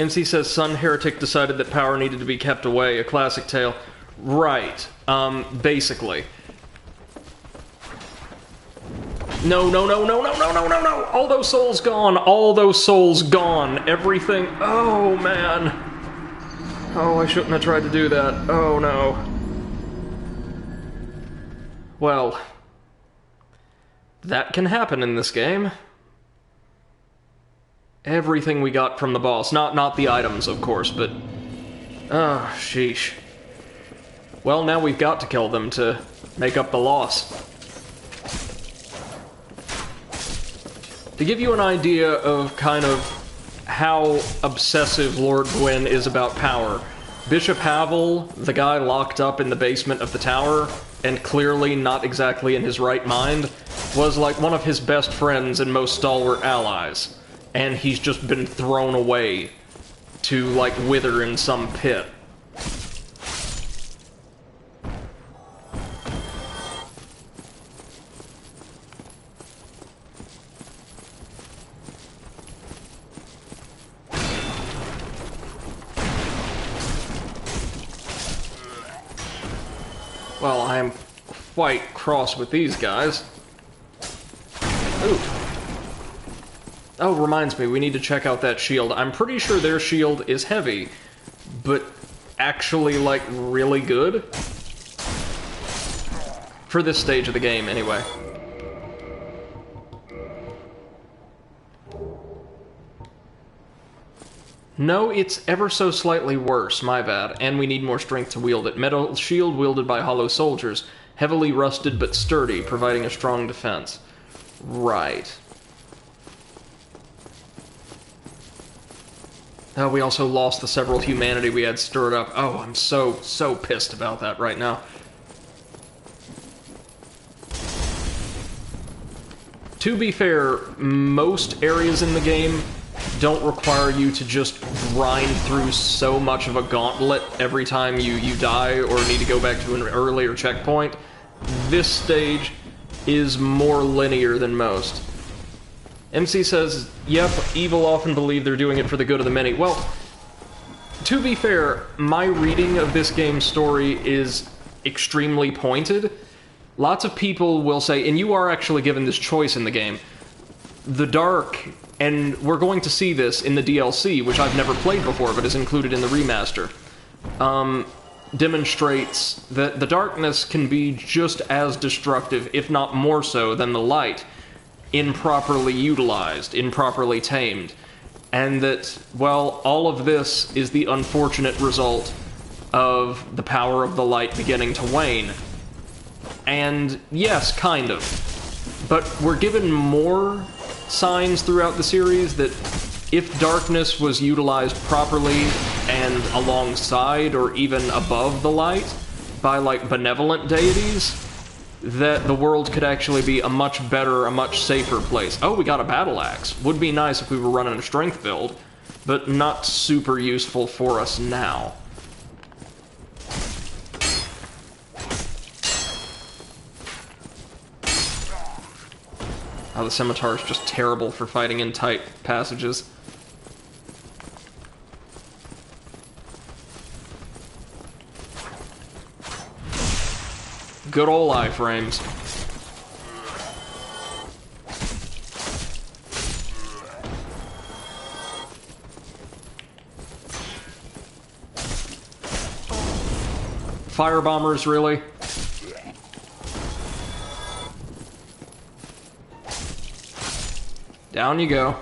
Speaker 1: MC says, Sun Heretic decided that power needed to be kept away. A classic tale. Right. Basically. No, no, no, no, no, no, no, no, no! All those souls gone! All those souls gone! Everything... Oh, man. Oh, I shouldn't have tried to do that. Oh, no. Well... that can happen in this game. Everything we got from the boss. Not the items, of course, but... oh, sheesh. Well, now we've got to kill them to make up the loss. To give you an idea of kind of how obsessive Lord Gwyn is about power, Bishop Havel, the guy locked up in the basement of the tower, and clearly not exactly in his right mind, was like one of his best friends and most stalwart allies. And he's just been thrown away to, like, wither in some pit. Well, I am quite cross with these guys. Ooh. Oh, reminds me, we need to check out that shield. I'm pretty sure their shield is heavy, but actually, like, really good. For this stage of the game, anyway. No, it's ever so slightly worse, my bad, and we need more strength to wield it. Metal shield wielded by hollow soldiers, heavily rusted but sturdy, providing a strong defense. Right. Oh, we also lost the several humanity we had stirred up. Oh, I'm so pissed about that right now. To be fair, most areas in the game don't require you to just grind through so much of a gauntlet every time you die or need to go back to an earlier checkpoint. This stage is more linear than most. MC says, yep, evil often believe they're doing it for the good of the many. Well, to be fair, my reading of this game's story is extremely pointed. Lots of people will say, and you are actually given this choice in the game, the dark, and we're going to see this in the DLC, which I've never played before, but is included in the remaster, demonstrates that the darkness can be just as destructive, if not more so, than the light, improperly utilized, improperly tamed. And that, well, all of this is the unfortunate result of the power of the light beginning to wane. And yes, kind of. But we're given more signs throughout the series that if darkness was utilized properly and alongside or even above the light by, like, benevolent deities, that the world could actually be a much better, a much safer place. Oh, we got a battle axe. Would be nice if we were running a strength build, but not super useful for us now. Oh, the scimitar is just terrible for fighting in tight passages. Good ol' iframes. Firebombers, really? Down you go.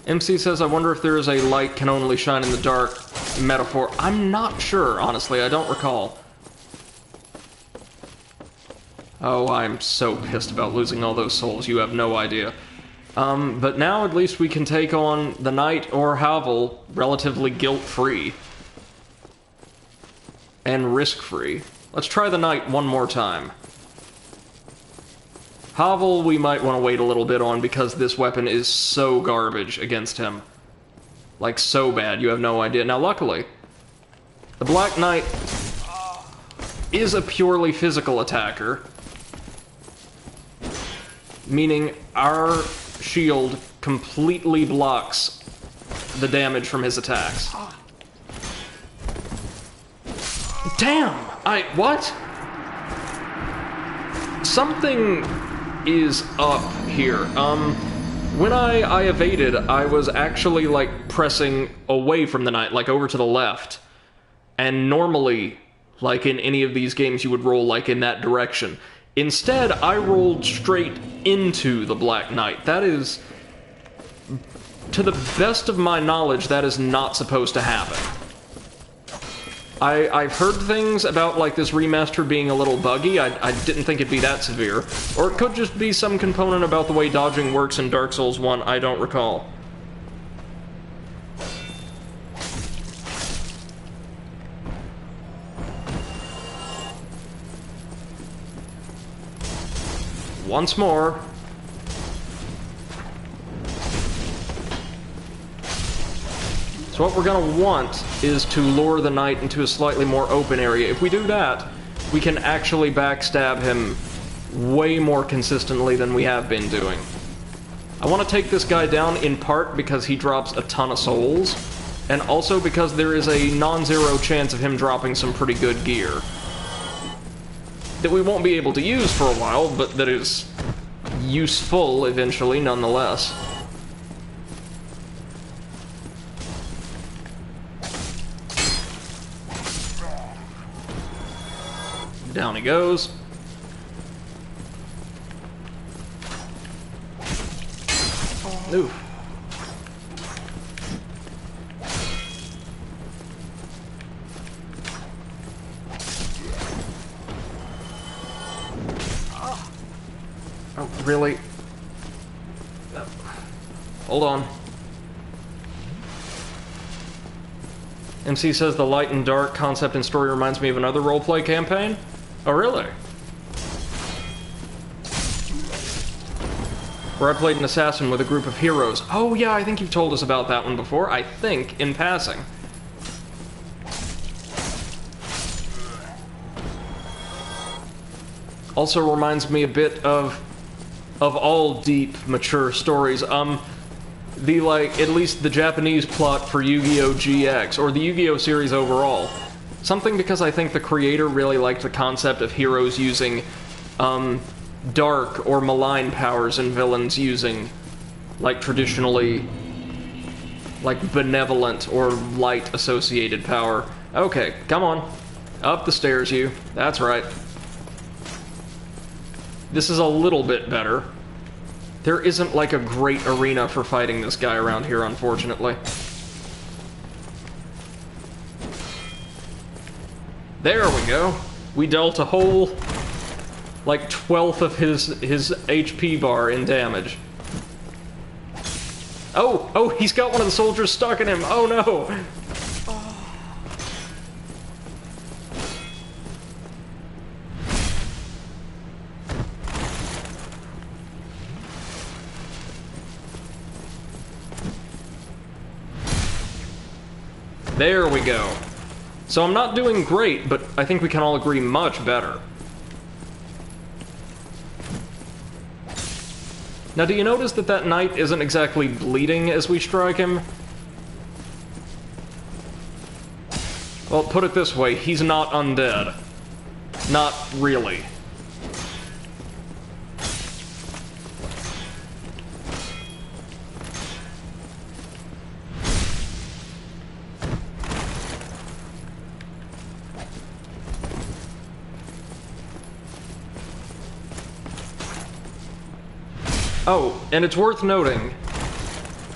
Speaker 1: MC says, I wonder if there is a light can only shine in the dark metaphor. I'm not sure, honestly. I don't recall. Oh, I'm so pissed about losing all those souls. You have no idea. But now at least we can take on the Knight or Havel relatively guilt-free. And risk-free. Let's try the Knight one more time. Havel we might want to wait a little bit on because this weapon is so garbage against him. Like, so bad, you have no idea. Now, luckily, the Black Knight is a purely physical attacker. meaning our shield completely blocks the damage from his attacks. Damn! What? Something is up here. When I evaded, I was actually, like, pressing away from the knight, like, over to the left. And normally, like in any of these games, you would roll, like, in that direction. Instead, I rolled straight into the Black Knight. That is, to the best of my knowledge, that is not supposed to happen. I've heard things about, like, this remaster being a little buggy. I didn't think it'd be that severe. Or it could just be some component about the way dodging works in Dark Souls 1, I don't recall. Once more. So what we're going to want is to lure the knight into a slightly more open area. If we do that, we can actually backstab him way more consistently than we have been doing. I want to take this guy down in part because he drops a ton of souls, and also because there is a non-zero chance of him dropping some pretty good gear that we won't be able to use for a while, but that is useful eventually nonetheless. Down he goes. Ooh. Oh, really? Hold on. MC says the light and dark concept and story reminds me of another roleplay campaign? Oh, really? Where I played an assassin with a group of heroes. Oh, yeah, I think you've told us about that one before. I think, in passing. Also reminds me a bit of all deep, mature stories. The, like, at least the Japanese plot for Yu-Gi-Oh! GX, or the Yu-Gi-Oh! Series overall. Something because I think the creator really liked the concept of heroes using, dark or malign powers and villains using, like, traditionally, like, benevolent or light-associated power. Okay, come on. Up the stairs, you. That's right. This is a little bit better. There isn't, like, a great arena for fighting this guy around here, unfortunately. There we go. We dealt a whole, like, 1/12 of his HP bar in damage. Oh, he's got one of the soldiers stuck in him. Oh, no. There we go. So I'm not doing great, but I think we can all agree much better. Now, do you notice that that knight isn't exactly bleeding as we strike him? Well, put it this way, he's not undead. Not really. Oh, and it's worth noting,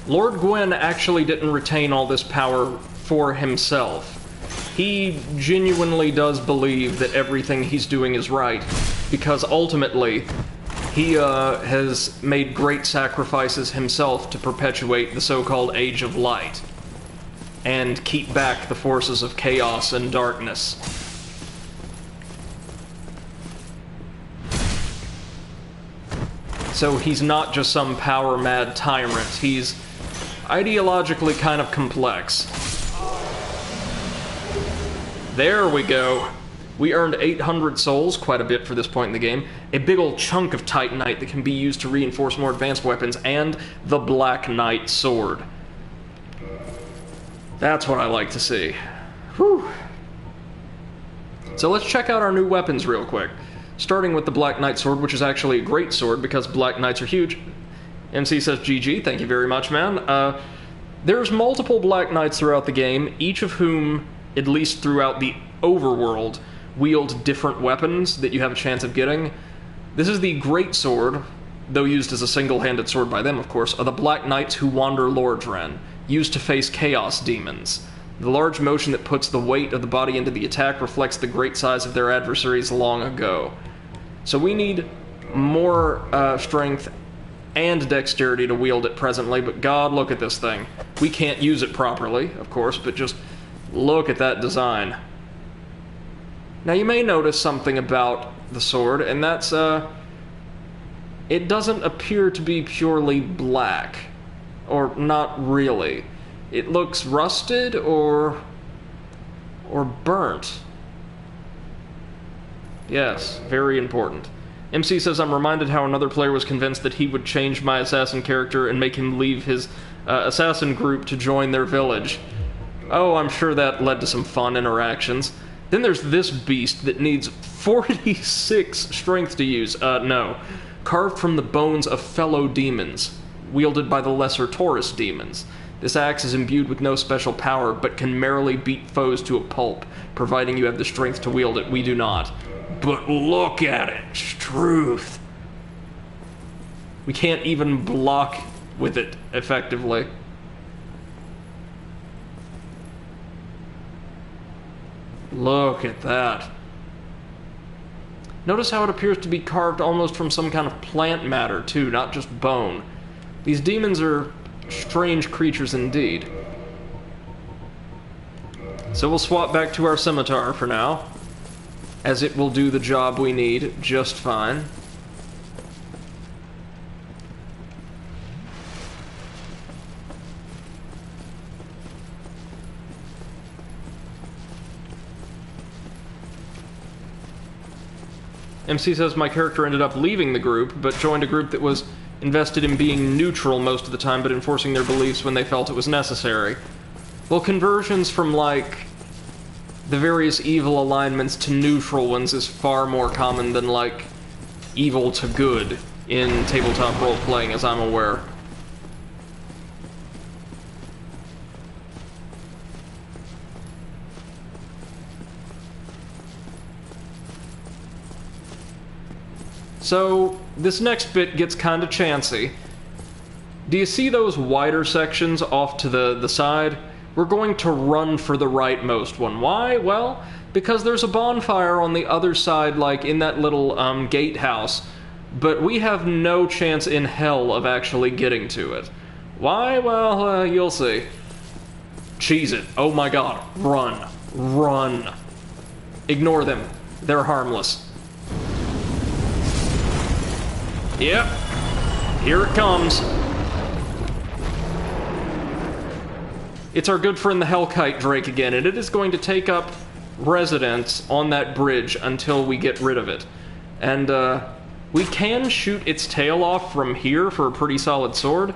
Speaker 1: Lord Gwyn actually didn't retain all this power for himself. He genuinely does believe that everything he's doing is right, because ultimately, he has made great sacrifices himself to perpetuate the so-called Age of Light, and keep back the forces of chaos and darkness. So he's not just some power-mad tyrant, he's ideologically kind of complex. There we go. We earned 800 souls, quite a bit for this point in the game, a big old chunk of Titanite that can be used to reinforce more advanced weapons, and the Black Knight sword. That's what I like to see. Whew. So let's check out our new weapons real quick. Starting with the Black Knight sword, which is actually a great sword because Black Knights are huge. MC says GG, thank you very much, man. There's multiple Black Knights throughout the game, each of whom, at least throughout the overworld, wield different weapons that you have a chance of getting. This is the great sword, though used as a single-handed sword by them, of course, of the Black Knights who wander Lordran, used to face chaos demons. The large motion that puts the weight of the body into the attack reflects the great size of their adversaries long ago. So we need more strength and dexterity to wield it presently, but God, look at this thing. We can't use it properly, of course, but just look at that design. Now you may notice something about the sword, and that's, it doesn't appear to be purely black. Or not really. It looks rusted or burnt. Yes, very important. MC says, I'm reminded how another player was convinced that he would change my assassin character and make him leave his assassin group to join their village. Oh, I'm sure that led to some fun interactions. Then there's this beast that needs 46 strength to use. No. Carved from the bones of fellow demons, wielded by the lesser Taurus demons. This axe is imbued with no special power, but can merrily beat foes to a pulp, providing you have the strength to wield it. We do not. But look at it. Truth. We can't even block with it effectively. Look at that. Notice how it appears to be carved almost from some kind of plant matter, too, not just bone. These demons are strange creatures indeed. So we'll swap back to our scimitar for now, as it will do the job we need just fine. MC says my character ended up leaving the group, but joined a group that was invested in being neutral most of the time, but enforcing their beliefs when they felt it was necessary. Well, conversions from, like, the various evil alignments to neutral ones is far more common than, like, evil to good in tabletop role-playing, as I'm aware. So, this next bit gets kind of chancy. Do you see those wider sections off to the side? We're going to run for the rightmost one. Why? Well, because there's a bonfire on the other side, like in that little gatehouse, but we have no chance in hell of actually getting to it. Why? Well, you'll see. Cheese it. Oh my god. Run. Run. Ignore them. They're harmless. Yep. Here it comes. It's our good friend the Hellkite Drake again, and it is going to take up residence on that bridge until we get rid of it. And, we can shoot its tail off from here for a pretty solid sword,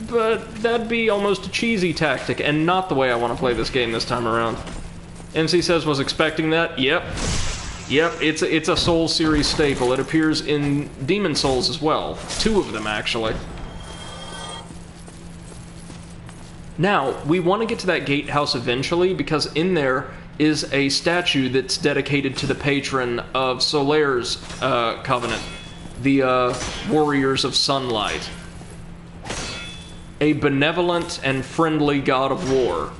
Speaker 1: but that'd be almost a cheesy tactic, and not the way I want to play this game this time around. MC says, was expecting that? Yep. Yep, it's a Souls series staple. It appears in Demon Souls as well. 2 of them, actually. Now, we want to get to that gatehouse eventually, because in there is a statue that's dedicated to the patron of Solaire's covenant, the Warriors of Sunlight. A benevolent and friendly god of war.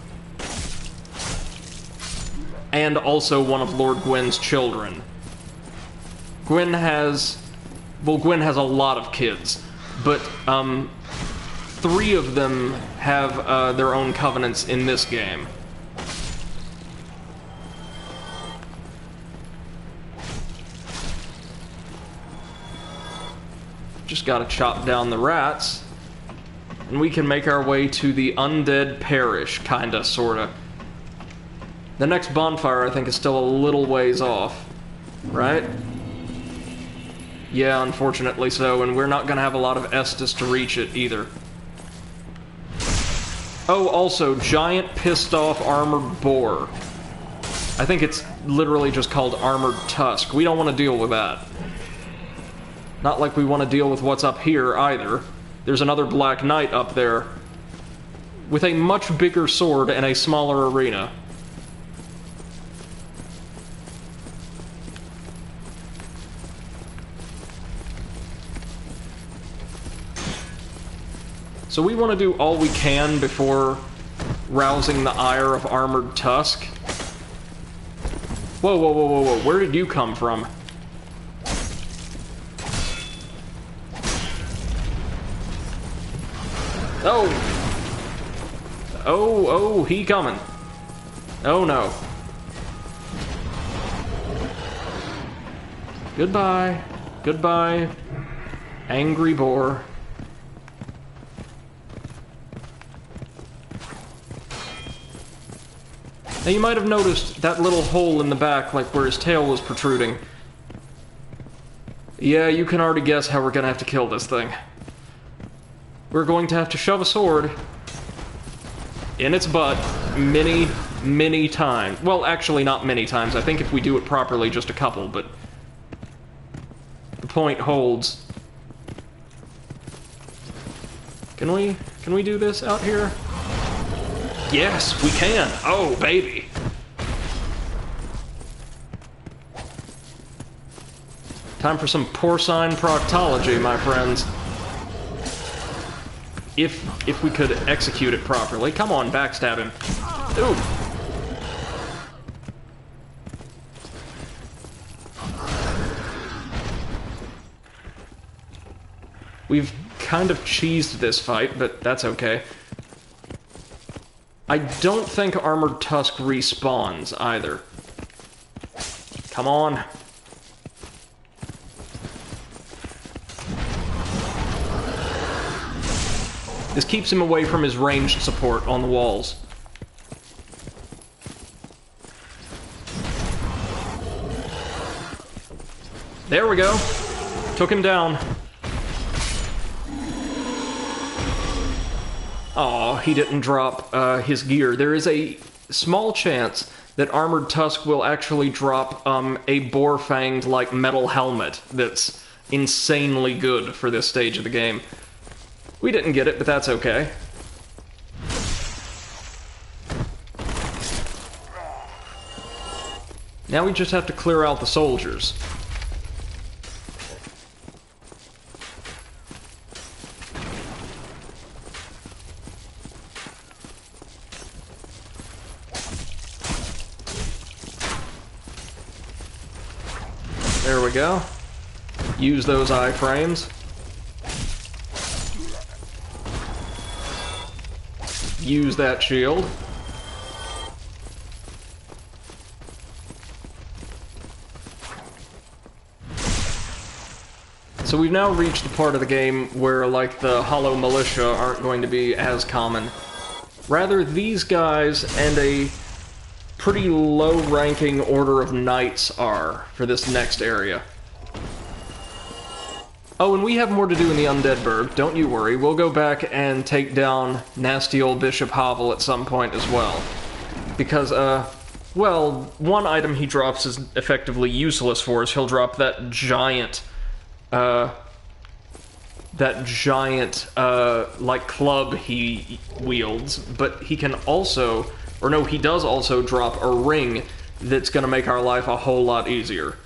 Speaker 1: And also one of Lord Gwyn's children. Gwyn has a lot of kids, but 3 of them have their own covenants in this game. Just gotta chop down the rats, and we can make our way to the Undead Parish, kinda, sorta. The next bonfire, I think, is still a little ways off. Right? Yeah, unfortunately so, and we're not gonna have a lot of Estus to reach it, either. Oh, also, giant pissed-off armored boar. I think it's literally just called armored tusk. We don't want to deal with that. Not like we want to deal with what's up here, either. There's another Black Knight up there with a much bigger sword and a smaller arena. So we want to do all we can before rousing the ire of Armored Tusk. Whoa, whoa, whoa, whoa, whoa, where did you come from? Oh! Oh, he coming. Oh no. Goodbye. Goodbye, angry boar. Now you might have noticed that little hole in the back, like where his tail was protruding. Yeah, you can already guess how we're gonna have to kill this thing. We're going to have to shove a sword in its butt many, many times. Well, actually not many times. I think if we do it properly, just a couple, but the point holds. Can we do this out here? Yes, we can. Oh, baby. Time for some porcine proctology, my friends. If we could execute it properly. Come on, backstab him. Ooh. We've kind of cheesed this fight, but that's okay. I don't think Armored Tusk respawns, either. Come on. This keeps him away from his ranged support on the walls. There we go. Took him down. Aw, he didn't drop his gear. There is a small chance that Armored Tusk will actually drop a boar-fanged, like, metal helmet that's insanely good for this stage of the game. We didn't get it, but that's okay. Now we just have to clear out the soldiers. There we go. Use those iframes. Use that shield. So we've now reached the part of the game where, like, the hollow militia aren't going to be as common. Rather, these guys and a pretty low-ranking order of knights are for this next area. Oh, and we have more to do in the Undead Burg, don't you worry. We'll go back and take down nasty old Bishop Havel at some point as well. Because, well, one item he drops is effectively useless for us. He'll drop that giant, like, club he wields, but he can also, or no, he does also drop a ring that's gonna make our life a whole lot easier.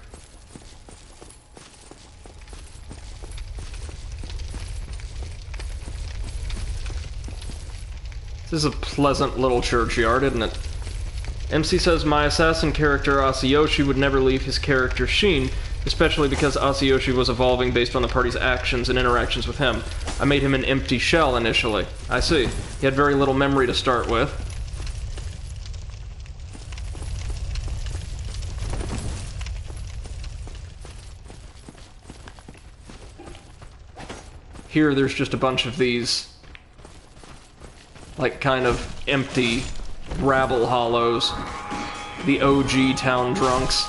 Speaker 1: This is a pleasant little churchyard, isn't it? MC says, my assassin character Asiyoshi would never leave his character Shin, especially because Asiyoshi was evolving based on the party's actions and interactions with him. I made him an empty shell initially. I see. He had very little memory to start with. Here, there's just a bunch of these, like, kind of empty rabble hollows. The OG town drunks.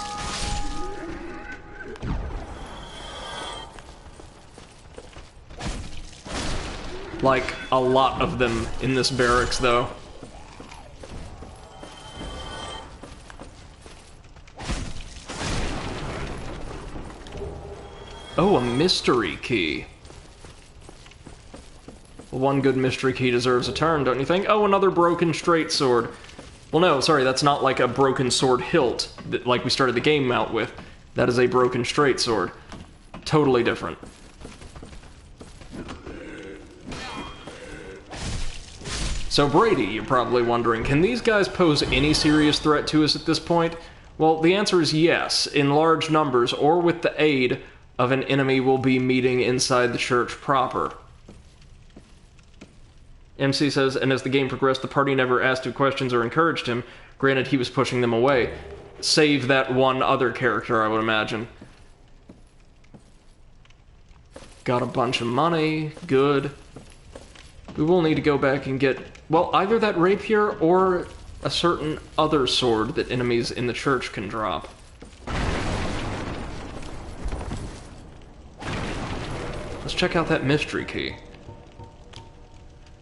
Speaker 1: Like, a lot of them in this barracks, though. Oh, a mystery key. One good mystery key deserves a turn, don't you think? Oh, another broken straight sword. Well, no, sorry, that's not like a broken sword hilt, like we started the game out with. That is a broken straight sword. Totally different. So Brady, you're probably wondering, can these guys pose any serious threat to us at this point? Well, the answer is yes, in large numbers, or with the aid of an enemy we'll be meeting inside the church proper. MC says, and as the game progressed, the party never asked him questions or encouraged him. Granted, he was pushing them away. Save that one other character, I would imagine. Got a bunch of money. Good. We will need to go back and get, well, either that rapier or a certain other sword that enemies in the church can drop. Let's check out that mystery key.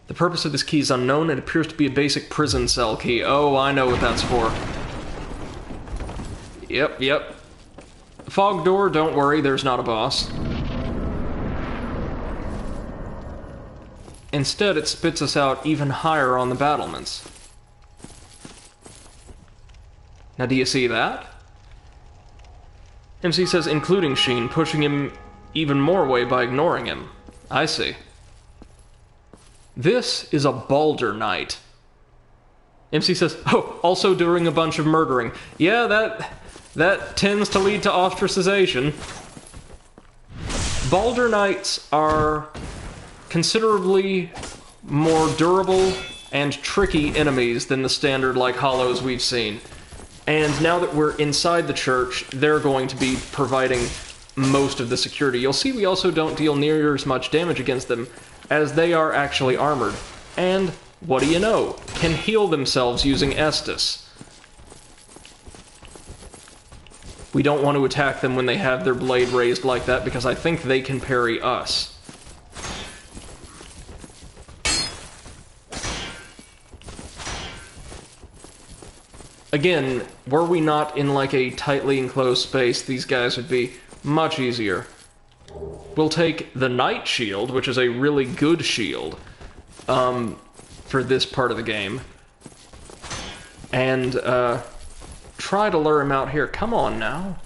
Speaker 1: The purpose of this key is unknown. It appears to be a basic prison cell key. Oh, I know what that's for. Yep. Fog door, don't worry, there's not a boss. Instead, it spits us out even higher on the battlements. Now, do you see that? MC says, including Sheen, pushing him even more away by ignoring him. I see. This is a Balder Knight. MC says, oh, also doing a bunch of murdering. Yeah, that tends to lead to ostracization. Balder Knights are considerably more durable and tricky enemies than the standard, like, hollows we've seen. And now that we're inside the church, they're going to be providing most of the security. You'll see we also don't deal near as much damage against them, as they are actually armored. And, what do you know, can heal themselves using Estus. We don't want to attack them when they have their blade raised like that, because I think they can parry us. Again, were we not in like a tightly enclosed space, these guys would be much easier. We'll take the Knight Shield, which is a really good shield, for this part of the game. And, try to lure him out here. Come on now.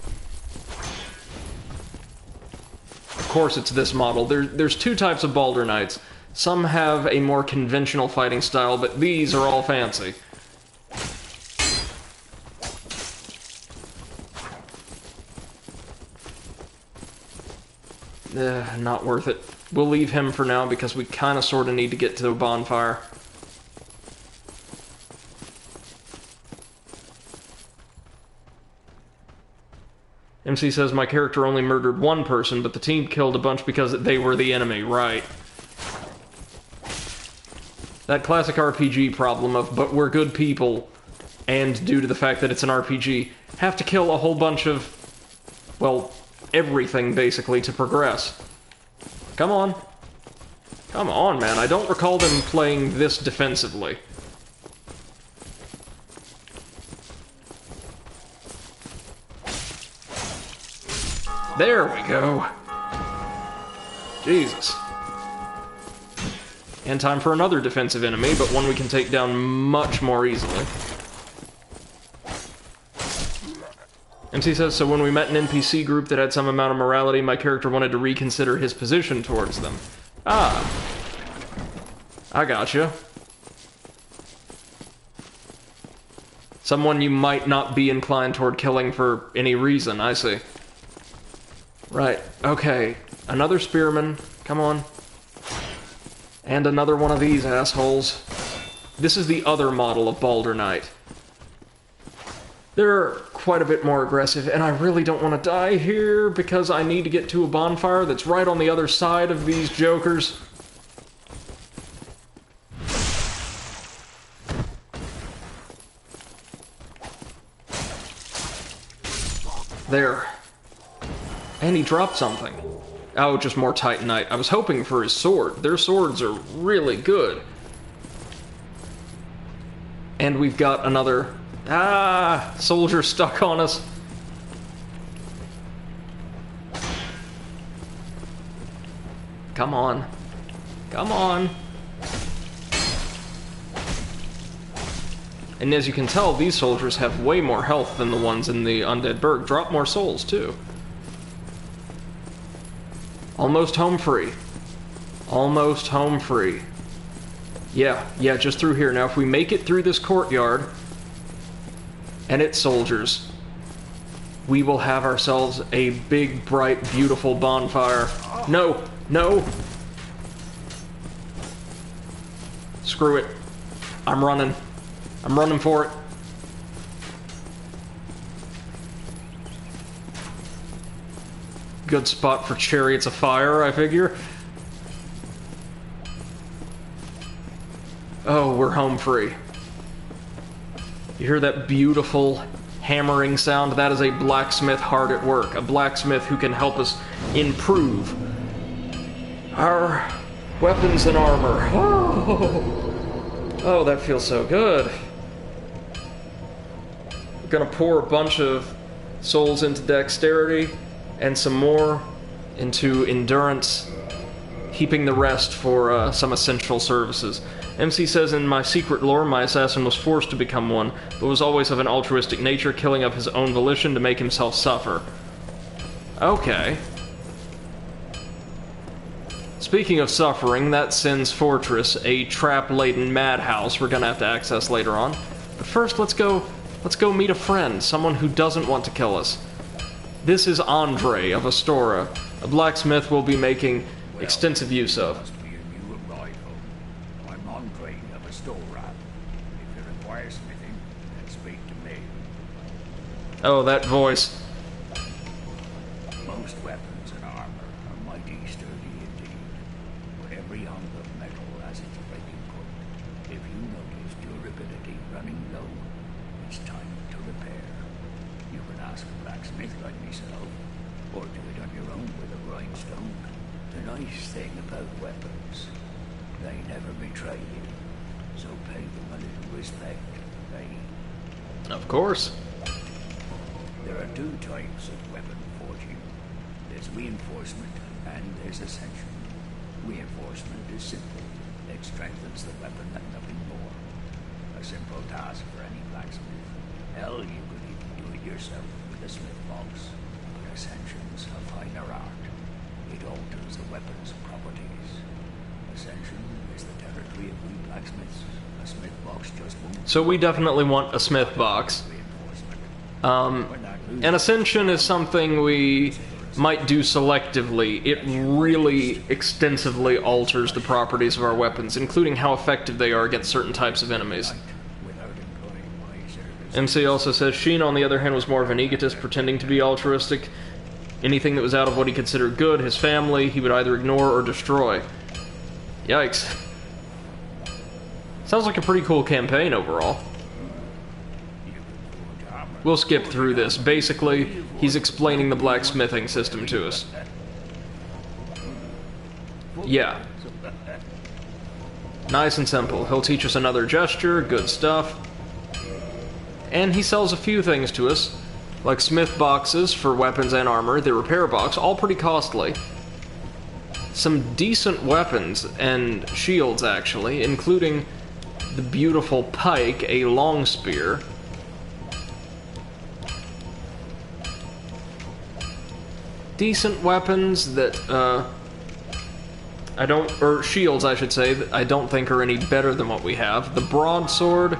Speaker 1: Of course it's this model. There's two types of Balder Knights. Some have a more conventional fighting style, but these are all fancy. Not worth it. We'll leave him for now because we kind of sort of need to get to the bonfire. MC says, my character only murdered one person, but the team killed a bunch because they were the enemy. Right. That classic RPG problem of, but we're good people, and due to the fact that it's an RPG, have to kill a whole bunch of, well, everything, basically, to progress. Come on. Come on, man. I don't recall them playing this defensively. There we go. Jesus. And time for another defensive enemy, but one we can take down much more easily. MC says, so when we met an NPC group that had some amount of morality, my character wanted to reconsider his position towards them. Ah. I gotcha. Someone you might not be inclined toward killing for any reason, I see. Right, okay. Another spearman. Come on. And another one of these assholes. This is the other model of Balder Knight. They're quite a bit more aggressive, and I really don't want to die here because I need to get to a bonfire that's right on the other side of these jokers. There. And he dropped something. Oh, just more Titanite. I was hoping for his sword. Their swords are really good. And we've got another... Ah! Soldier stuck on us. Come on. Come on. And as you can tell, these soldiers have way more health than the ones in the Undead Burg. Drop more souls, too. Almost home free. Almost home free. Yeah, just through here. Now, if we make it through this courtyard, and its soldiers, we will have ourselves a big, bright, beautiful bonfire. No! No! Screw it. I'm running. I'm running for it. Good spot for chariots of fire, I figure. Oh, we're home free. You hear that beautiful hammering sound? That is a blacksmith hard at work. A blacksmith who can help us improve our weapons and armor. Oh, that feels so good. We're gonna pour a bunch of souls into dexterity and some more into endurance, heaping the rest for some essential services. MC says, in my secret lore, my assassin was forced to become one, but was always of an altruistic nature, killing of his own volition to make himself suffer. Okay. Speaking of suffering, that Sin's Fortress, a trap-laden madhouse we're gonna have to access later on. But first, let's go meet a friend, someone who doesn't want to kill us. This is Andre of Astora, a blacksmith we'll be making extensive use of.
Speaker 8: Must be a new arrival. I'm Andre of Astora. If you require smithing, then speak to me.
Speaker 1: Oh, that voice.
Speaker 8: Most weapons and armor are mighty sturdy indeed, but every hunk of metal has its breaking point. If you notice durability running low, it's time to repair. You can ask a blacksmith like myself, or do it on your own with a grindstone. The nice thing about weapons, they never betray you, so pay them a little respect, eh?
Speaker 1: Of course.
Speaker 8: There are two types of weapon forging. There's reinforcement and there's ascension. Reinforcement is simple. It strengthens the weapon and nothing more. A simple task for any blacksmith. Hell, you could even do it yourself with a smith box. But ascension's a finer art. It alters the weapon's properties. Ascension is the territory of we blacksmiths. A smith box just won't...
Speaker 1: So we definitely want a smith box. And Ascension is something we might do selectively. It really extensively alters the properties of our weapons, including how effective they are against certain types of enemies. MC also says, Sheen, on the other hand, was more of an egotist, pretending to be altruistic. Anything that was out of what he considered good, his family, he would either ignore or destroy. Yikes. Sounds like a pretty cool campaign overall. We'll skip through this. Basically, he's explaining the blacksmithing system to us. Yeah. Nice and simple. He'll teach us another gesture, good stuff. And he sells a few things to us, like smith boxes for weapons and armor, the repair box, all pretty costly. Some decent weapons and shields, actually, including the beautiful pike, a long spear. Decent weapons that, shields, I should say, that I don't think are any better than what we have. The broadsword,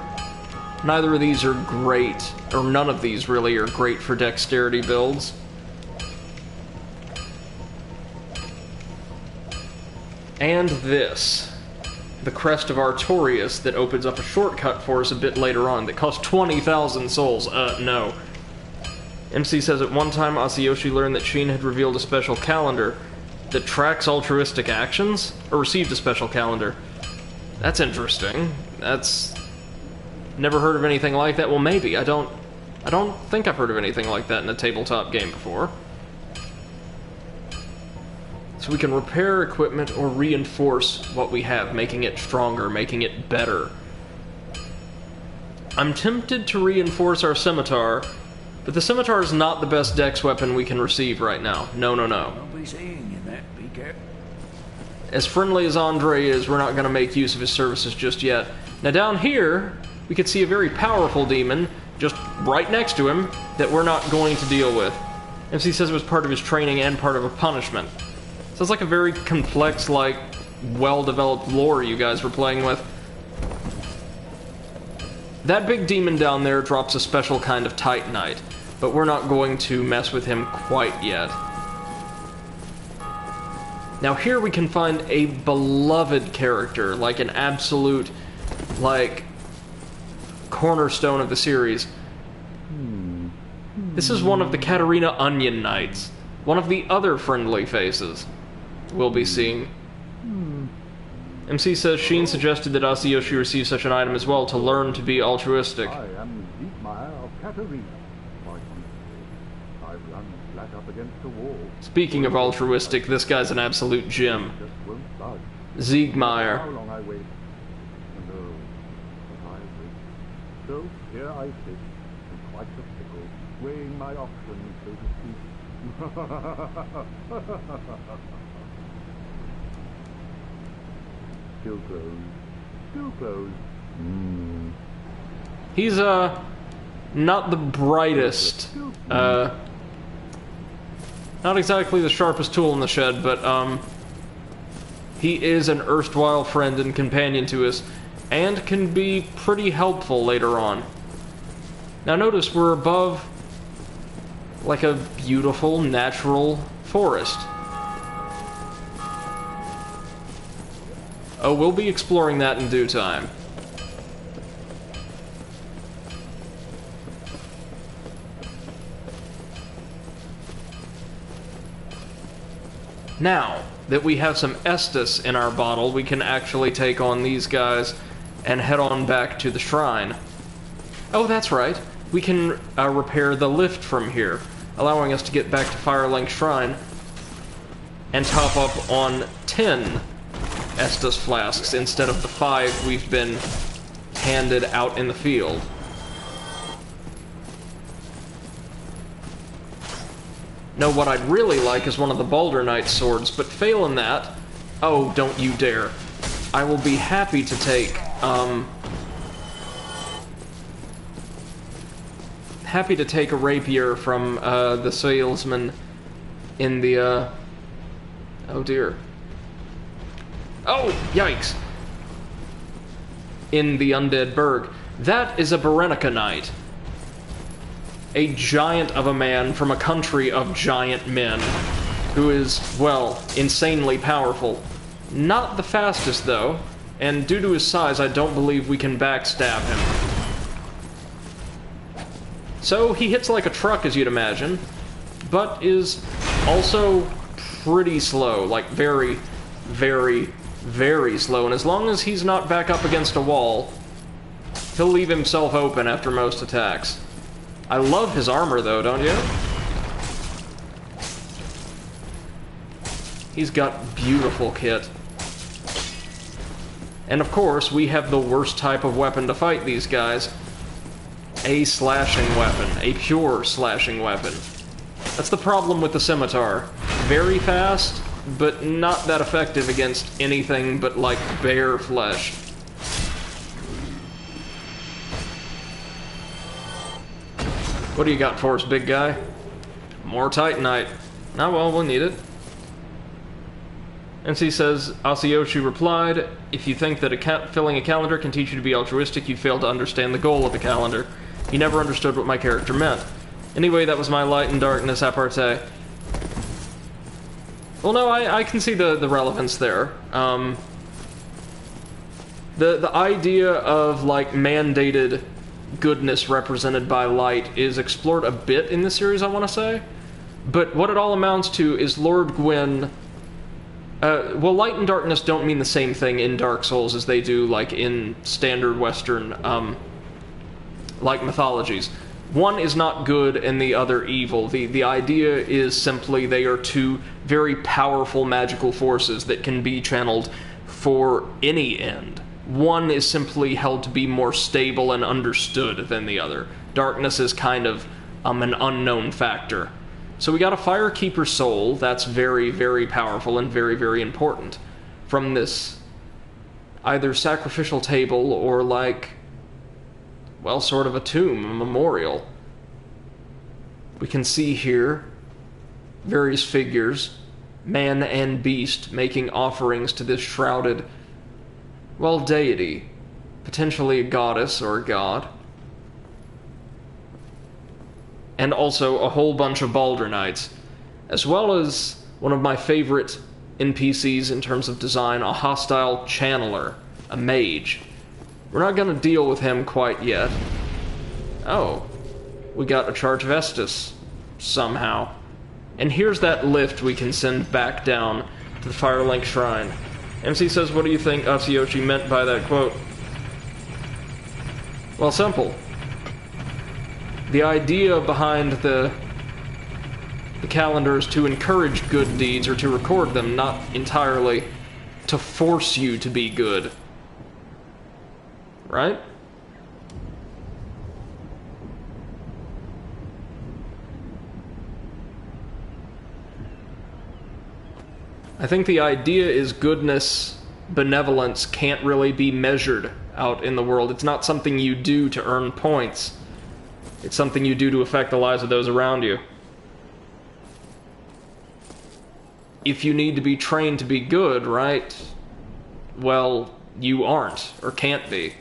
Speaker 1: neither of these are great, or none of these really are great for dexterity builds. And this, the Crest of Artorias, that opens up a shortcut for us a bit later on, that costs 20,000 souls. No. MC says at one time Asiyoshi learned that Sheen had revealed a special calendar that tracks altruistic actions, or received a special calendar. That's interesting. That's... never heard of anything like that. Well, maybe. I don't I don't think I've heard of anything like that in a tabletop game before. So we can repair equipment or reinforce what we have, making it stronger, making it better. I'm tempted to reinforce our scimitar, but the scimitar is not the best dex weapon we can receive right now. No, no, no.
Speaker 8: I'll be seeing you that. Be careful.
Speaker 1: As friendly as Andre is, we're not going to make use of his services just yet. Now down here, we could see a very powerful demon just right next to him that we're not going to deal with. MC says it was part of his training and part of a punishment. Sounds like a very complex, like, well-developed lore you guys were playing with. That big demon down there drops a special kind of Titanite, but we're not going to mess with him quite yet. Now here we can find a beloved character, like an absolute, like, cornerstone of the series. This is one of the Katarina Onion Knights, one of the other friendly faces we'll be seeing. MC says Sheen suggested that Asiyoshi receive such an item as well to learn to be altruistic.
Speaker 9: I am Dietmar of Katarina. I've run flat up against the wall.
Speaker 1: Speaking of altruistic, this guy's an absolute gem.
Speaker 9: Just won't budge.
Speaker 1: Ziegmeyer.
Speaker 9: How long I wait? No, but I wait. So here I sit, in quite a pickle, weighing my options, so to speak. Still closed. Still closed.
Speaker 1: He's, not the brightest, not exactly the sharpest tool in the shed, but, he is an erstwhile friend and companion to us, and can be pretty helpful later on. Now notice we're above, like, a beautiful, natural forest. Oh, we'll be exploring that in due time. Now that we have some Estus in our bottle, we can actually take on these guys and head on back to the shrine. Oh, that's right. We can repair the lift from here, allowing us to get back to Firelink Shrine and top up on 10 Estus flasks instead of the 5 we've been handed out in the field. No, what I'd really like is one of the Balder Knight's swords, but failing that, oh, don't you dare. I will be happy to take, happy to take a rapier from, the salesman in the, oh dear. Oh, yikes! In the Undead Burg. That is a Berenica Knight. A giant of a man from a country of giant men, who is, well, insanely powerful. Not the fastest, though, and due to his size, I don't believe we can backstab him. So, he hits like a truck, as you'd imagine, but is also pretty slow, like very, very, very slow, and as long as he's not back up against a wall, he'll leave himself open after most attacks. I love his armor, though, don't you? He's got beautiful kit. And of course, we have the worst type of weapon to fight these guys. A slashing weapon. A pure slashing weapon. That's the problem with the scimitar. Very fast, but not that effective against anything but, like, bare flesh. What do you got for us, big guy? More Titanite. Oh, well, we'll need it. MC says, Asiyoshi replied, if you think that filling a calendar can teach you to be altruistic, you fail to understand the goal of the calendar. You never understood what my character meant. Anyway, that was my light and darkness apartheid. Well, no, I can see the relevance there. The idea of, like, mandated goodness represented by light is explored a bit in the series, I want to say. But what it all amounts to is Lord Gwyn... well, light and darkness don't mean the same thing in Dark Souls as they do, like, in standard Western, like, mythologies. one is not good and the other evil. The idea is simply they are two very powerful magical forces that can be channeled for any end. One is simply held to be more stable and understood than the other. Darkness is kind of an unknown factor. So we got a Firekeeper soul. That's very, very powerful and very, very important. From this either sacrificial table or like, well, sort of a tomb, a memorial. We can see here various figures, man and beast, making offerings to this shrouded, well, deity, potentially a goddess or a god. And also a whole bunch of Baldur Knights, as well as one of my favorite NPCs in terms of design, a hostile channeler, a mage. We're not going to deal with him quite yet. Oh, we got a charge of Estus, somehow. And here's that lift we can send back down to the Firelink Shrine. MC says, what do you think Atsuyoshi meant by that quote? Well, simple. The idea behind the calendar is to encourage good deeds, or to record them, not entirely to force you to be good. Right? I think the idea is goodness, benevolence can't really be measured out in the world. It's not something you do to earn points. It's something you do to affect the lives of those around you. If you need to be trained to be good, right? Well, you aren't, or can't be.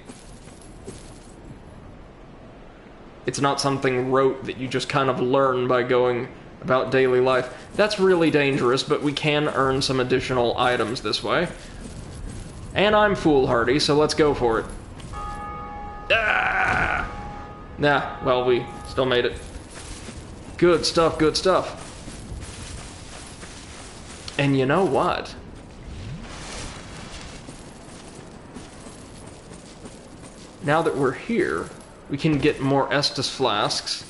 Speaker 1: It's not something rote that you just kind of learn by going about daily life. That's really dangerous, but we can earn some additional items this way. And I'm foolhardy, so let's go for it. Ah! Nah, well, we still made it. Good stuff, good stuff. And you know what? Now that we're here, we can get more Estus flasks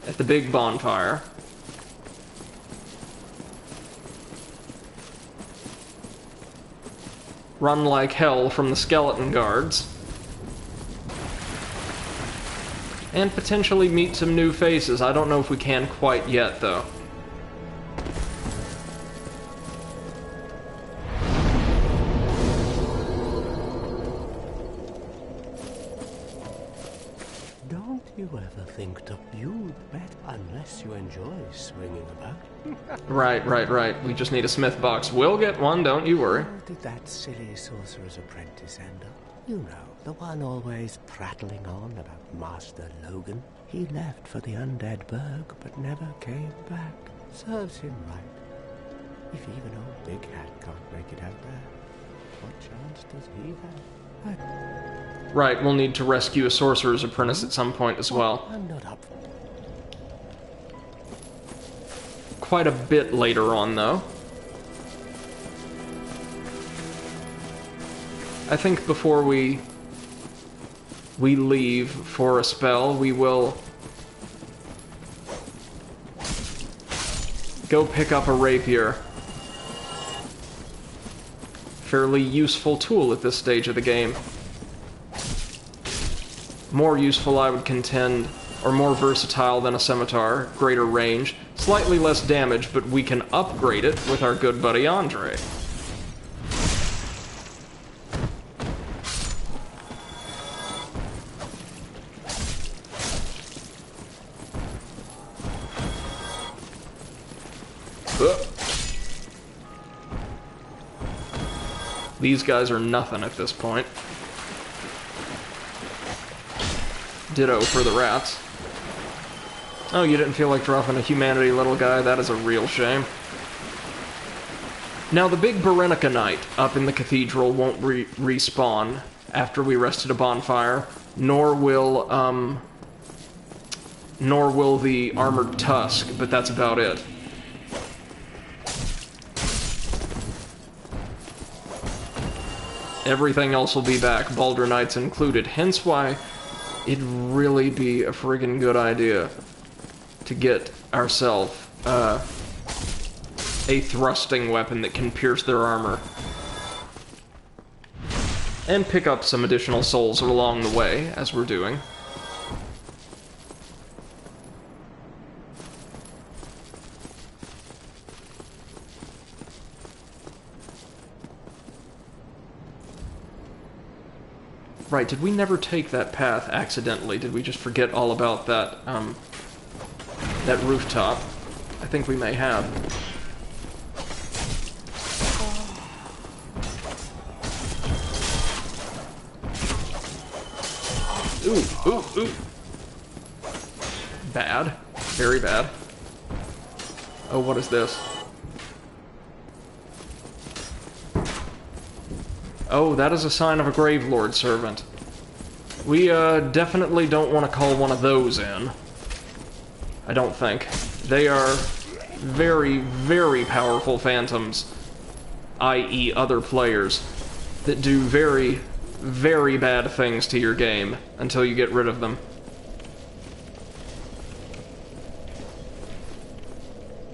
Speaker 1: at the big bonfire. Run like hell from the skeleton guards. And potentially meet some new faces. I don't know if we can quite yet, though.
Speaker 4: Don't you ever think to build that unless you enjoy swinging about?
Speaker 1: Right. We just need a smith box. We'll get one, don't you worry.
Speaker 4: How did that silly sorcerer's apprentice end up? You know, the one always prattling on about Master Logan. He left for the Undead Burg, but never came back. Serves him right. If even old Big Hat can't make it out there, what chance does he have?
Speaker 1: Right, we'll need to rescue a sorcerer's apprentice at some point as well.
Speaker 4: I'm not up.
Speaker 1: Quite a bit later on, though. I think before we leave for a spell, we will go pick up a rapier. Fairly useful tool at this stage of the game. More useful, I would contend, or more versatile than a scimitar, greater range, slightly less damage, but we can upgrade it with our good buddy Andre. These guys are nothing at this point. Ditto for the rats. Oh, you didn't feel like dropping a humanity, little guy? That is a real shame. Now, the big Berenica Knight up in the cathedral won't respawn after we rested a bonfire, nor will the Armored Tusk, but that's about it. Everything else will be back, Baldur Knights included, hence why it'd really be a friggin' good idea to get ourselves a thrusting weapon that can pierce their armor. And pick up some additional souls along the way, as we're doing. Right, did we never take that path accidentally? Did we just forget all about that, that rooftop? I think we may have. Ooh, ooh, ooh. Bad. Very bad. Oh, what is this? Oh, that is a sign of a Gravelord servant. We, definitely don't want to call one of those in. I don't think. They are very, very powerful phantoms, i.e. other players, that do very, very bad things to your game until you get rid of them.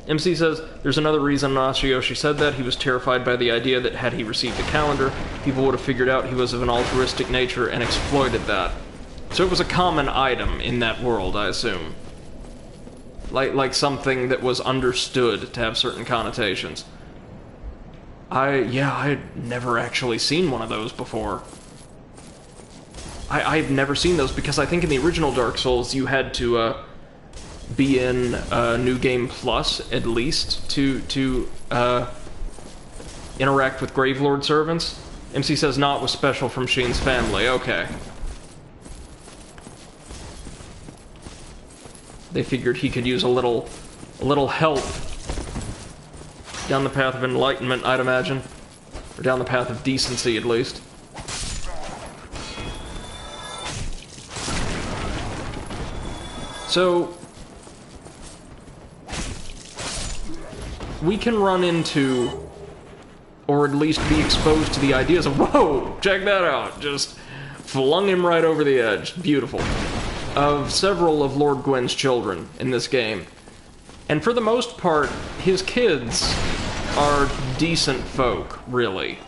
Speaker 1: MC says, there's another reason Masayoshi said that. He was terrified by the idea that had he received a calendar, people would have figured out he was of an altruistic nature and exploited that. So it was a common item in that world, I assume. Like something that was understood to have certain connotations. I'd never actually seen one of those before. I've never seen those because I think in the original Dark Souls you had to, be in New Game Plus, at least, to interact with Gravelord servants. MC says not was special from Sheen's family. Okay. They figured he could use a little help down the path of enlightenment, I'd imagine. Or down the path of decency, at least. So we can run into, or at least be exposed to the ideas of, whoa, check that out, just flung him right over the edge, beautiful, of several of Lord Gwyn's children in this game. And for the most part, his kids are decent folk, really.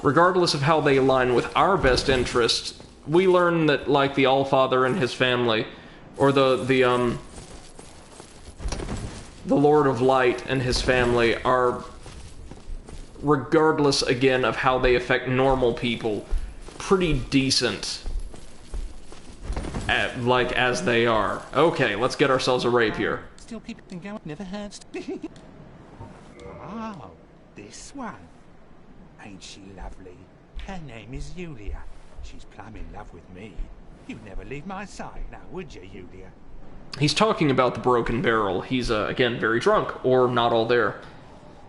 Speaker 1: Regardless of how they align with our best interests, we learn that, like, the Allfather and his family, or the Lord of Light and his family are, regardless, again, of how they affect normal people, pretty decent, like, as they are. Okay, let's get ourselves a rapier.
Speaker 6: Still keeping going, never hurts. Oh, this one. Ain't she lovely? Her name is Yulia. She's plumb in love with me. You'd never leave my side now, would you, Yulia?
Speaker 1: He's talking about the broken barrel. He's, again, very drunk, or not all there.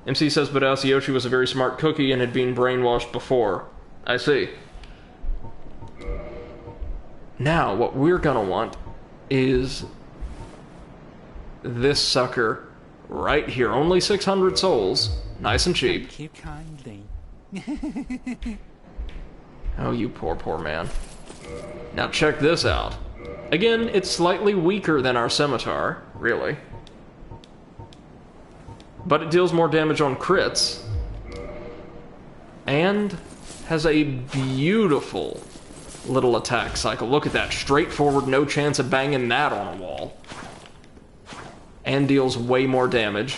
Speaker 1: MC says, but Asayoshi was a very smart cookie and had been brainwashed before. I see. Now, what we're gonna want is this sucker right here. Only 600 souls. Nice and cheap.
Speaker 6: Thank you kindly.
Speaker 1: Oh, you poor, poor man. Now check this out. Again, it's slightly weaker than our scimitar, really. But it deals more damage on crits. And has a beautiful little attack cycle. Look at that. Straightforward, no chance of banging that on a wall. And deals way more damage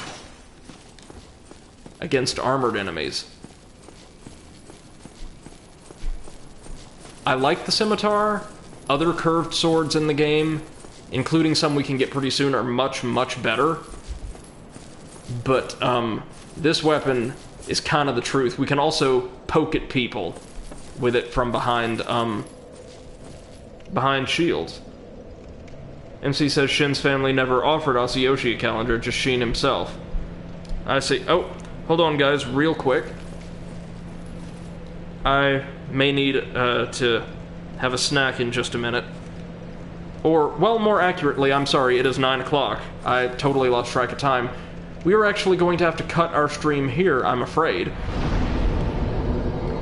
Speaker 1: against armored enemies. I like the scimitar. Other curved swords in the game, including some we can get pretty soon, are much, much better. But, this weapon is kind of the truth. We can also poke at people with it from behind shields. MC says Shin's family never offered Asayoshi a calendar, just Shin himself. I see. Oh, hold on, guys, real quick. I may need to have a snack in just a minute. Or, well, more accurately, I'm sorry, it is 9 o'clock. I totally lost track of time. We are actually going to have to cut our stream here, I'm afraid.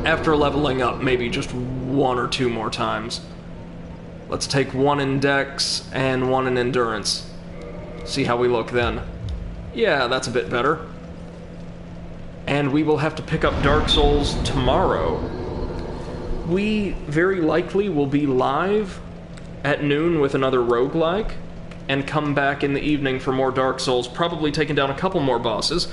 Speaker 1: After leveling up maybe just 1 or 2 more times. Let's take 1 in Dex and 1 in Endurance. See how we look then. Yeah, that's a bit better. And we will have to pick up Dark Souls tomorrow. We very likely will be live at noon with another roguelike, and come back in the evening for more Dark Souls, probably taking down a couple more bosses.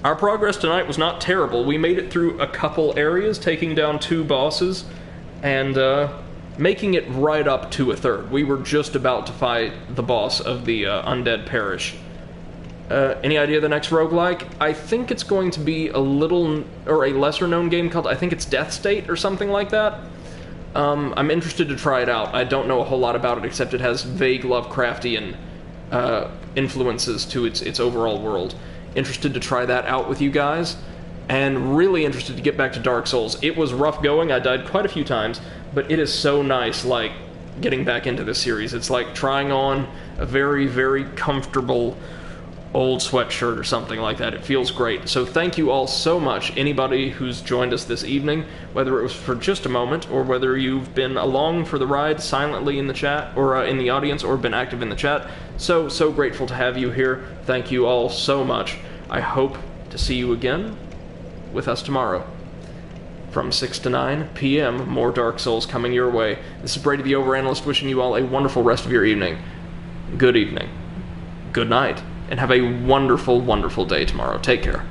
Speaker 1: Our progress tonight was not terrible. We made it through a couple areas, taking down 2 bosses, and making it right up to a third. We were just about to fight the boss of the Undead Parish. Any idea of the next roguelike? I think it's going to be a lesser known game called, I think it's Death State or something like that. I'm interested to try it out. I don't know a whole lot about it, except it has vague Lovecraftian influences to its overall world. Interested to try that out with you guys, and really interested to get back to Dark Souls. It was rough going, I died quite a few times, but it is so nice, like, getting back into this series. It's like trying on a very, very comfortable old sweatshirt or something like that. It feels great. So thank you all so much, anybody who's joined us this evening, whether it was for just a moment, or whether you've been along for the ride silently in the chat, or in the audience, or been active in the chat. So grateful to have you here. Thank you all so much. I hope to see you again with us tomorrow. From 6 to 9 p.m., more Dark Souls coming your way. This is Brady the Overanalyst, wishing you all a wonderful rest of your evening. Good evening. Good night. And have a wonderful, wonderful day tomorrow. Take care.